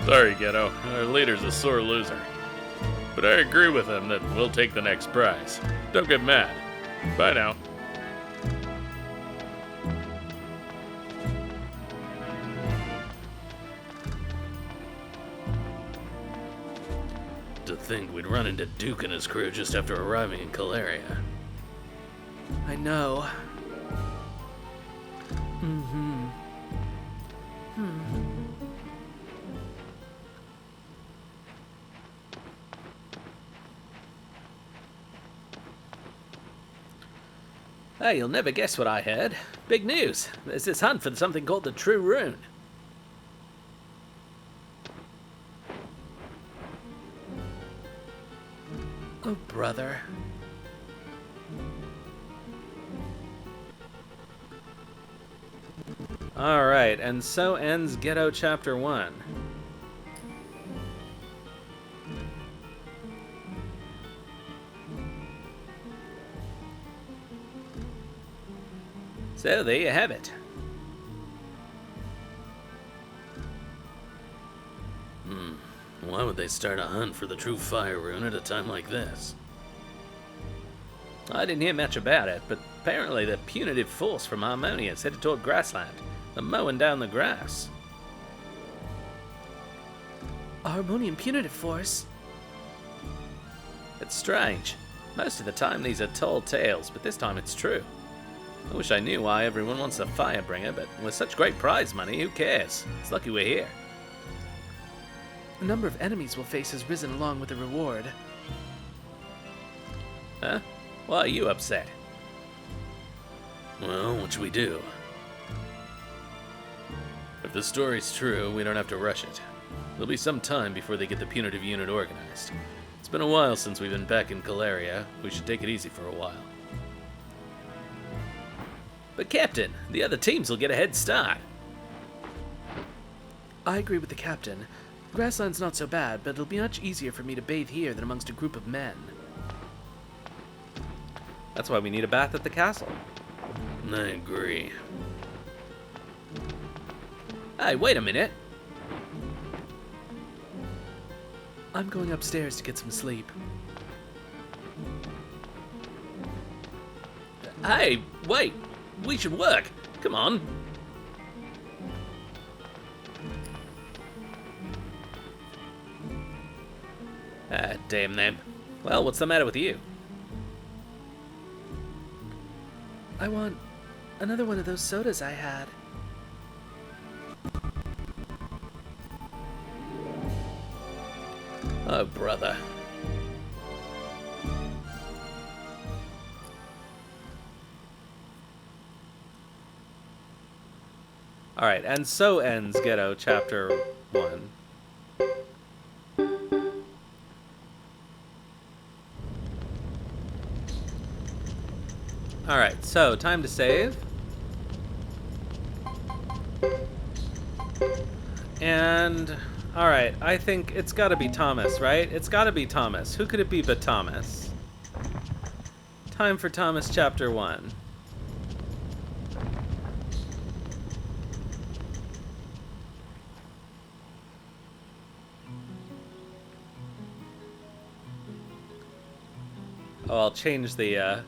Sorry, Geddoe. Our leader's a sore loser. But I agree with him that we'll take the next prize. Don't get mad. Bye now. To think we'd run into Duke and his crew just after arriving in Caleria. I know. Hey, you'll never guess what I heard. Big news. There's this hunt for something called the True Rune. Oh, brother. Alright, and so ends Geddoe Chapter 1. So there you have it. Why would they start a hunt for the true fire rune at a time like this? I didn't hear much about it, but apparently the punitive force from Harmonia is headed toward Grassland. They're mowing down the grass. A Harmonian punitive force? It's strange. Most of the time these are tall tales, but this time it's true. I wish I knew why everyone wants a Firebringer, but with such great prize money, who cares? It's lucky we're here. The number of enemies we'll face has risen along with the reward. Huh? Why are you upset? Well, what should we do? If the story's true, we don't have to rush it. There'll be some time before they get the punitive unit organized. It's been a while since we've been back in Caleria. We should take it easy for a while. But Captain, the other teams will get a head start. I agree with the captain. Grassland's not so bad, but it'll be much easier for me to bathe here than amongst a group of men. That's why we need a bath at the castle. I agree. Hey, wait a minute. I'm going upstairs to get some sleep. Hey, wait. We should work. Come on. Ah, damn them. Well, what's the matter with you? I want another one of those sodas I had. Oh, brother. Alright, and so ends Geddoe Chapter 1. Alright, so time to save. And, alright, I think it's gotta be Thomas, right? It's gotta be Thomas. Who could it be but Thomas? Time for Thomas Chapter 1. Oh, I'll change the,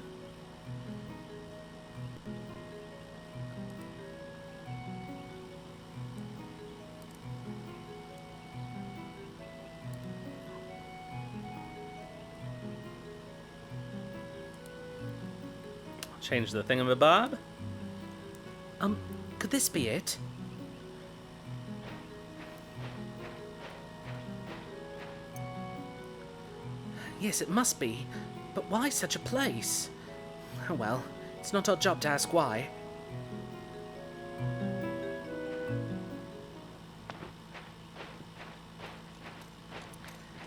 change the thingamabob. Could this be it? Yes, it must be. But why such a place? Oh well, it's not our job to ask why.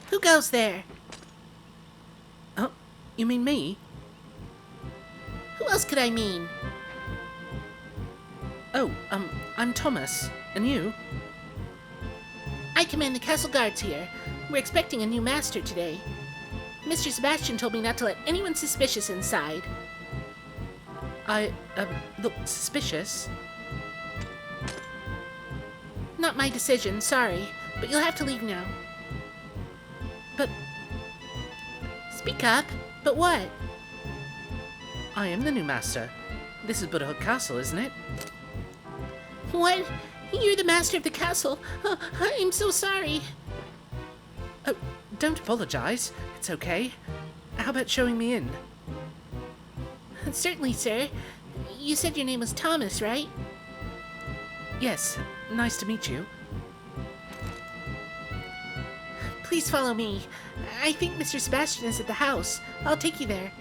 Who goes there? Oh, you mean me? Who else could I mean? Oh, I'm Thomas. And you? I command the castle guards here. We're expecting a new master today. Mr. Sebastian told me not to let anyone suspicious inside. Look suspicious? Not my decision, sorry, but you'll have to leave now. But Speak up. But what? I am the new master. This is Budhook Castle, isn't it? What? You're the master of the castle. Oh, I'm so sorry. Oh, don't apologize. It's okay. How about showing me in? Certainly, sir. You said your name was Thomas, right? Yes, nice to meet you. Please follow me. I think Mr. Sebastian is at the house. I'll take you there.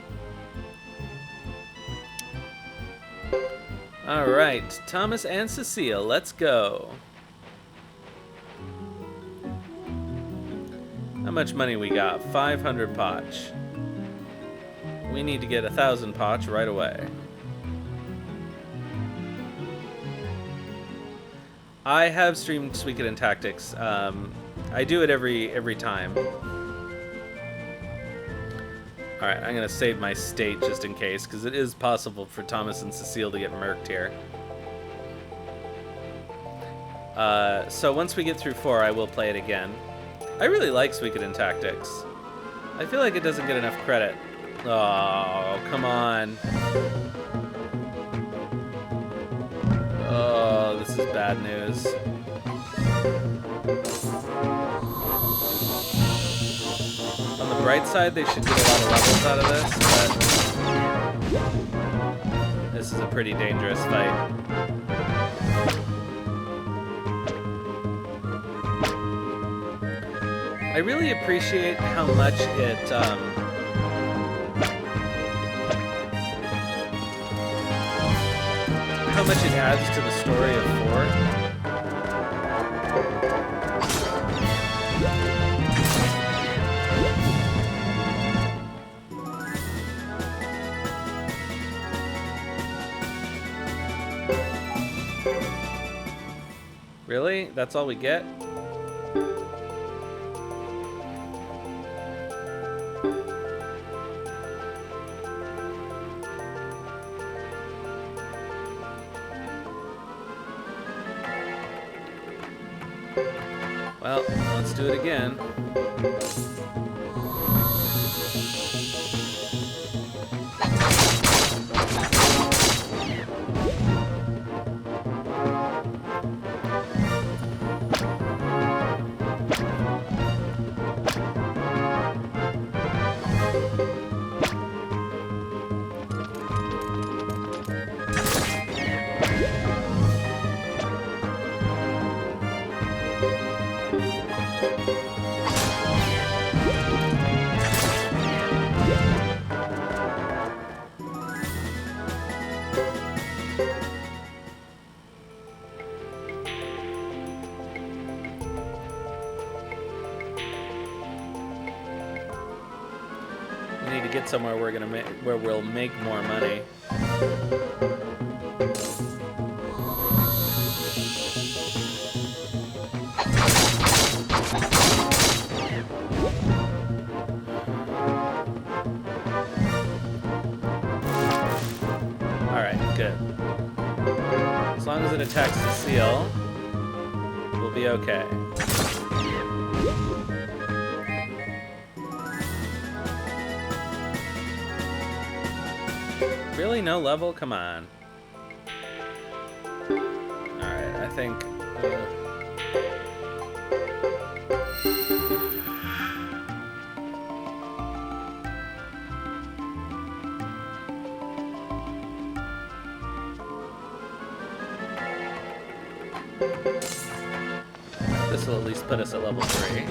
Alright, Thomas and Cecile, let's go. How much money we got? 500 potch. We need to get 1,000 potch right away. I have streamed Suikoden Tactics. I do it every time. Alright, I'm gonna save my state just in case, because it is possible for Thomas and Cecile to get murked here. So once we get through 4, I will play it again. I really like Suikoden Tactics. I feel like it doesn't get enough credit. Oh, come on. Oh, this is bad news. On the bright side, they should get a lot of levels out of this, but this is a pretty dangerous fight. I really appreciate how much it, adds to the story of 4. Really? That's all we get? Well, let's do it again. We need to get somewhere where we'll make more money. Alright, good. As long as it attacks Cecile, we'll be okay. Really? No level? Come on. Alright, I think... this will at least put us at level 3.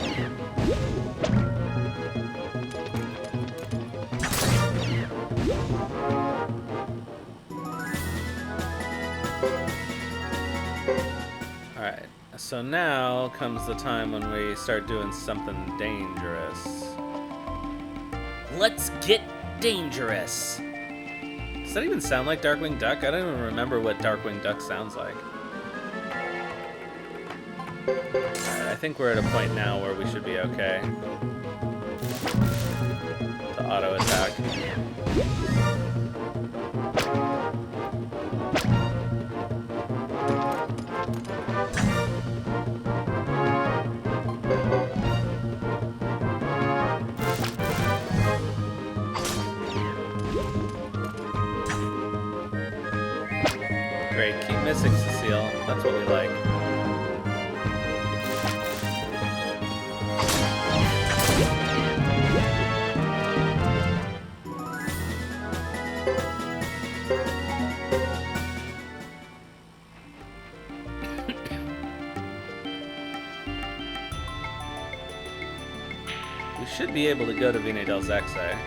Alright, so now comes the time when we start doing something dangerous. Let's get dangerous. Does that even sound like Darkwing Duck? I don't even remember what Darkwing Duck sounds like. Alright, I think we're at a point now where we should be okay. To auto attack. Great, keep missing, Cecile. That's what we like. We should be able to go to Vina del Zexe.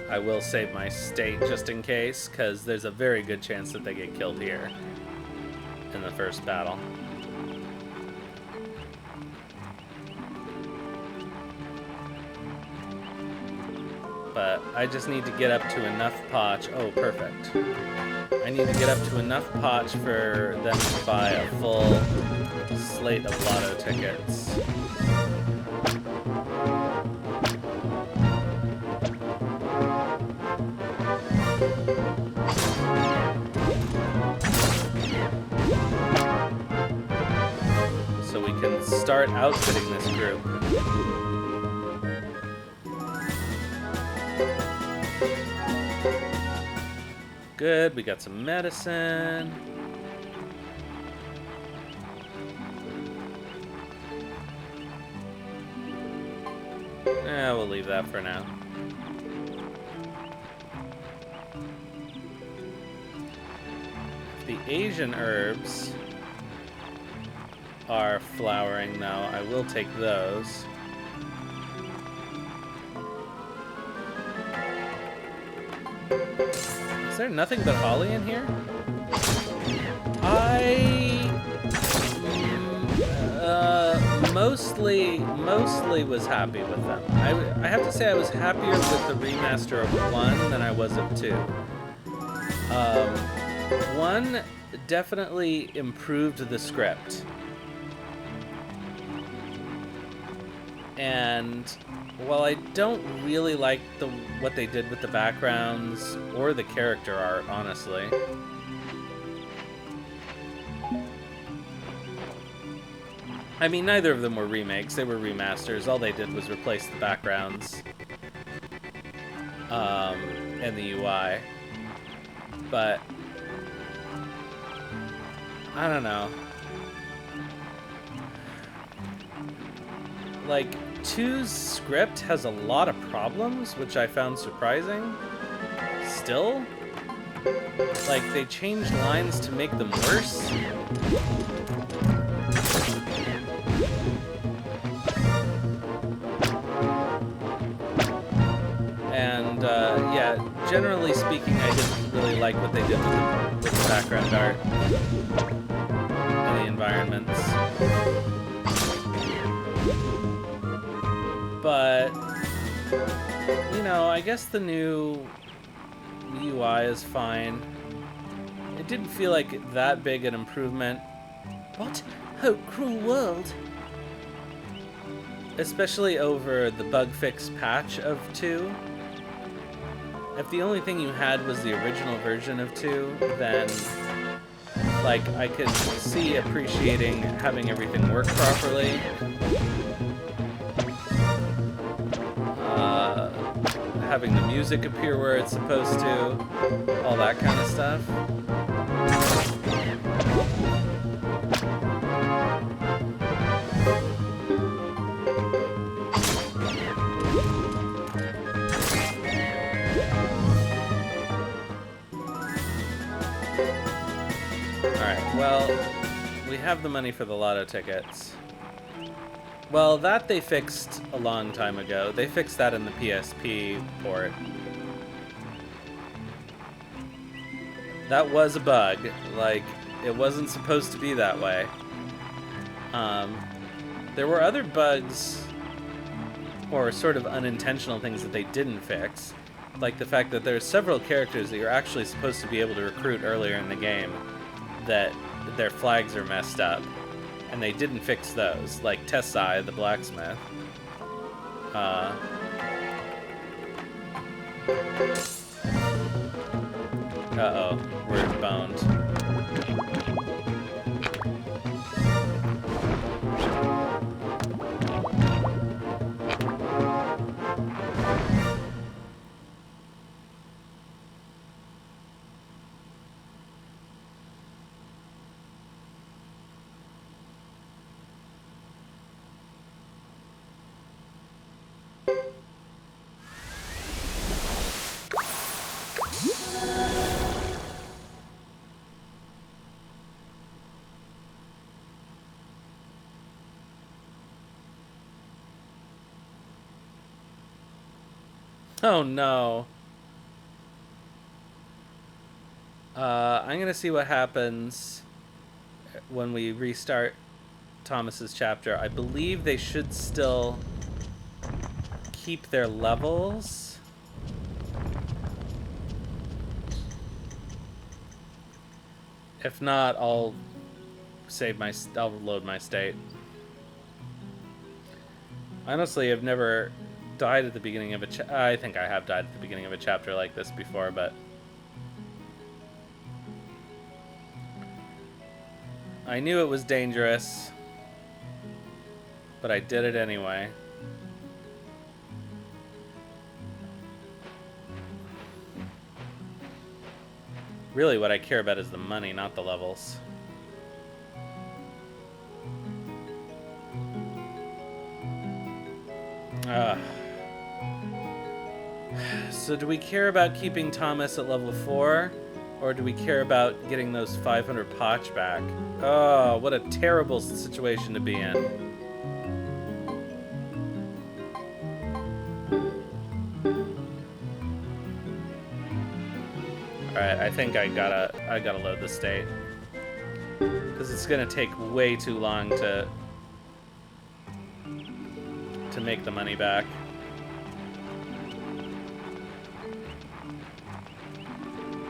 I will save my state just in case, because there's a very good chance that they get killed here in the first battle. But I just need to get up to enough potch. Oh, perfect. I need to get up to enough potch for them to buy a full slate of lotto tickets. So we can start outfitting this group. Good, we got some medicine. We'll leave that for now. The Asian herbs are flowering now. I will take those. Is there nothing but holly in here? Mostly was happy with them. I have to say I was happier with the remaster of 1 than I was of 2. 1 definitely improved the script. And while I don't really like what they did with the backgrounds or the character art, honestly, I mean, neither of them were remakes, they were remasters. All they did was replace the backgrounds and the UI. But I don't know. Like, 2's script has a lot of problems, which I found surprising. Still? Like, they changed lines to make them worse. And, yeah, generally speaking, I didn't really like what they did with the background art and the environments. But, you know, I guess the new UI is fine. It didn't feel like that big an improvement. What? Oh, cruel world. Especially over the bug fix patch of 2. If the only thing you had was the original version of 2, then, like, I could see appreciating having everything work properly. Having the music appear where it's supposed to, all that kind of stuff. Alright, well, we have the money for the lotto tickets. Well, that they fixed a long time ago. They fixed that in the PSP port. That was a bug. Like, it wasn't supposed to be that way. There were other bugs, or sort of unintentional things that they didn't fix. Like the fact that there's several characters that you're actually supposed to be able to recruit earlier in the game that their flags are messed up. And they didn't fix those, like Tessai, the blacksmith. Uh-oh, we're boned. Oh no. I'm gonna see what happens when we restart Thomas's chapter. I believe they should still keep their levels. If not, I'll load my state. Honestly, I've never died at the beginning of I think I have died at the beginning of a chapter like this before, but I knew it was dangerous, but I did it anyway. Really, what I care about is the money, not the levels. So do we care about keeping Thomas at level 4? Or do we care about getting those 500 potch back? Oh, what a terrible situation to be in. Alright, I think I gotta load the state. Because it's gonna take way too long to make the money back.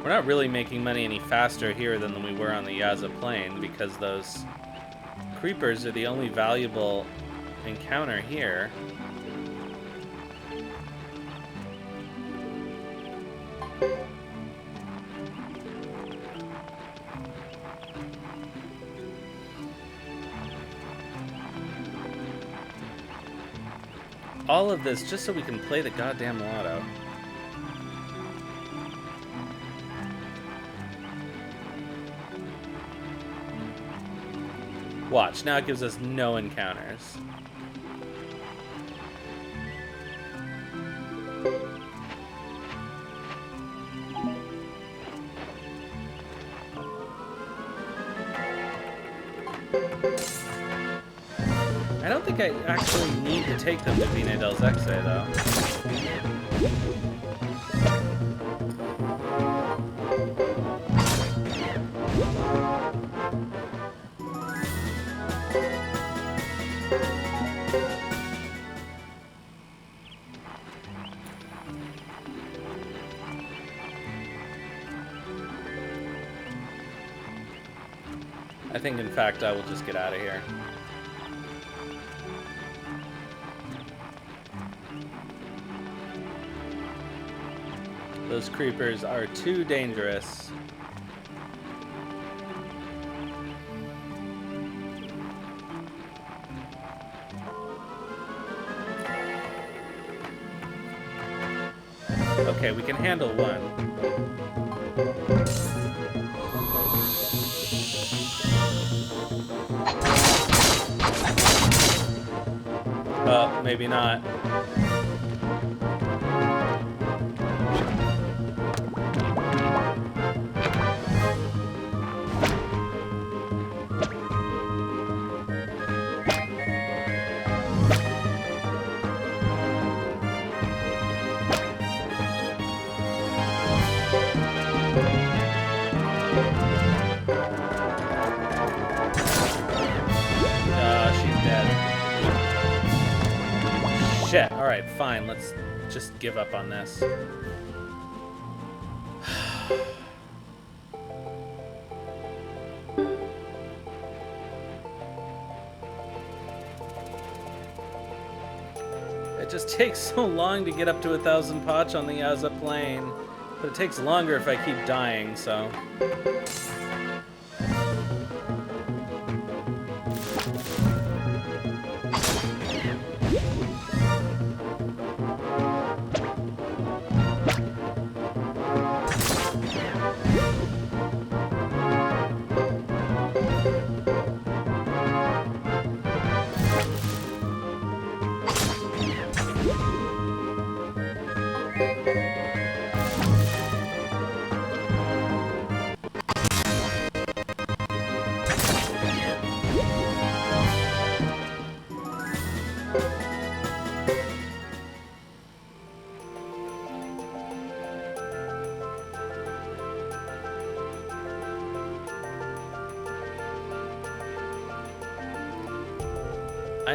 We're not really making money any faster here than we were on the Yaza Plain, because those creepers are the only valuable encounter here. All of this just so we can play the goddamn lotto. Watch, now it gives us no encounters. I don't think I actually need to take them to Vina del Zexe, though. I think, in fact, I will just get out of here. Those creepers are too dangerous. Okay, we can handle one. Maybe not. Shit, alright, fine, let's just give up on this. It just takes so long to get up to 1,000 potch on the Yaza Plain, but it takes longer if I keep dying, so...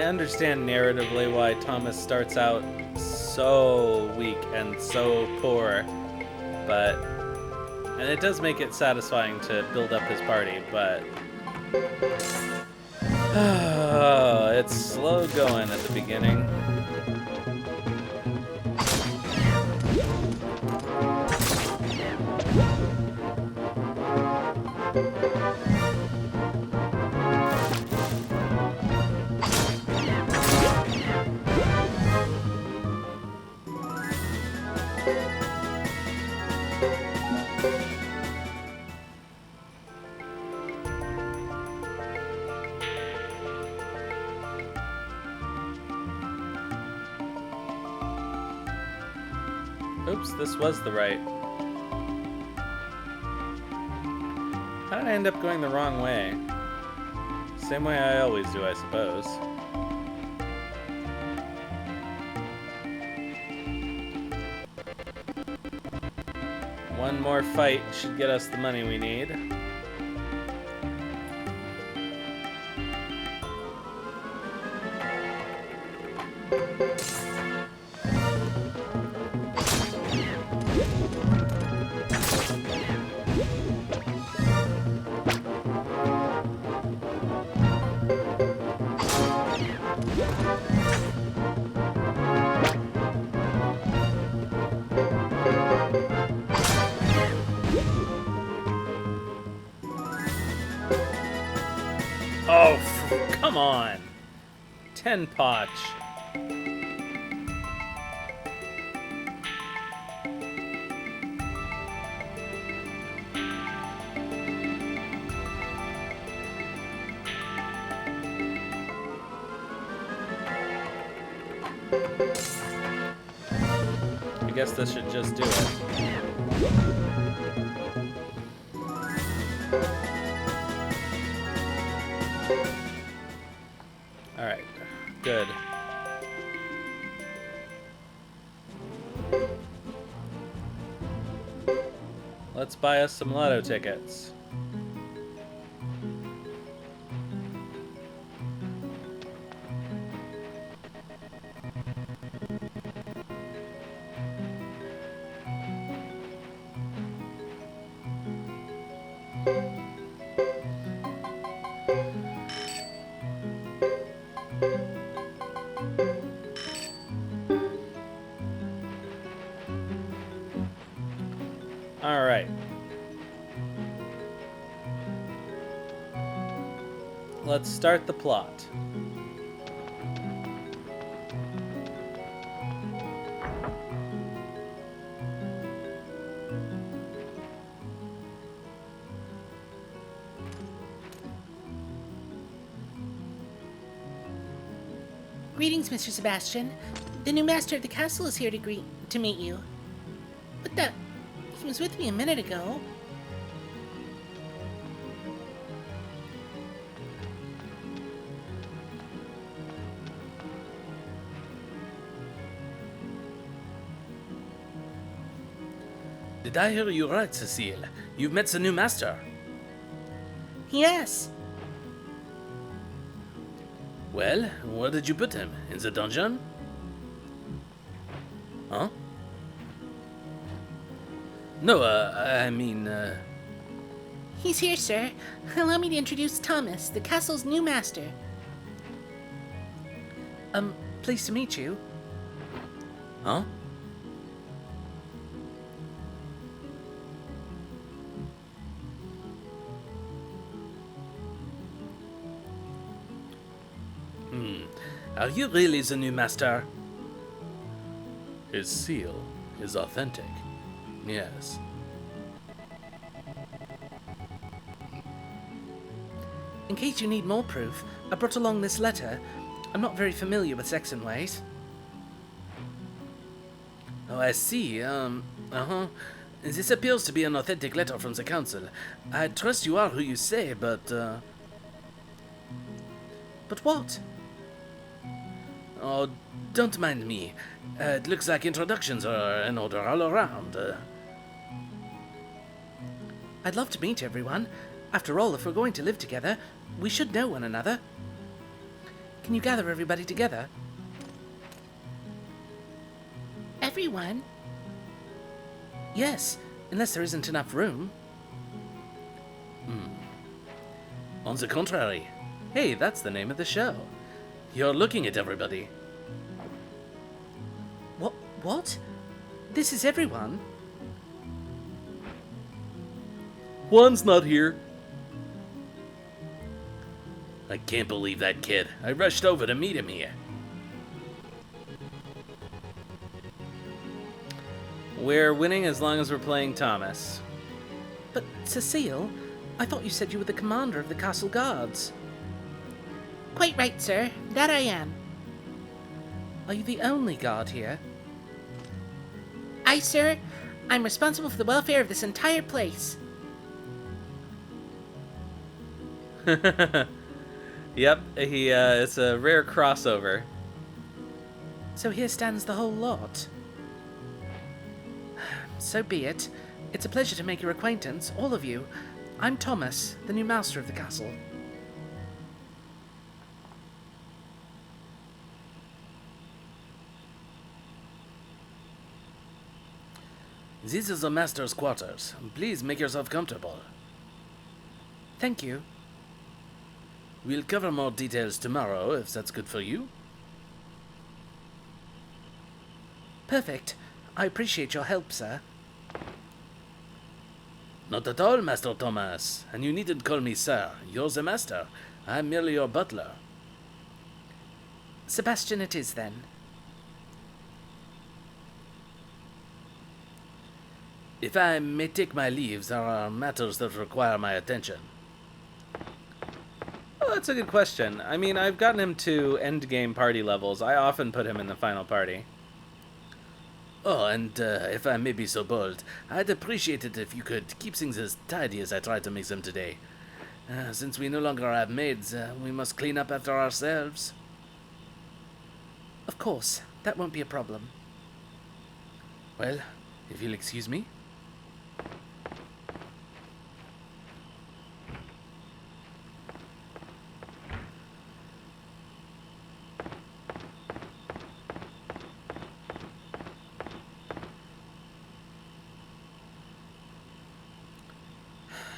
understand narratively why Thomas starts out so weak and so poor, and it does make it satisfying to build up his party, but it's slow going at the beginning. Oops, this was the right. How did I end up going the wrong way? Same way I always do, I suppose. One more fight should get us the money we need. Oh, come on. 10 potch. I guess this should just do it. Alright, good. Let's buy us some lotto tickets. Alright. Let's start the plot. Greetings, Mr. Sebastian. The new master of the castle is here to meet you. What the? He was with me a minute ago. Did I hear you right, Cecile? You've met the new master? Yes. Well, where did you put him? In the dungeon? Huh? No, I mean, He's here, sir. Allow me to introduce Thomas, the castle's new master. Pleased to meet you. Huh? Are you really the new master? His seal is authentic. Yes. In case you need more proof, I brought along this letter. I'm not very familiar with Saxon ways. Oh, I see. This appears to be an authentic letter from the council. I trust you are who you say, but, But what? Oh, don't mind me. It looks like introductions are in order all around. I'd love to meet everyone. After all, if we're going to live together, we should know one another. Can you gather everybody together? Everyone? Yes, unless there isn't enough room. On the contrary, Hey, that's the name of the show. you're looking at everybody. What? This is everyone? Juan's not here. I can't believe that kid. I rushed over to meet him here. We're winning as long as we're playing Thomas. But, Cecile, I thought you said you were the commander of the castle guards. Quite right, sir. That I am. Are you the only guard here? I, sir, I'm responsible for the welfare of this entire place. Yep, it's a rare crossover. So here stands the whole lot. So be it. It's a pleasure to make your acquaintance, all of you. I'm Thomas, the new master of the castle. This is the master's quarters. Please make yourself comfortable. Thank you. We'll cover more details tomorrow, if that's good for you. Perfect. I appreciate your help, sir. Not at all, Master Thomas. And you needn't call me sir. You're the master. I'm merely your butler. Sebastian it is, then. If I may take my leave, there are matters that require my attention. Oh, that's a good question. I mean, I've gotten him to endgame party levels. I often put him in the final party. Oh, and if I may be so bold, I'd appreciate it if you could keep things as tidy as I tried to make them today. Since we no longer have maids, we must clean up after ourselves. Of course, that won't be a problem. Well, if you'll excuse me.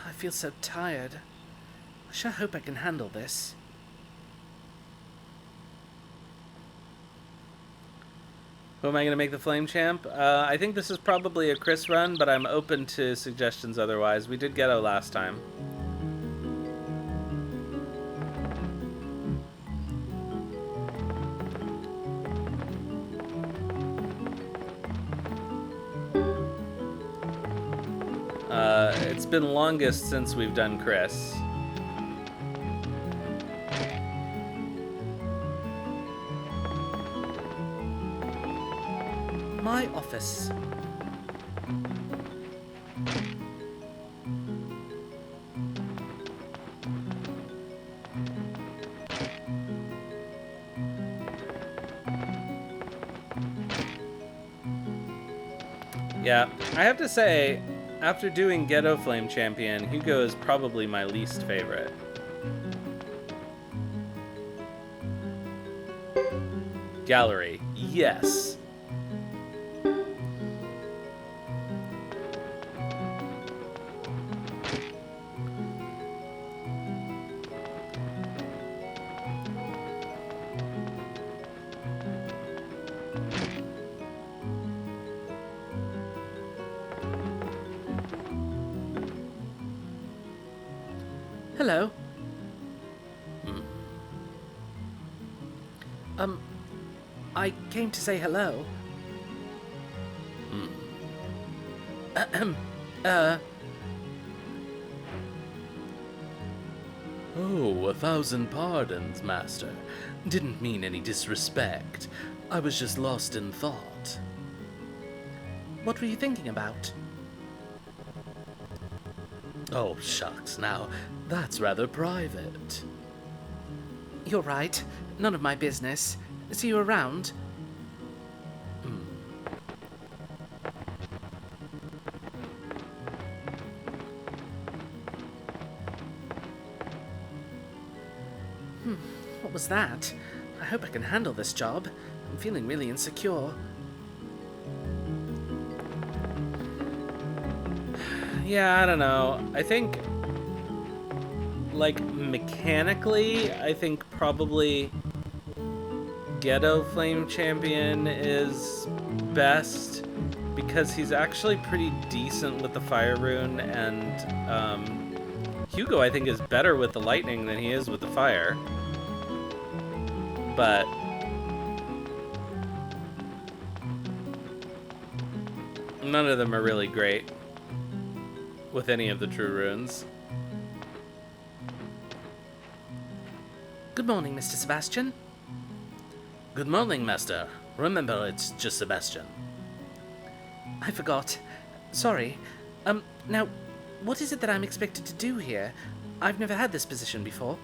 I feel so tired. I sure hope I can handle this. Who am I going to make the Flame Champ? I think this is probably a Chris run, but I'm open to suggestions otherwise. We did Geddoe last time. It's been longest since we've done Chris. My office. Yeah, I have to say, after doing Geddoe Flame Champion, Hugo is probably my least favorite. Gallery, yes. Hello. I came to say hello. Ahem. Oh, 1,000 pardons, master. Didn't mean any disrespect. I was just lost in thought. What were you thinking about? Oh, shucks, now, that's rather private. You're right. None of my business. See you around. What was that? I hope I can handle this job. I'm feeling really insecure. Yeah, I don't know. I think, like, mechanically, I think probably Geddoe Flame Champion is best because he's actually pretty decent with the Fire Rune, and Hugo, I think, is better with the Lightning than he is with the Fire. But none of them are really great with any of the true runes. Good morning, Mr. Sebastian. Good morning, Master. Remember, it's just Sebastian. I forgot. Sorry. Now, what is it that I'm expected to do here? I've never had this position before.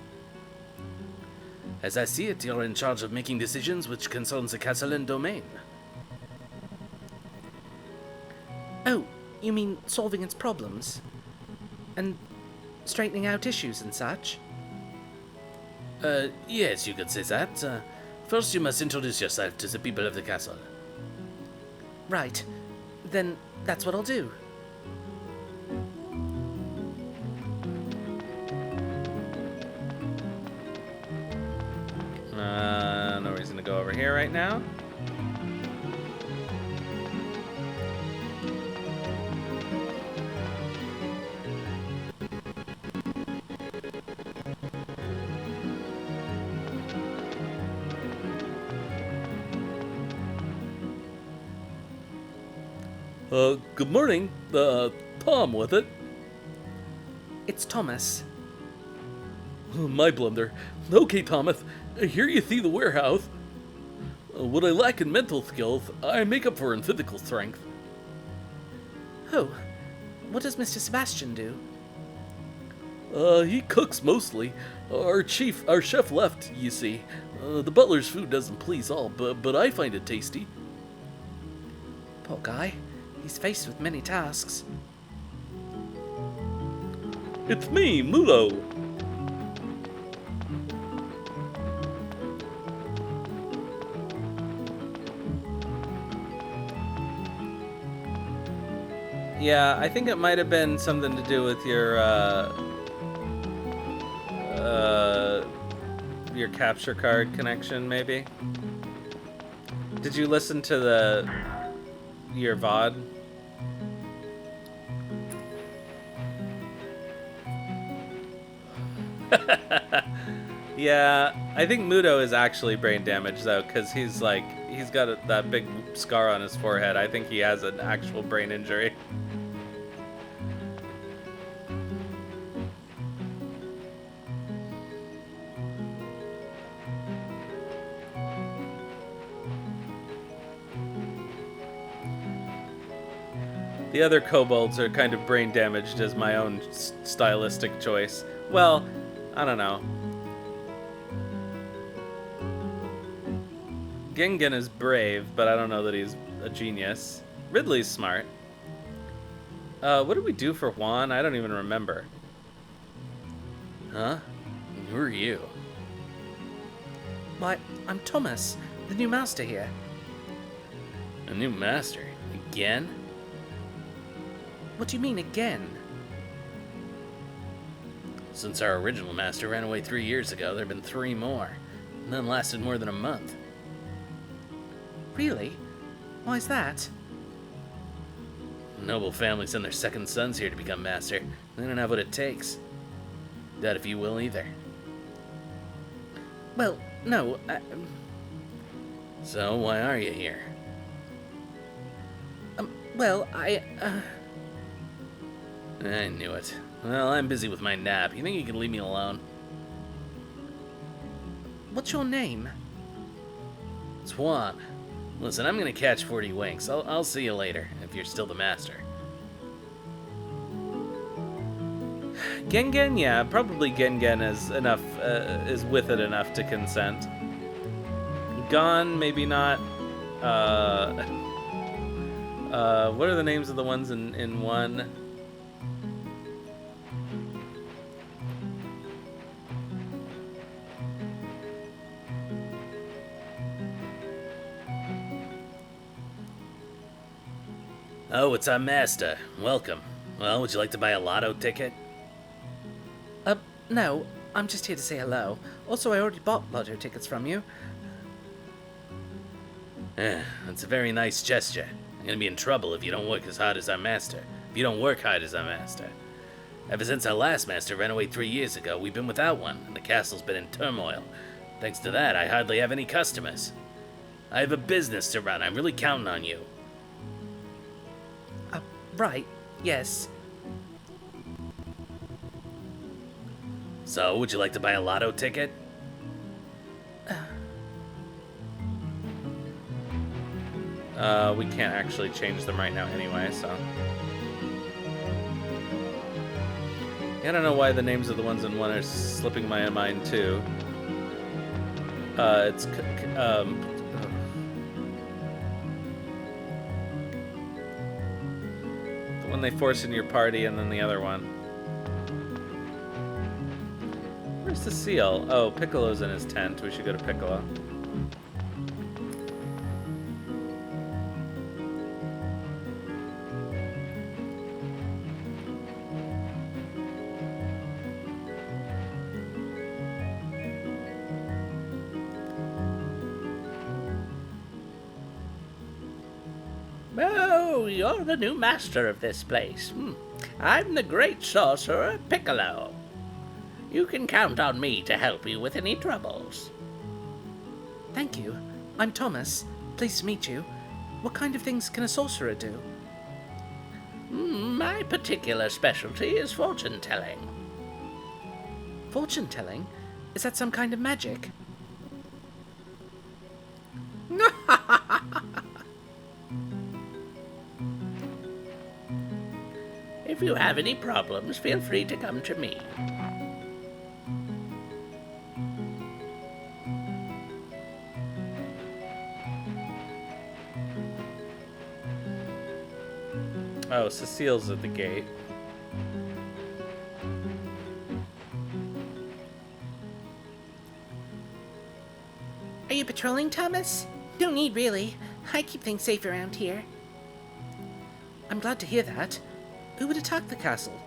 As I see it, you're in charge of making decisions which concerns the castle and domain. Oh, you mean solving its problems? And straightening out issues and such? Yes, you could say that. First, you must introduce yourself to the people of the castle. Right. Then that's what I'll do. No reason to go over here right now. Good morning. Tom with it. It's Thomas. My blunder. Okay, Thomas. Here you see the warehouse. What I lack in mental skills, I make up for in physical strength. Oh, what does Mr. Sebastian do? He cooks mostly. Our chef left, you see. The butler's food doesn't please all, but I find it tasty. Poor guy. He's faced with many tasks. It's me, Mulo. Yeah, I think it might have been something to do with your capture card connection, maybe. Did you listen to your VOD? Yeah, I think Mudo is actually brain damaged though, because he's got that big scar on his forehead. I think he has an actual brain injury. The other kobolds are kind of brain damaged as my own stylistic choice. Well, I don't know. Gengen is brave, but I don't know that he's a genius. Ridley's smart. What did we do for Juan? I don't even remember. Huh? Who are you? Why, I'm Thomas, the new master here. A new master? Again? What do you mean, again? Since our original master ran away 3 years ago, there have been 3 more. None lasted more than a month. Really? Why's that? Noble families send their second sons here to become master. They don't have what it takes. Doubt if you will either. Well, no, So, why are you here? well, I knew it. Well, I'm busy with my nap. You think you can leave me alone? What's your name? It's Juan. Listen, I'm gonna catch 40 winks. I'll see you later, if you're still the master. Gengen, yeah, probably Gengen is enough, is with it enough to consent. Gon, maybe not. What are the names of the ones in one? Oh, it's our master. Welcome. Well, would you like to buy a lotto ticket? No. I'm just here to say hello. Also, I already bought lotto tickets from you. That's a very nice gesture. You're gonna be in trouble if you don't work as hard as our master. If you don't work hard as our master. Ever since our last master ran away 3 years ago, we've been without one, and the castle's been in turmoil. Thanks to that, I hardly have any customers. I have a business to run. I'm really counting on you. Right. Yes. So, would you like to buy a lotto ticket? We can't actually change them right now anyway, so. I don't know why the names of the ones in one are slipping my mind too. The one they force in your party, and then the other one. Where's the seal? Oh, Piccolo's in his tent. We should go to Piccolo. Oh, you're the new master of this place. I'm the great sorcerer Piccolo. You can count on me to help you with any troubles. Thank you. I'm Thomas. Pleased to meet you. What kind of things can a sorcerer do? My particular specialty is fortune-telling. Fortune-telling? Is that some kind of magic? If you have any problems, feel free to come to me. Oh, Cecile's at the gate. Are you patrolling, Thomas? No need, really. I keep things safe around here. I'm glad to hear that. Who would attack the castle?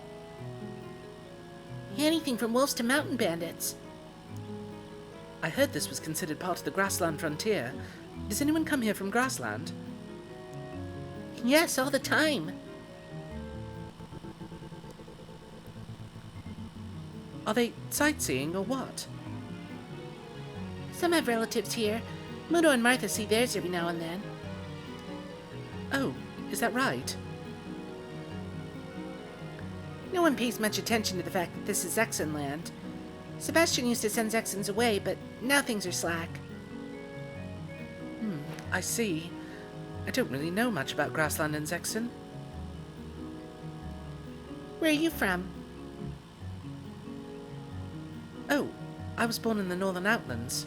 Anything from wolves to mountain bandits. I heard this was considered part of the grassland frontier. Does anyone come here from grassland? Yes, all the time. Are they sightseeing or what? Some have relatives here. Mudo and Martha see theirs every now and then. Oh, is that right? No one pays much attention to the fact that this is Zexan land. Sebastian used to send Zexans away, but now things are slack. I see. I don't really know much about grassland and Zexan. Where are you from? Oh, I was born in the Northern Outlands.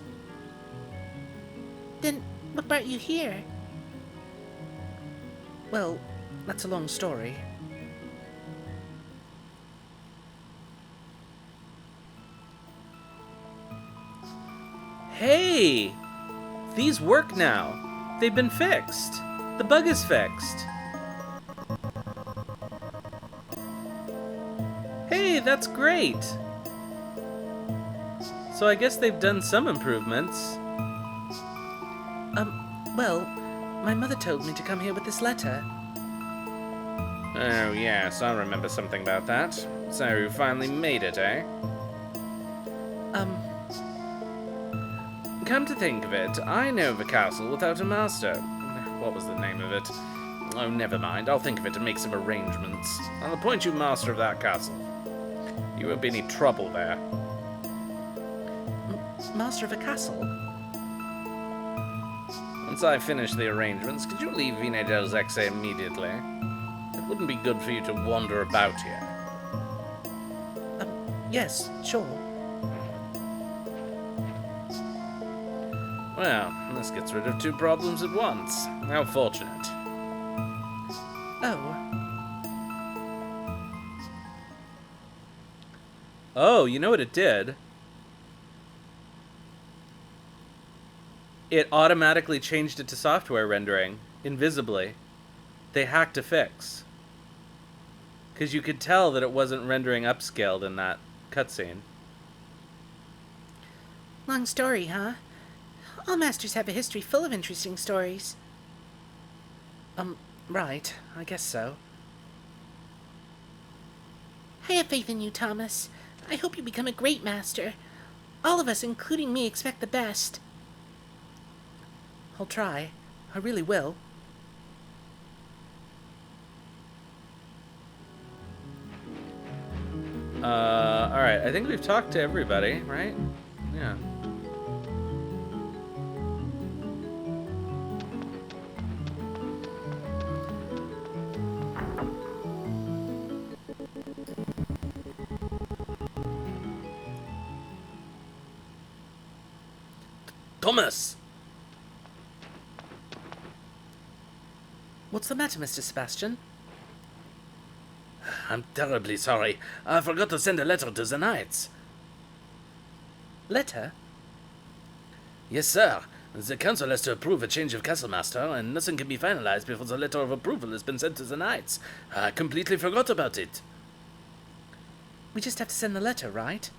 Then what brought you here? Well, that's a long story. Hey! These work now. They've been fixed. The bug is fixed. Hey, that's great! So I guess they've done some improvements. Well, my mother told me to come here with this letter. Oh, yes, I remember something about that. So you finally made it, eh? Come to think of it, I know of a castle without a master. What was the name of it? Oh, never mind. I'll think of it and make some arrangements. I'll appoint you master of that castle. You won't be any trouble there. Master of a castle? Once I finish the arrangements, could you leave Vine del Zexe immediately? It wouldn't be good for you to wander about here. Yes, sure. Well, this gets rid of 2 problems at once. How fortunate. Oh. Oh, you know what it did? It automatically changed it to software rendering, invisibly. they hacked a fix. Because you could tell that it wasn't rendering upscaled in that cutscene. Long story, huh? All masters have a history full of interesting stories. Right. I guess so. I have faith in you, Thomas. I hope you become a great master. All of us, including me, expect the best. I'll try. I really will. Alright, I think we've talked to everybody, right? Yeah. Thomas! What's the matter, Mr. Sebastian? I'm terribly sorry. I forgot to send a letter to the knights. Letter? Yes, sir. The council has to approve a change of castle master, and nothing can be finalized before the letter of approval has been sent to the knights. I completely forgot about it. We just have to send the letter, right?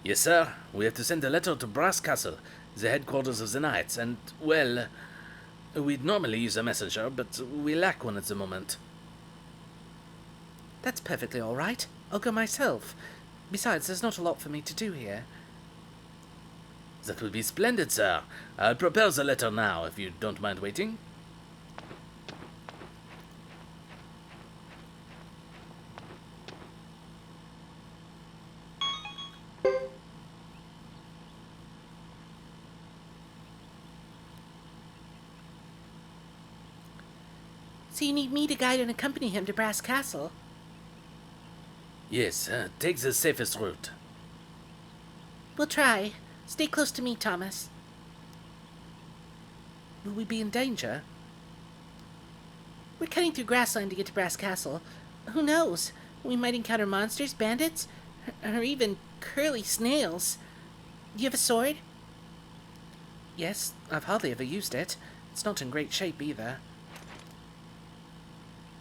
Yes, sir. We have to send a letter to Brass Castle, the headquarters of the knights, and, well, we'd normally use a messenger, but we lack one at the moment. That's perfectly all right. I'll go myself. Besides, there's not a lot for me to do here. That would be splendid, sir. I'll prepare the letter now, if you don't mind waiting. So you need me to guide and accompany him to Brass Castle? Yes, take the safest route. We'll try. Stay close to me, Thomas. Will we be in danger? We're cutting through grassland to get to Brass Castle. Who knows? We might encounter monsters, bandits, or even curly snails. Do you have a sword? Yes, I've hardly ever used it. It's not in great shape either.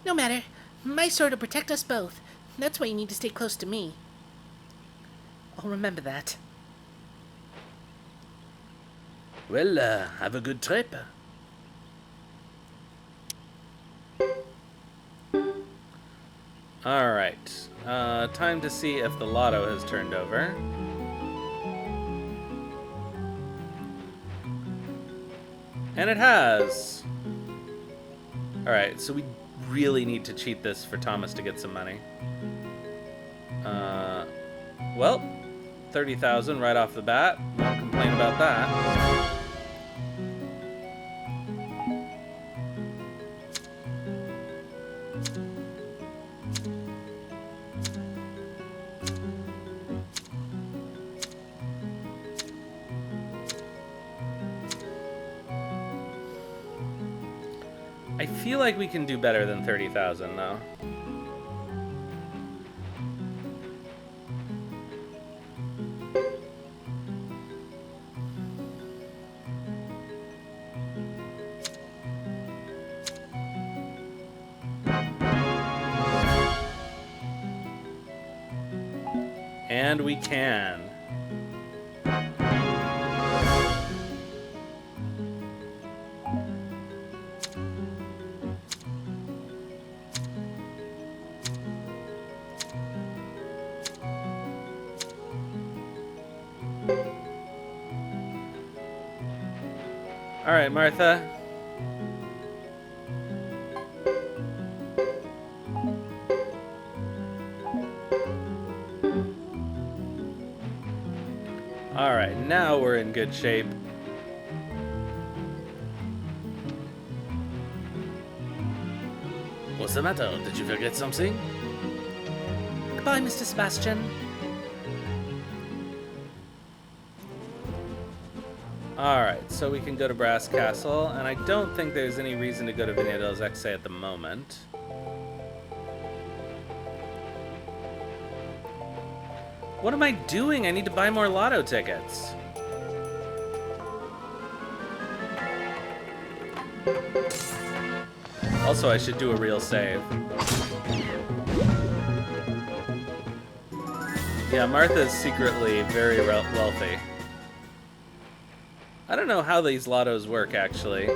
No matter. My sword will protect us both. That's why you need to stay close to me. I'll remember that. Well, have a good trip. Alright. Time to see if the lotto has turned over. And it has! Alright, so we really need to cheat this for Thomas to get some money. Well, 30,000 right off the bat. Won't complain about that. I feel like we can do better than 30,000 though. And we can. All right, Martha. All right, now we're in good shape. What's the matter? Did you forget something? Goodbye, Mr. Sebastian. Alright, so we can go to Brass Castle, and I don't think there's any reason to go to Viña del Exe at the moment. What am I doing? I need to buy more lotto tickets. Also, I should do a real save. Yeah, Martha's secretly very wealthy. I don't know how these lottos work, actually.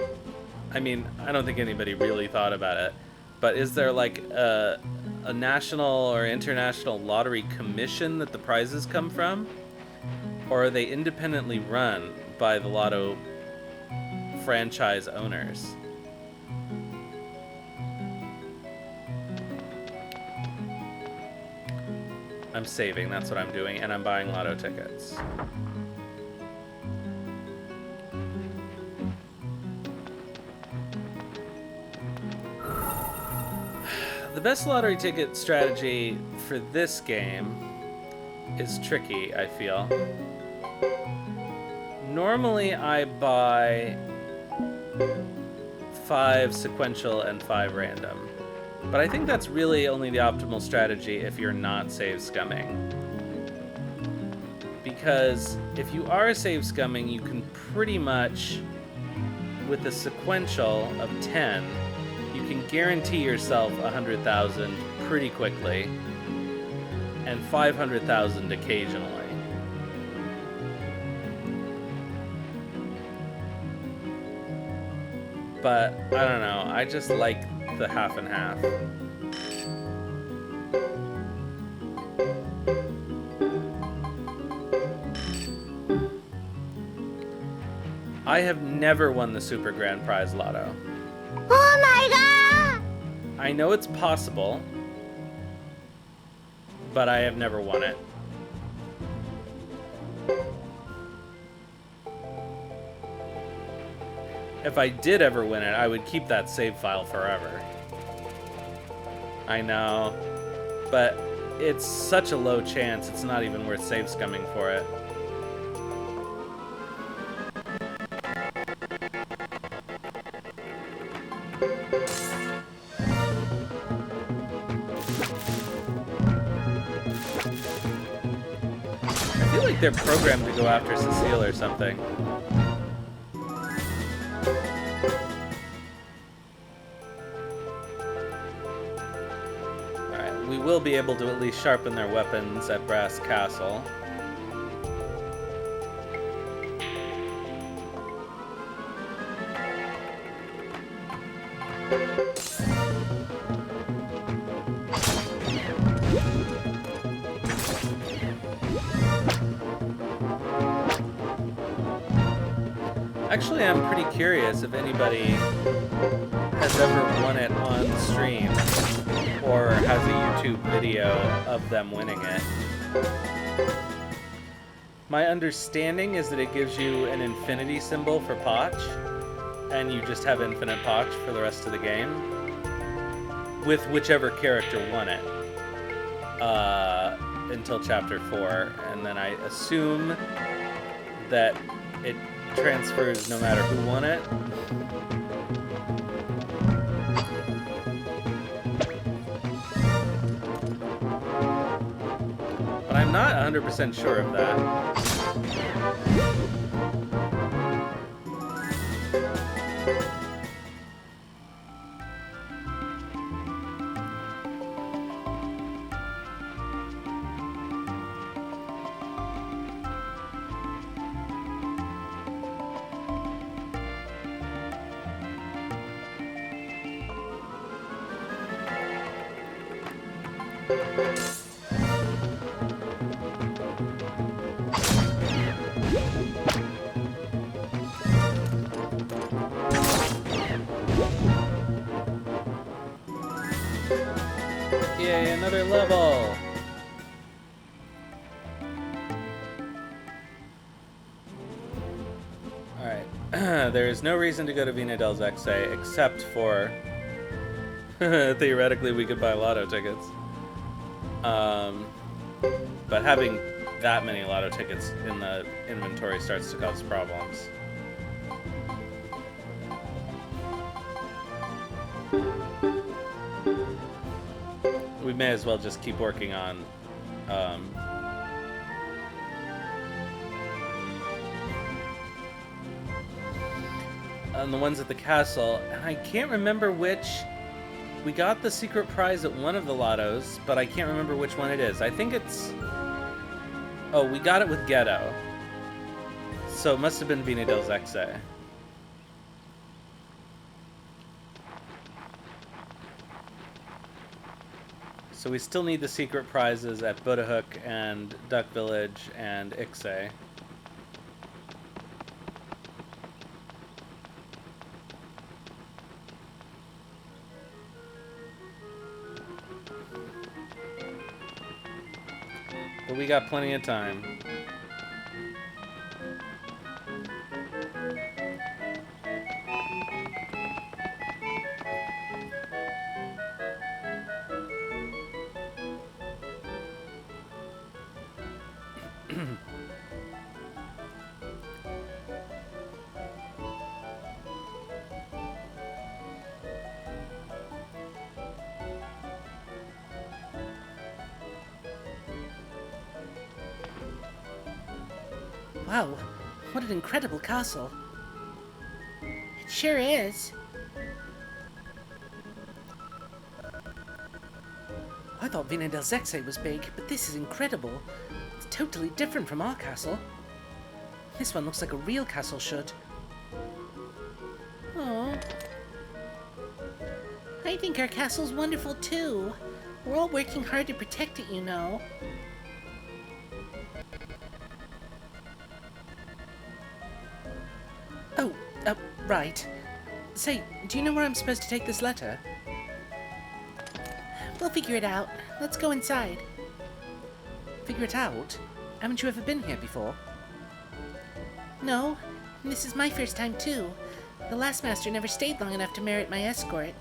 I mean, I don't think anybody really thought about it. But is there like a national or international lottery commission that the prizes come from? Or are they independently run by the lotto franchise owners? I'm saving, that's what I'm doing, and I'm buying lotto tickets. The best lottery ticket strategy for this game is tricky, I feel. Normally I buy 5 sequential and 5 random. But I think that's really only the optimal strategy if you're not save scumming. Because if you are save scumming, you can pretty much, with a sequential of 10, you can guarantee yourself 100,000 pretty quickly, and 500,000 occasionally. But, I don't know, I just like the half and half. I have never won the Super Grand Prize Lotto. Oh my god! I know it's possible, but I have never won it. If I did ever win it, I would keep that save file forever. I know, but it's such a low chance, it's not even worth save scumming for it. I feel like they're programmed to go after Cecile or something. Alright, we will be able to at least sharpen their weapons at Brass Castle. Actually, I'm pretty curious if anybody has ever won it on stream or has a YouTube video of them winning it. My understanding is that it gives you an infinity symbol for Potch, and you just have infinite Potch for the rest of the game, with whichever character won it, until Chapter 4, and then I assume that it transfers no matter who won it. But I'm not 100% sure of that. Yay, another level! Alright, there is no reason to go to Vina del Zexe except for theoretically we could buy lotto tickets. But having that many lotto tickets in the inventory starts to cause problems. We may as well just keep working on on the ones at the castle, and I can't remember which. We got the secret prize at one of the lottos, but I can't remember which one it is. I think it's... Oh, we got it with Geddoe. So it must have been Viene del Zexe. So we still need the secret prizes at Buddha and Duck Village and Ixay. But we got plenty of time. Wow, what an incredible castle. It sure is. I thought Viene del Zexe was big, but this is incredible. It's totally different from our castle. This one looks like a real castle should. Oh. I think our castle's wonderful too. We're all working hard to protect it, you know. Oh, right. Say, do you know where I'm supposed to take this letter? We'll figure it out. Let's go inside. Figure it out? Haven't you ever been here before? No, this is my first time too. The last master never stayed long enough to merit my escort.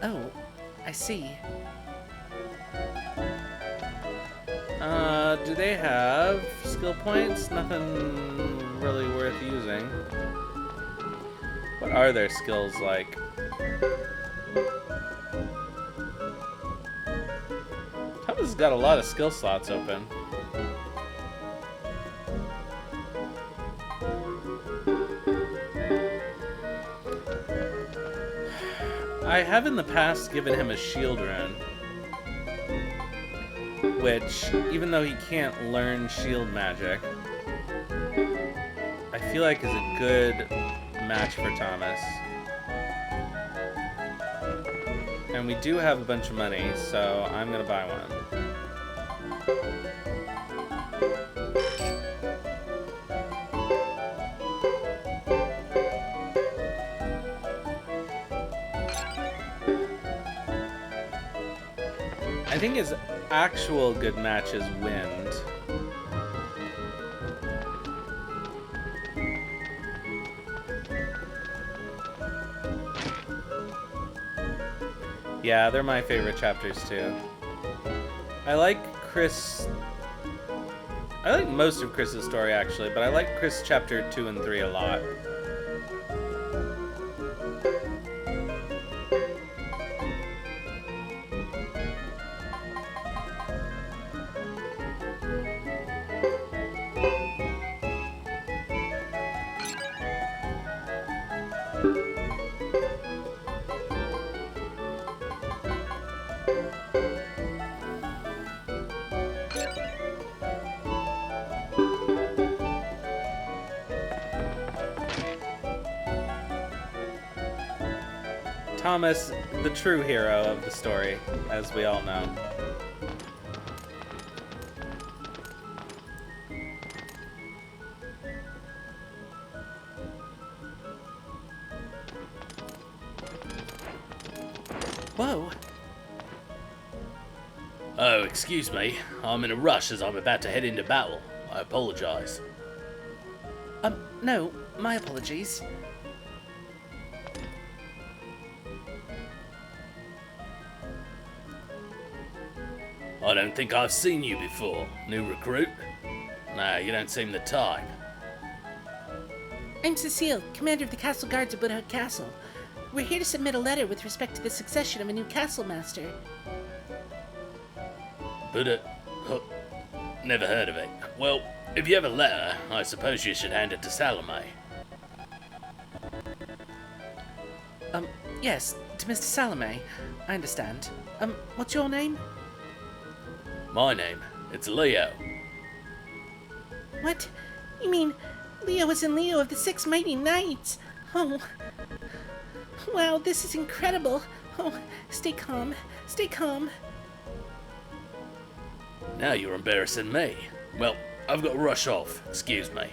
Oh, I see. Do they have skill points? Nothing really worth using. What are their skills like? Thomas has got a lot of skill slots open. I have in the past given him a shield rune, which, even though he can't learn shield magic, I feel like is a good match for Thomas. And we do have a bunch of money, so I'm gonna buy one. I think his actual good match is wind. Yeah, they're my favorite chapters too. I like most of Chris's story actually, but I like Chris chapter 2 and 3 a lot. Thomas, the true hero of the story, as we all know. Whoa. Oh, excuse me. I'm in a rush as I'm about to head into battle. I apologize. No, my apologies. I don't think I've seen you before, new recruit. No, you don't seem the type. I'm Cecile, commander of the castle guards at Buddha Castle. We're here to submit a letter with respect to the succession of a new castle master. But, never heard of it. Well, if you have a letter, I suppose you should hand it to Salome. Yes, to Mr. Salome. I understand. What's your name? My name, it's Leo. What? You mean Leo is in Leo of the Six Mighty Knights? Oh. Wow, this is incredible. Oh, stay calm. Stay calm. Now you're embarrassing me. Well, I've got to rush off. Excuse me.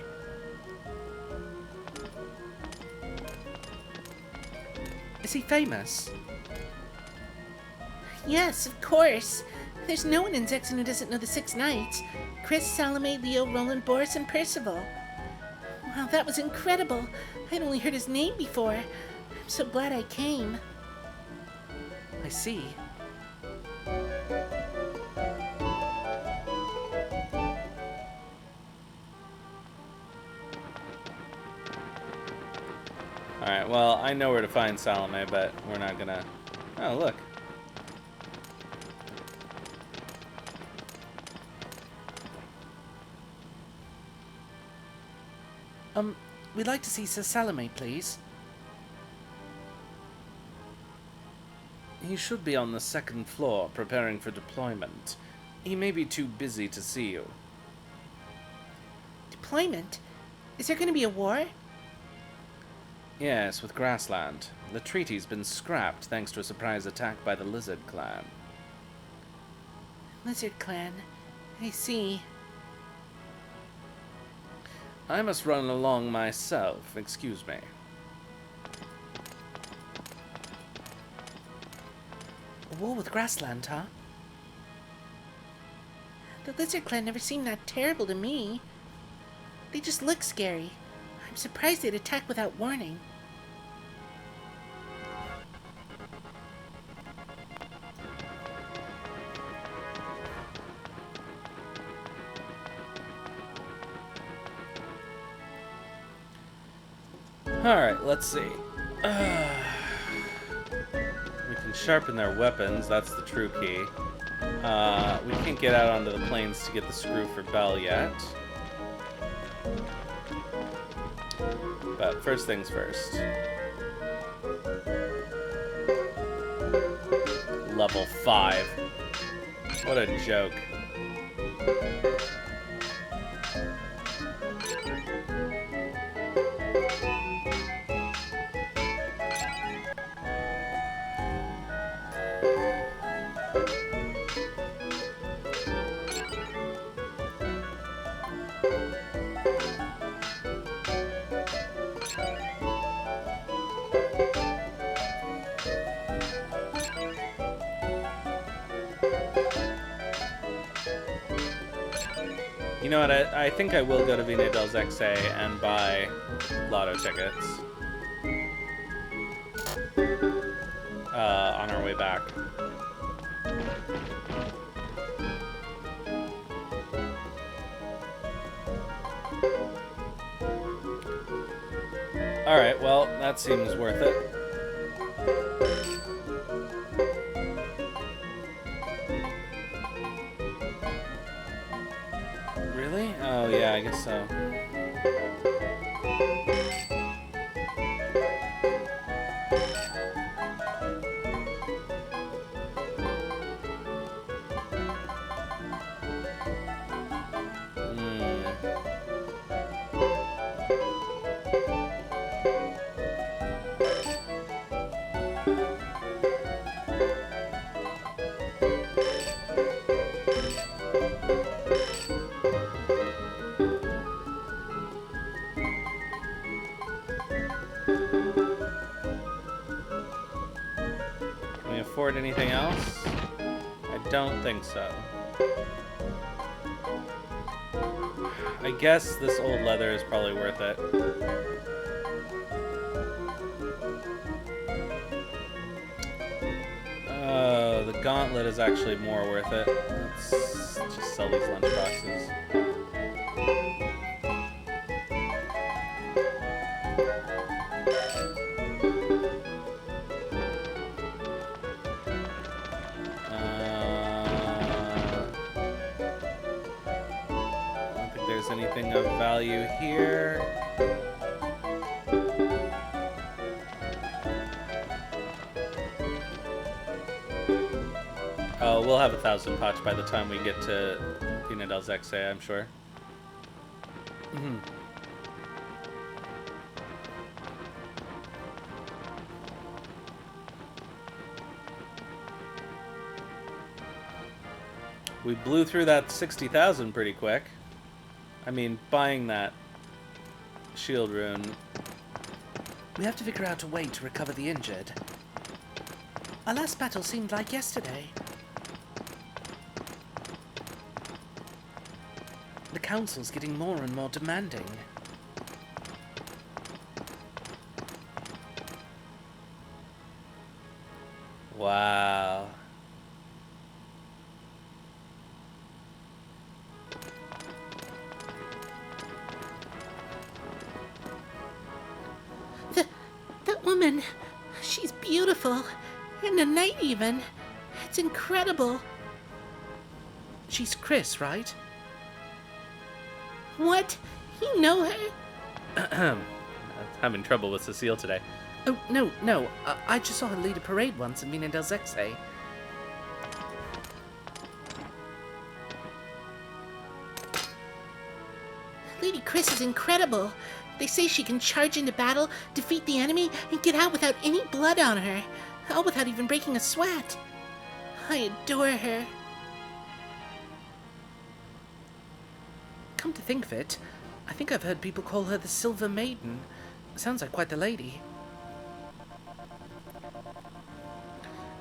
Is he famous? Yes, of course. There's no one in Zexon who doesn't know the Six Knights. Chris, Salome, Leo, Roland, Boris, and Percival. Wow, that was incredible. I'd only heard his name before. I'm so glad I came. I see. Alright, well, I know where to find Salome, but we're not gonna... Oh, look. We'd like to see Sir Salome, please. He should be on the second floor, preparing for deployment. He may be too busy to see you. Deployment? Is there going to be a war? Yes, with Grassland. The treaty's been scrapped thanks to a surprise attack by the Lizard Clan. Lizard Clan. I see. I must run along myself. Excuse me. A war with Grassland, huh? The Lizard Clan never seemed that terrible to me. They just look scary. I'm surprised they'd attack without warning. Alright, let's see. We can sharpen their weapons, that's the true key. We can't get out onto the plains to get the screw for Bell yet. But first things first. Level 5. What a joke. You know what, I think I will go to Vina del Zexe and buy lotto tickets. On our way back. Alright, well, that seems worth it. Really? Oh, yeah, I guess so. Can we afford anything else? I don't think so. I guess this old leather is probably worth it. Oh, the gauntlet is actually more worth it. Let's just sell these lunchboxes. Anything of value here. Oh, we'll have 1,000 potch by the time we get to Pina del Zexe, I'm sure. We blew through that 60,000 pretty quick. I mean, buying that shield rune. We have to figure out a way to recover the injured. Our last battle seemed like yesterday. The council's getting more and more demanding. Wow. That woman, she's beautiful. And a knight even. It's incredible. She's Chris, right? What? You know her? Having trouble with Cecile today. Oh, no. I just saw her lead a parade once in Mina del Zexe. Lady Chris is incredible. They say she can charge into battle, defeat the enemy, and get out without any blood on her. All without even breaking a sweat. I adore her. Come to think of it, I think I've heard people call her the Silver Maiden. Sounds like quite the lady.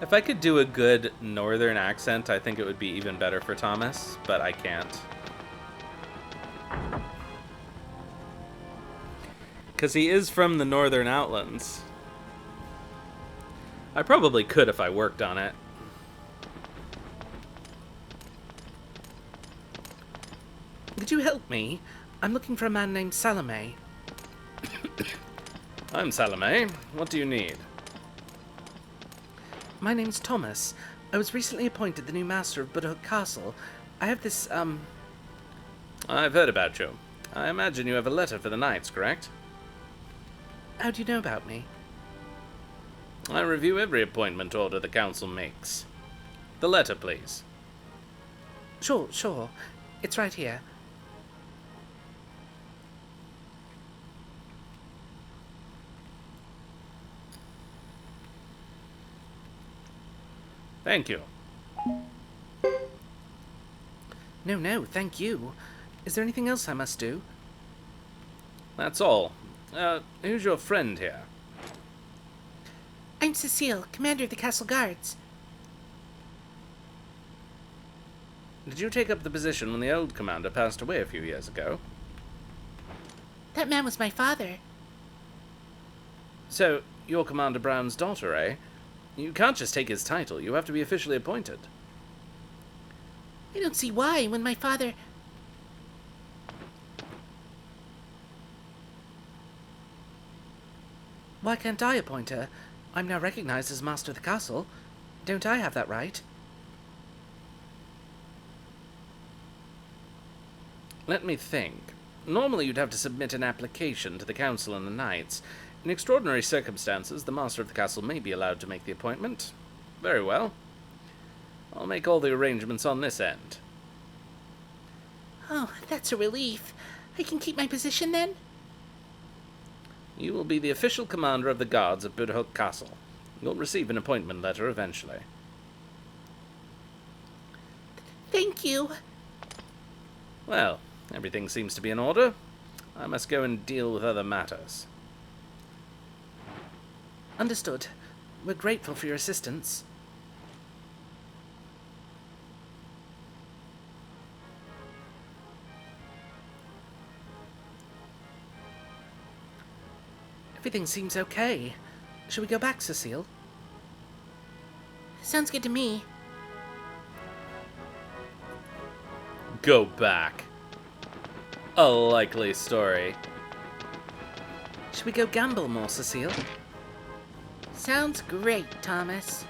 If I could do a good northern accent, I think it would be even better for Thomas, but I can't. Because he is from the Northern Outlands. I probably could if I worked on it. Could you help me? I'm looking for a man named Salome. I'm Salome. What do you need? My name's Thomas. I was recently appointed the new master of Budhook Castle. I have this, I've heard about you. I imagine you have a letter for the knights, correct? How do you know about me? I review every appointment order the council makes. The letter, please. Sure. It's right here. Thank you. No, thank you. Is there anything else I must do? That's all. Who's your friend here? I'm Cecile, commander of the castle guards. Did you take up the position when the old commander passed away a few years ago? That man was my father. So, you're Commander Brown's daughter, eh? You can't just take his title. You have to be officially appointed. I don't see why, when my father... Why can't I appoint her? I'm now recognized as master of the castle. Don't I have that right? Let me think. Normally you'd have to submit an application to the council and the knights. In extraordinary circumstances, the master of the castle may be allowed to make the appointment. Very well. I'll make all the arrangements on this end. Oh, that's a relief. I can keep my position then? You will be the official commander of the guards of Budhook Castle. You'll receive an appointment letter eventually. Thank you. Well, everything seems to be in order. I must go and deal with other matters. Understood. We're grateful for your assistance. Everything seems okay. Shall we go back, Cecile? Sounds good to me. Go back. A likely story. Shall we go gamble more, Cecile? Sounds great, Thomas.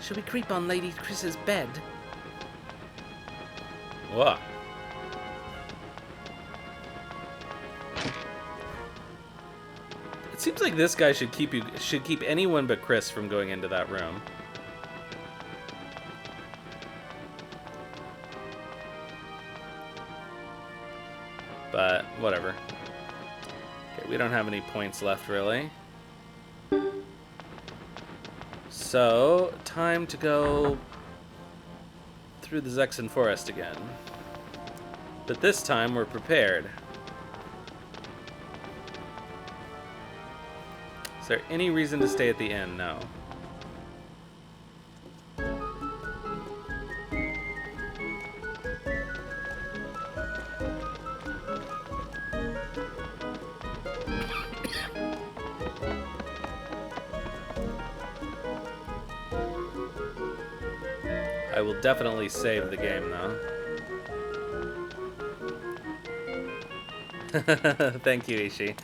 Shall we creep on Lady Chris's bed? What? It seems like this guy should keep anyone but Chris from going into that room. But whatever. Okay, we don't have any points left, really. So, time to go through the Zexen Forest again. But this time, we're prepared. Is there any reason to stay at the inn? No. I will definitely save the game, though. Thank you, Ishi.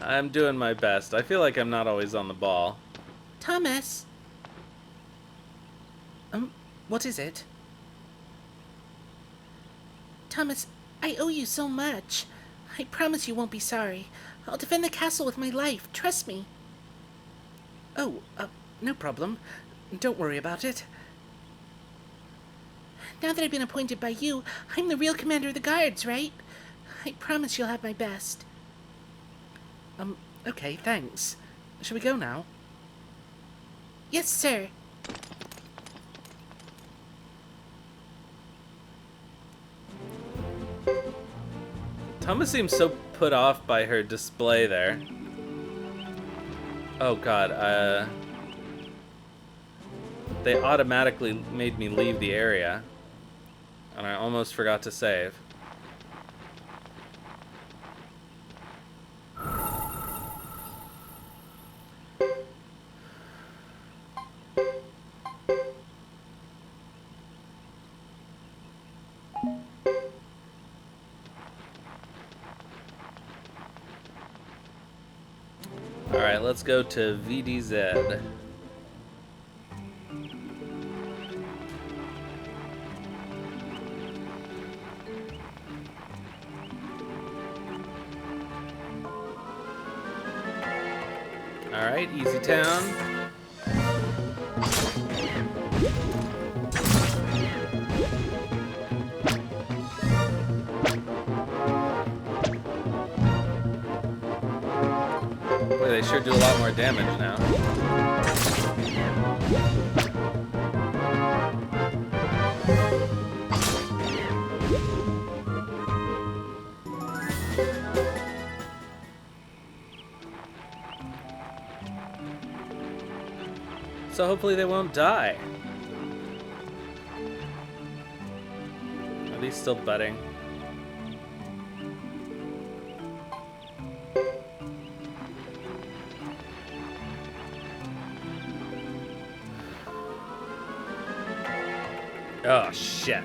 I'm doing my best. I feel like I'm not always on the ball. Thomas. What is it? Thomas, I owe you so much. I promise you won't be sorry. I'll defend the castle with my life. Trust me. Oh, no problem. Don't worry about it. Now that I've been appointed by you, I'm the real commander of the guards, right? I promise you'll have my best. Okay, thanks. Shall we go now? Yes, sir. Thomas seems so put off by her display there. Oh god, they automatically made me leave the area. And I almost forgot to save. Alright, let's go to VDZ. Alright, easy town. Boy, they sure do a lot more damage now. So hopefully they won't die. Are these still budding? Oh, shit.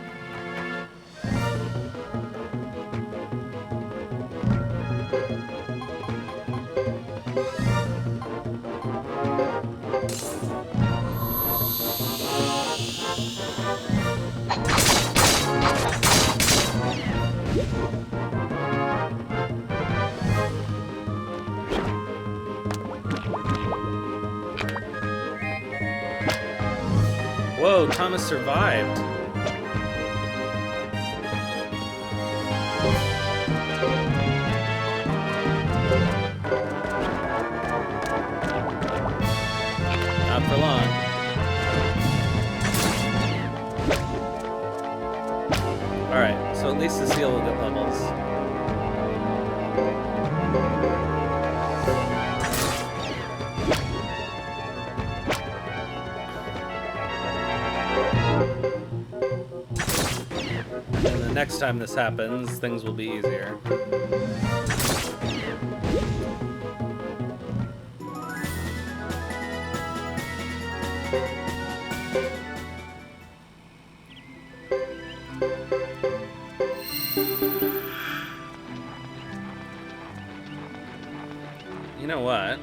Whoa, Thomas survived. Not for long. Alright, so at least the seal will get levels. And the next time this happens, things will be easier. You know what?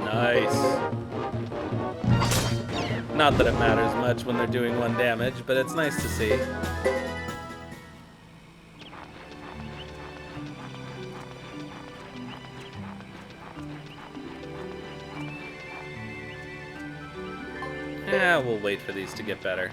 Nice. Not that it matters much when they're doing 1 damage, but it's nice to see. Yeah, we'll wait for these to get better.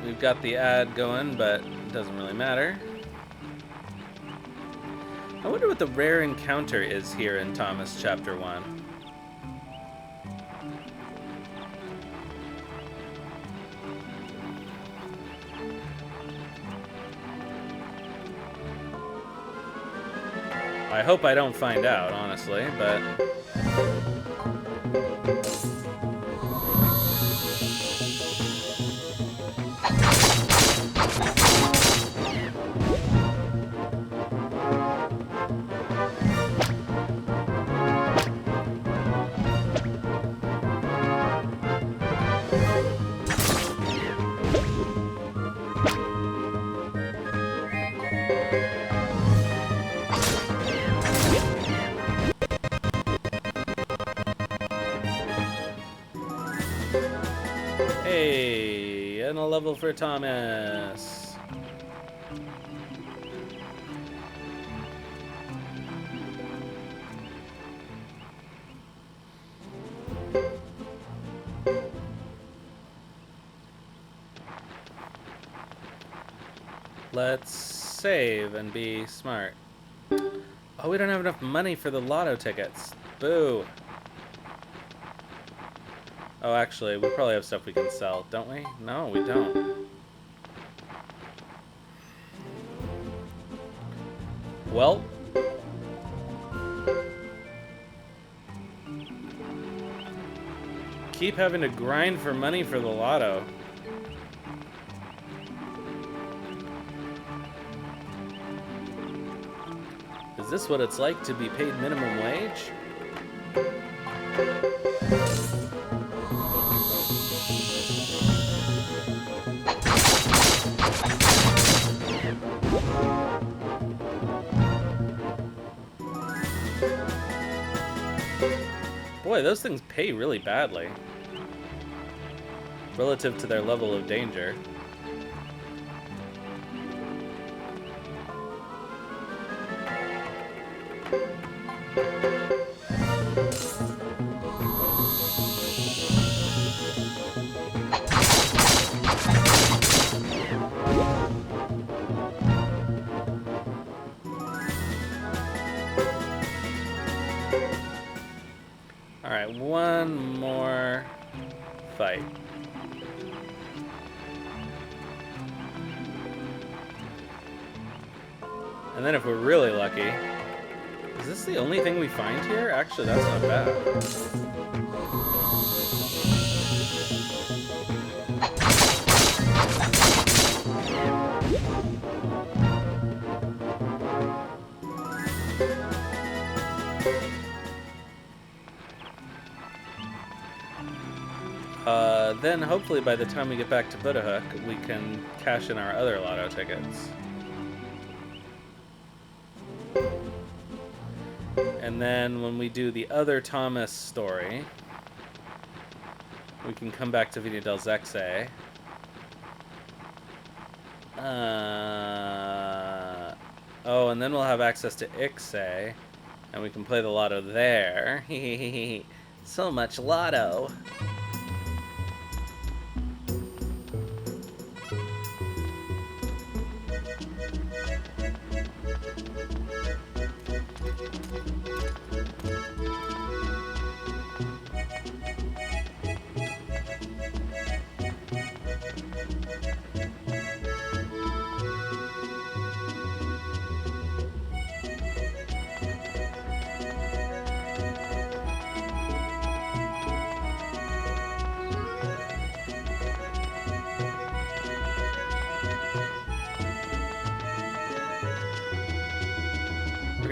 We've got the ad going, but it doesn't really matter. I wonder what the rare encounter is here in Thomas Chapter 1. I hope I don't find out, honestly, but... Hey, and a level for Thomas. Let's save and be smart. Oh, we don't have enough money for the lotto tickets. Boo. Oh, actually, we probably have stuff we can sell, don't we? No, we don't. Well. Keep having to grind for money for the lotto. Is this what it's like to be paid minimum wage? Boy, those things pay really badly relative to their level of danger. Alright, one more fight. And then if we're really lucky... Is this the only thing we find here? Actually, that's not bad. Then hopefully by the time we get back to Buddha we can cash in our other lotto tickets. And then when we do the other Thomas story, we can come back to Vina del Zexe. Oh, and then we'll have access to Ixe, and we can play the lotto there. So much lotto.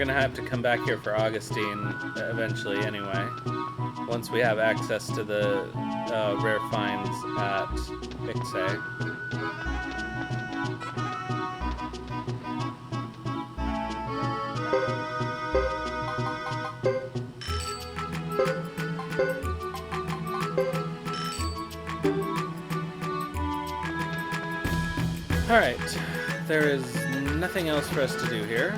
gonna have to come back here for Augustine eventually anyway. Once we have access to the rare finds at Ixay. Alright, there is nothing else for us to do here.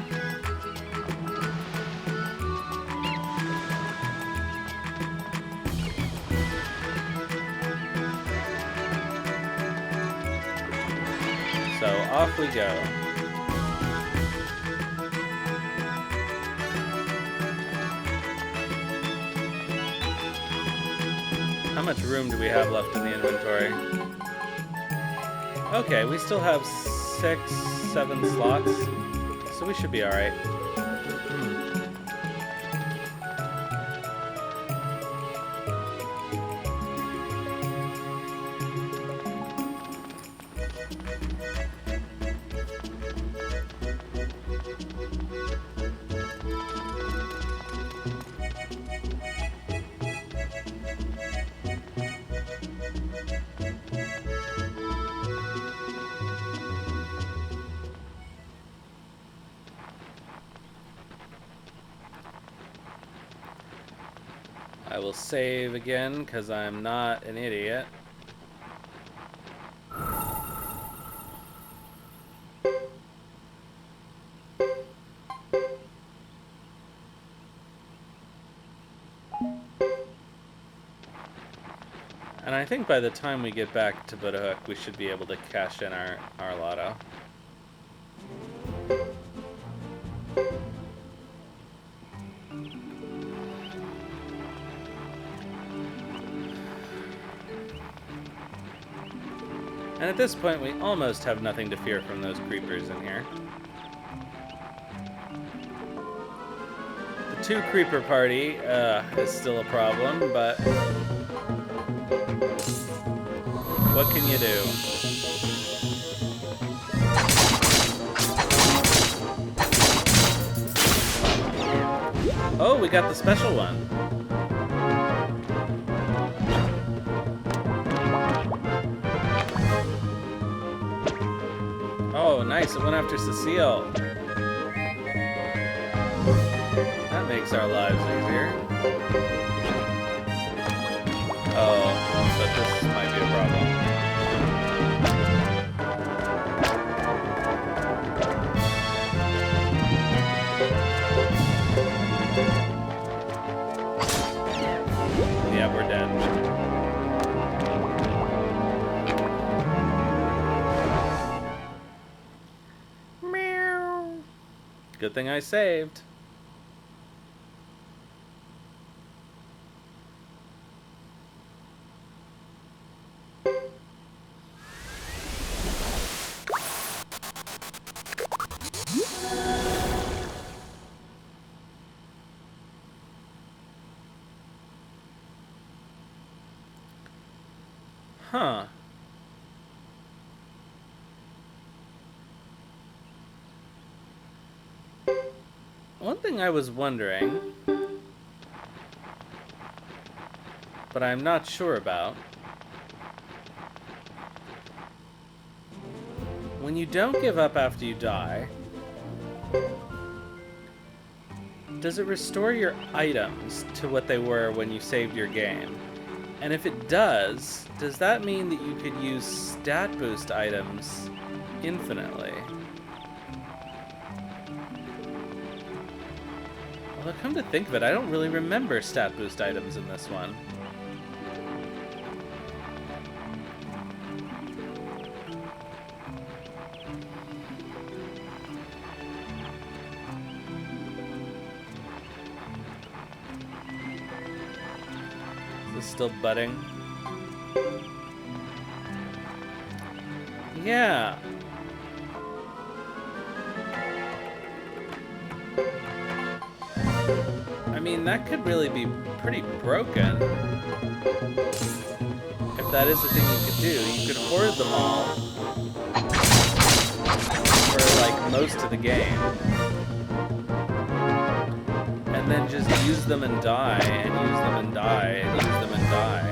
So off we go. How much room do we have left in the inventory? Okay, we still have 6, 7 slots, so we should be alright. I will save again, because I'm not an idiot. And I think by the time we get back to Buddha we should be able to cash in our lotto. And at this point, we almost have nothing to fear from those creepers in here. The 2 creeper party is still a problem, but what can you do? Oh, we got the special one. Oh, nice. It went after Cecile. That makes our lives easier. Oh, but this might be a problem. Yeah, we're dead. Good thing I saved. Huh. One thing I was wondering, but I'm not sure about. When you don't give up after you die, does it restore your items to what they were when you saved your game? And if it does that mean that you could use stat boost items infinitely? Well, come to think of it, I don't really remember stat boost items in this one. Is this still budding? Yeah. I mean, that could really be pretty broken. If that is the thing you could do, you could hoard them all for, like, most of the game. and then just use them and die, and use them and die, and use them and die.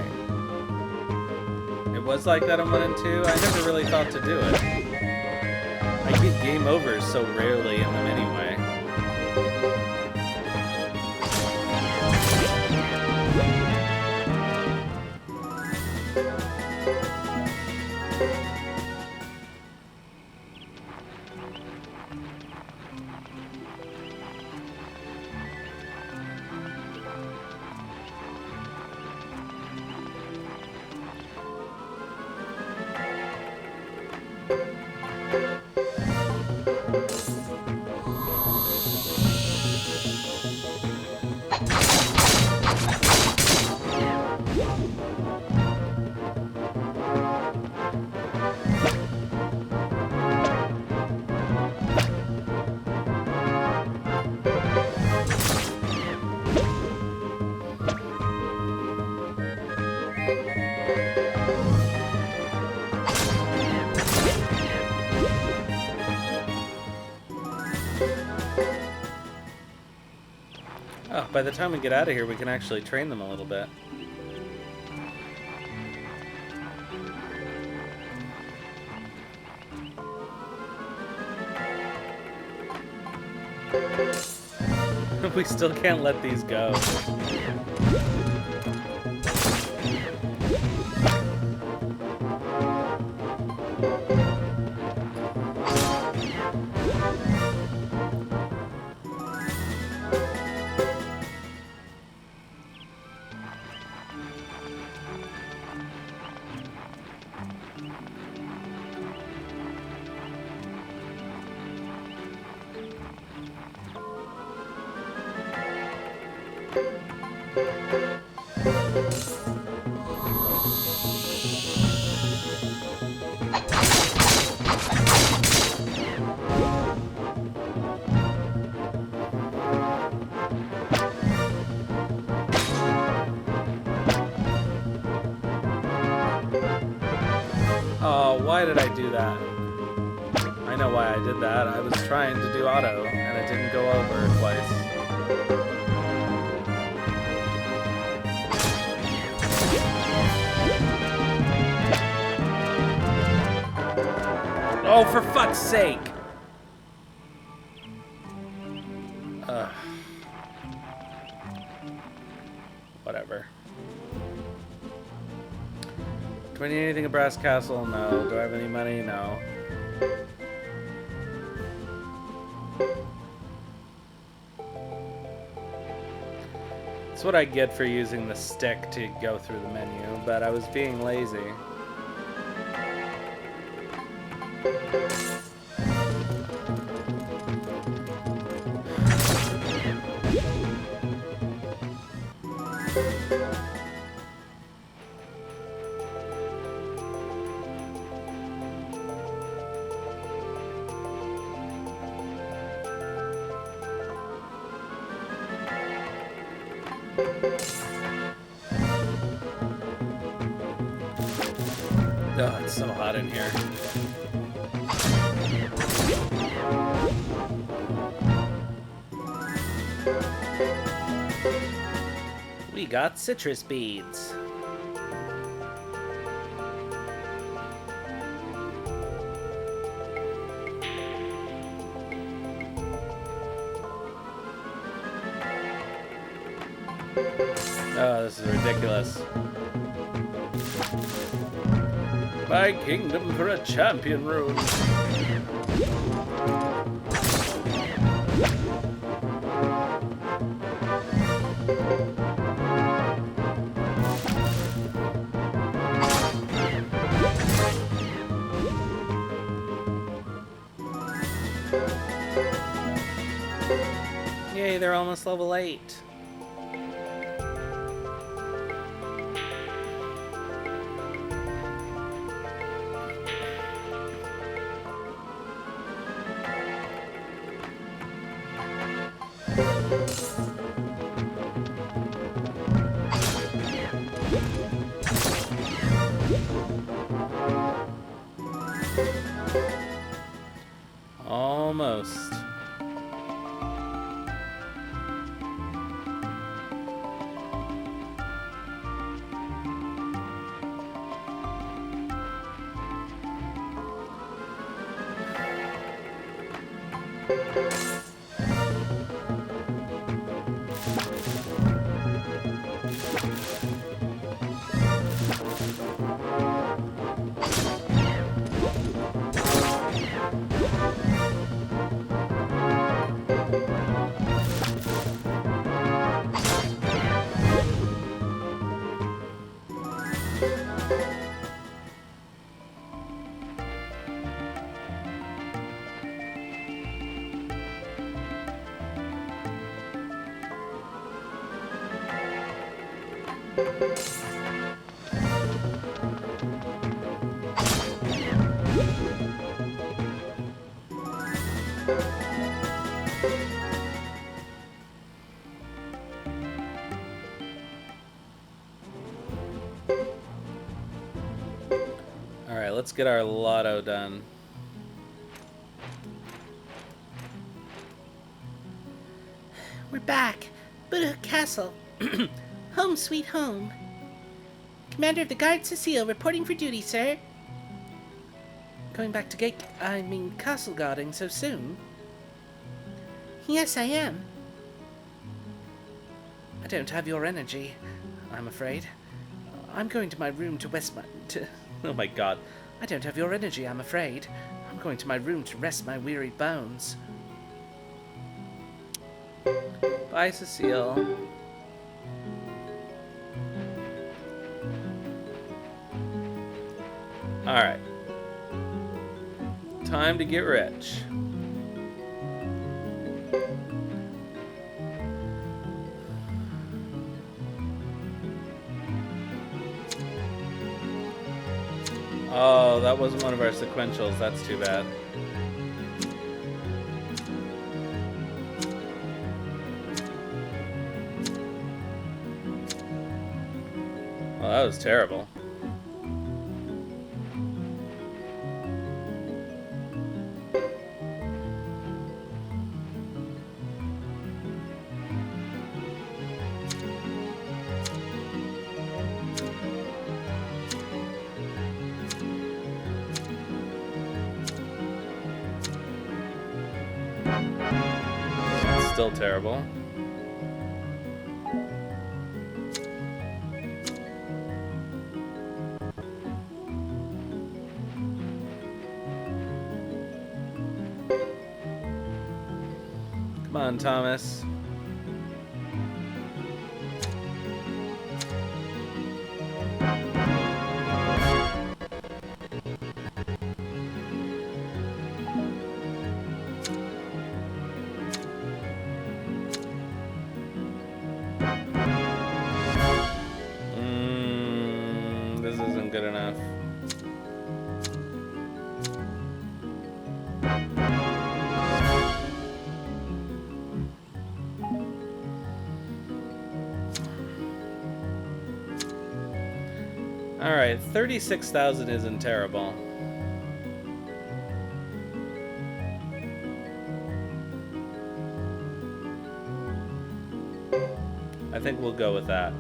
It was like that in 1 and 2? I never really thought to do it. I get game overs so rarely in them anyway. Oh, by the time we get out of here, we can actually train them a little bit. We still can't let these go. Oh, why did I do that? I know why I did that. I was trying to do auto, and it didn't go over twice. Oh, for fuck's sake! Whatever. Do I need anything at Brass Castle? No. Do I have any money? No. That's what I get for using the stick to go through the menu, but I was being lazy. Oh, it's so hot in here. We got citrus beads. Oh, this is ridiculous. My kingdom for a champion rune. Yay, they're almost level 8. Almost. Alright, let's get our lotto done. We're back. Buddha Castle. Home sweet home. Commander of the Guard Cecile reporting for duty, sir. Going back to castle guarding so soon? Yes, I am. I don't have your energy, I'm afraid. I'm going to my room to rest my... Oh my god. I don't have your energy, I'm afraid. I'm going to my room to rest my weary bones. Bye, Cecile. Alright. Time to get rich. Oh, that wasn't one of our sequentials. That's too bad. Well, that was terrible. Still terrible. Come on, Thomas. This isn't good enough. Alright, 36,000 isn't terrible. I think we'll go with that.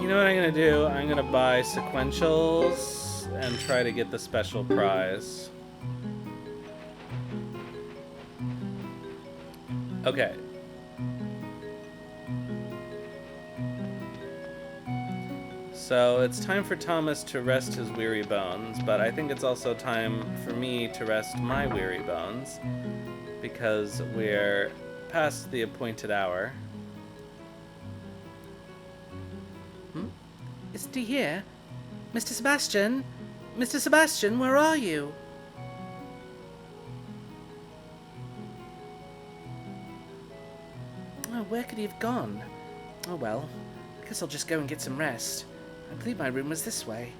You know what I'm gonna do? I'm gonna buy sequentials and try to get the special prize. Okay. So it's time for Thomas to rest his weary bones, but I think it's also time for me to rest my weary bones because we're past the appointed hour. Isn't he here? Mr. Sebastian? Mr. Sebastian, where are you? Oh, where could he have gone? Oh well, I guess I'll just go and get some rest. I believe my room was this way.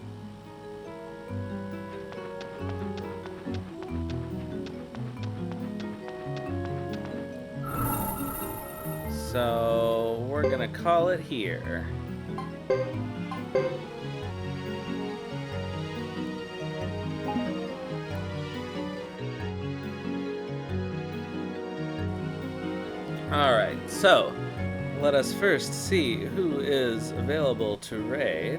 So we're gonna call it here. Alright, so let us first see who is available to raid.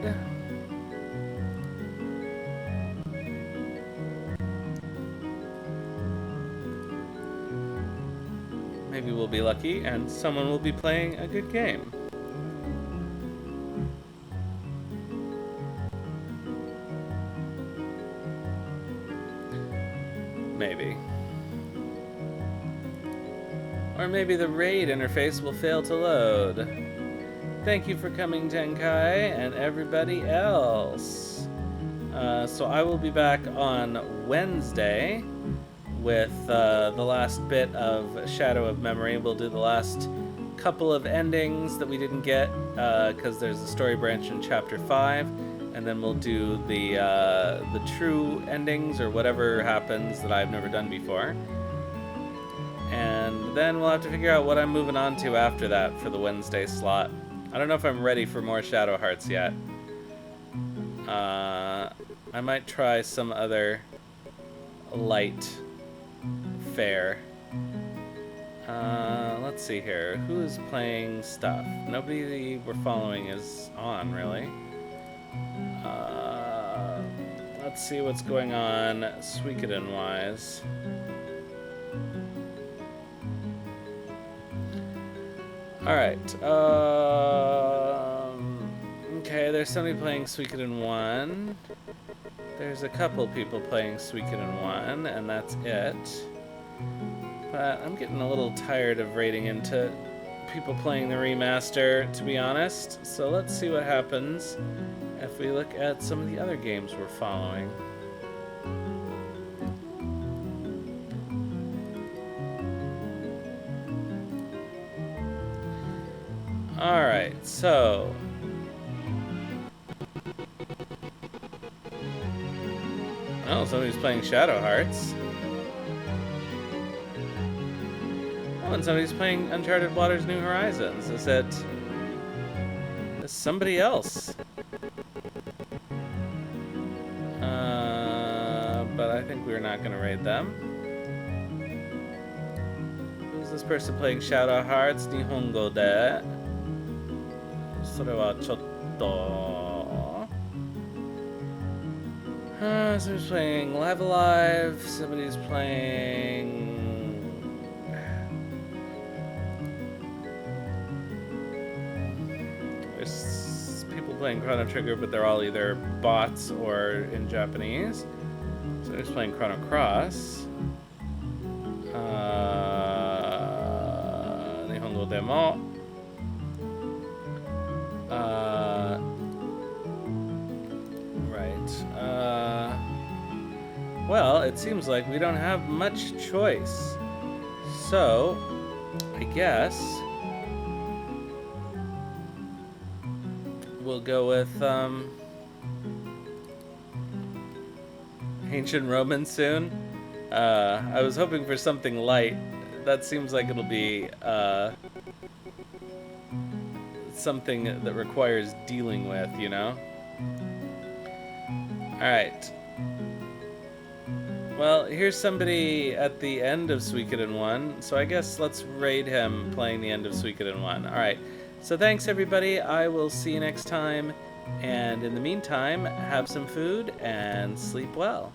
Maybe we'll be lucky and someone will be playing a good game. Maybe. Or maybe the raid interface will fail to load. Thank you for coming, Tenkai, and everybody else. So I will be back on Wednesday with the last bit of Shadow of Memory. We'll do the last couple of endings that we didn't get, because there's a story branch in Chapter 5, and then we'll do the true endings, or whatever happens that I've never done before. And then we'll have to figure out what I'm moving on to after that for the Wednesday slot. I don't know if I'm ready for more Shadow Hearts yet. I might try some other light fare. Let's see here. Who is playing stuff? Nobody we're following is on, really. Let's see what's going on Suikoden-wise. Alright, okay, there's somebody playing Suikoden 1. There's a couple people playing Suikoden 1, and that's it. But I'm getting a little tired of raiding into people playing the remaster, to be honest. So let's see what happens if we look at some of the other games we're following. Alright, so oh, somebody's playing Shadow Hearts. Oh, and somebody's playing Uncharted Waters New Horizons. Is it somebody else? But I think we're not going to raid them. Who's this person playing Shadow Hearts? Nihongo de. それはちょっと somebody's playing Live Alive, somebody's playing there's people playing Chrono Trigger, but they're all either bots or in Japanese. Somebody's playing Chrono Cross. Nihongo demo. Well, it seems like we don't have much choice. So, I guess we'll go with Ancient Roman soon. I was hoping for something light. That seems like it'll be something that requires dealing with, you know? Alright. Well, here's somebody at the end of Suikoden 1, so I guess let's raid him playing the end of Suikoden 1. Alright, so thanks everybody, I will see you next time, and in the meantime, have some food and sleep well.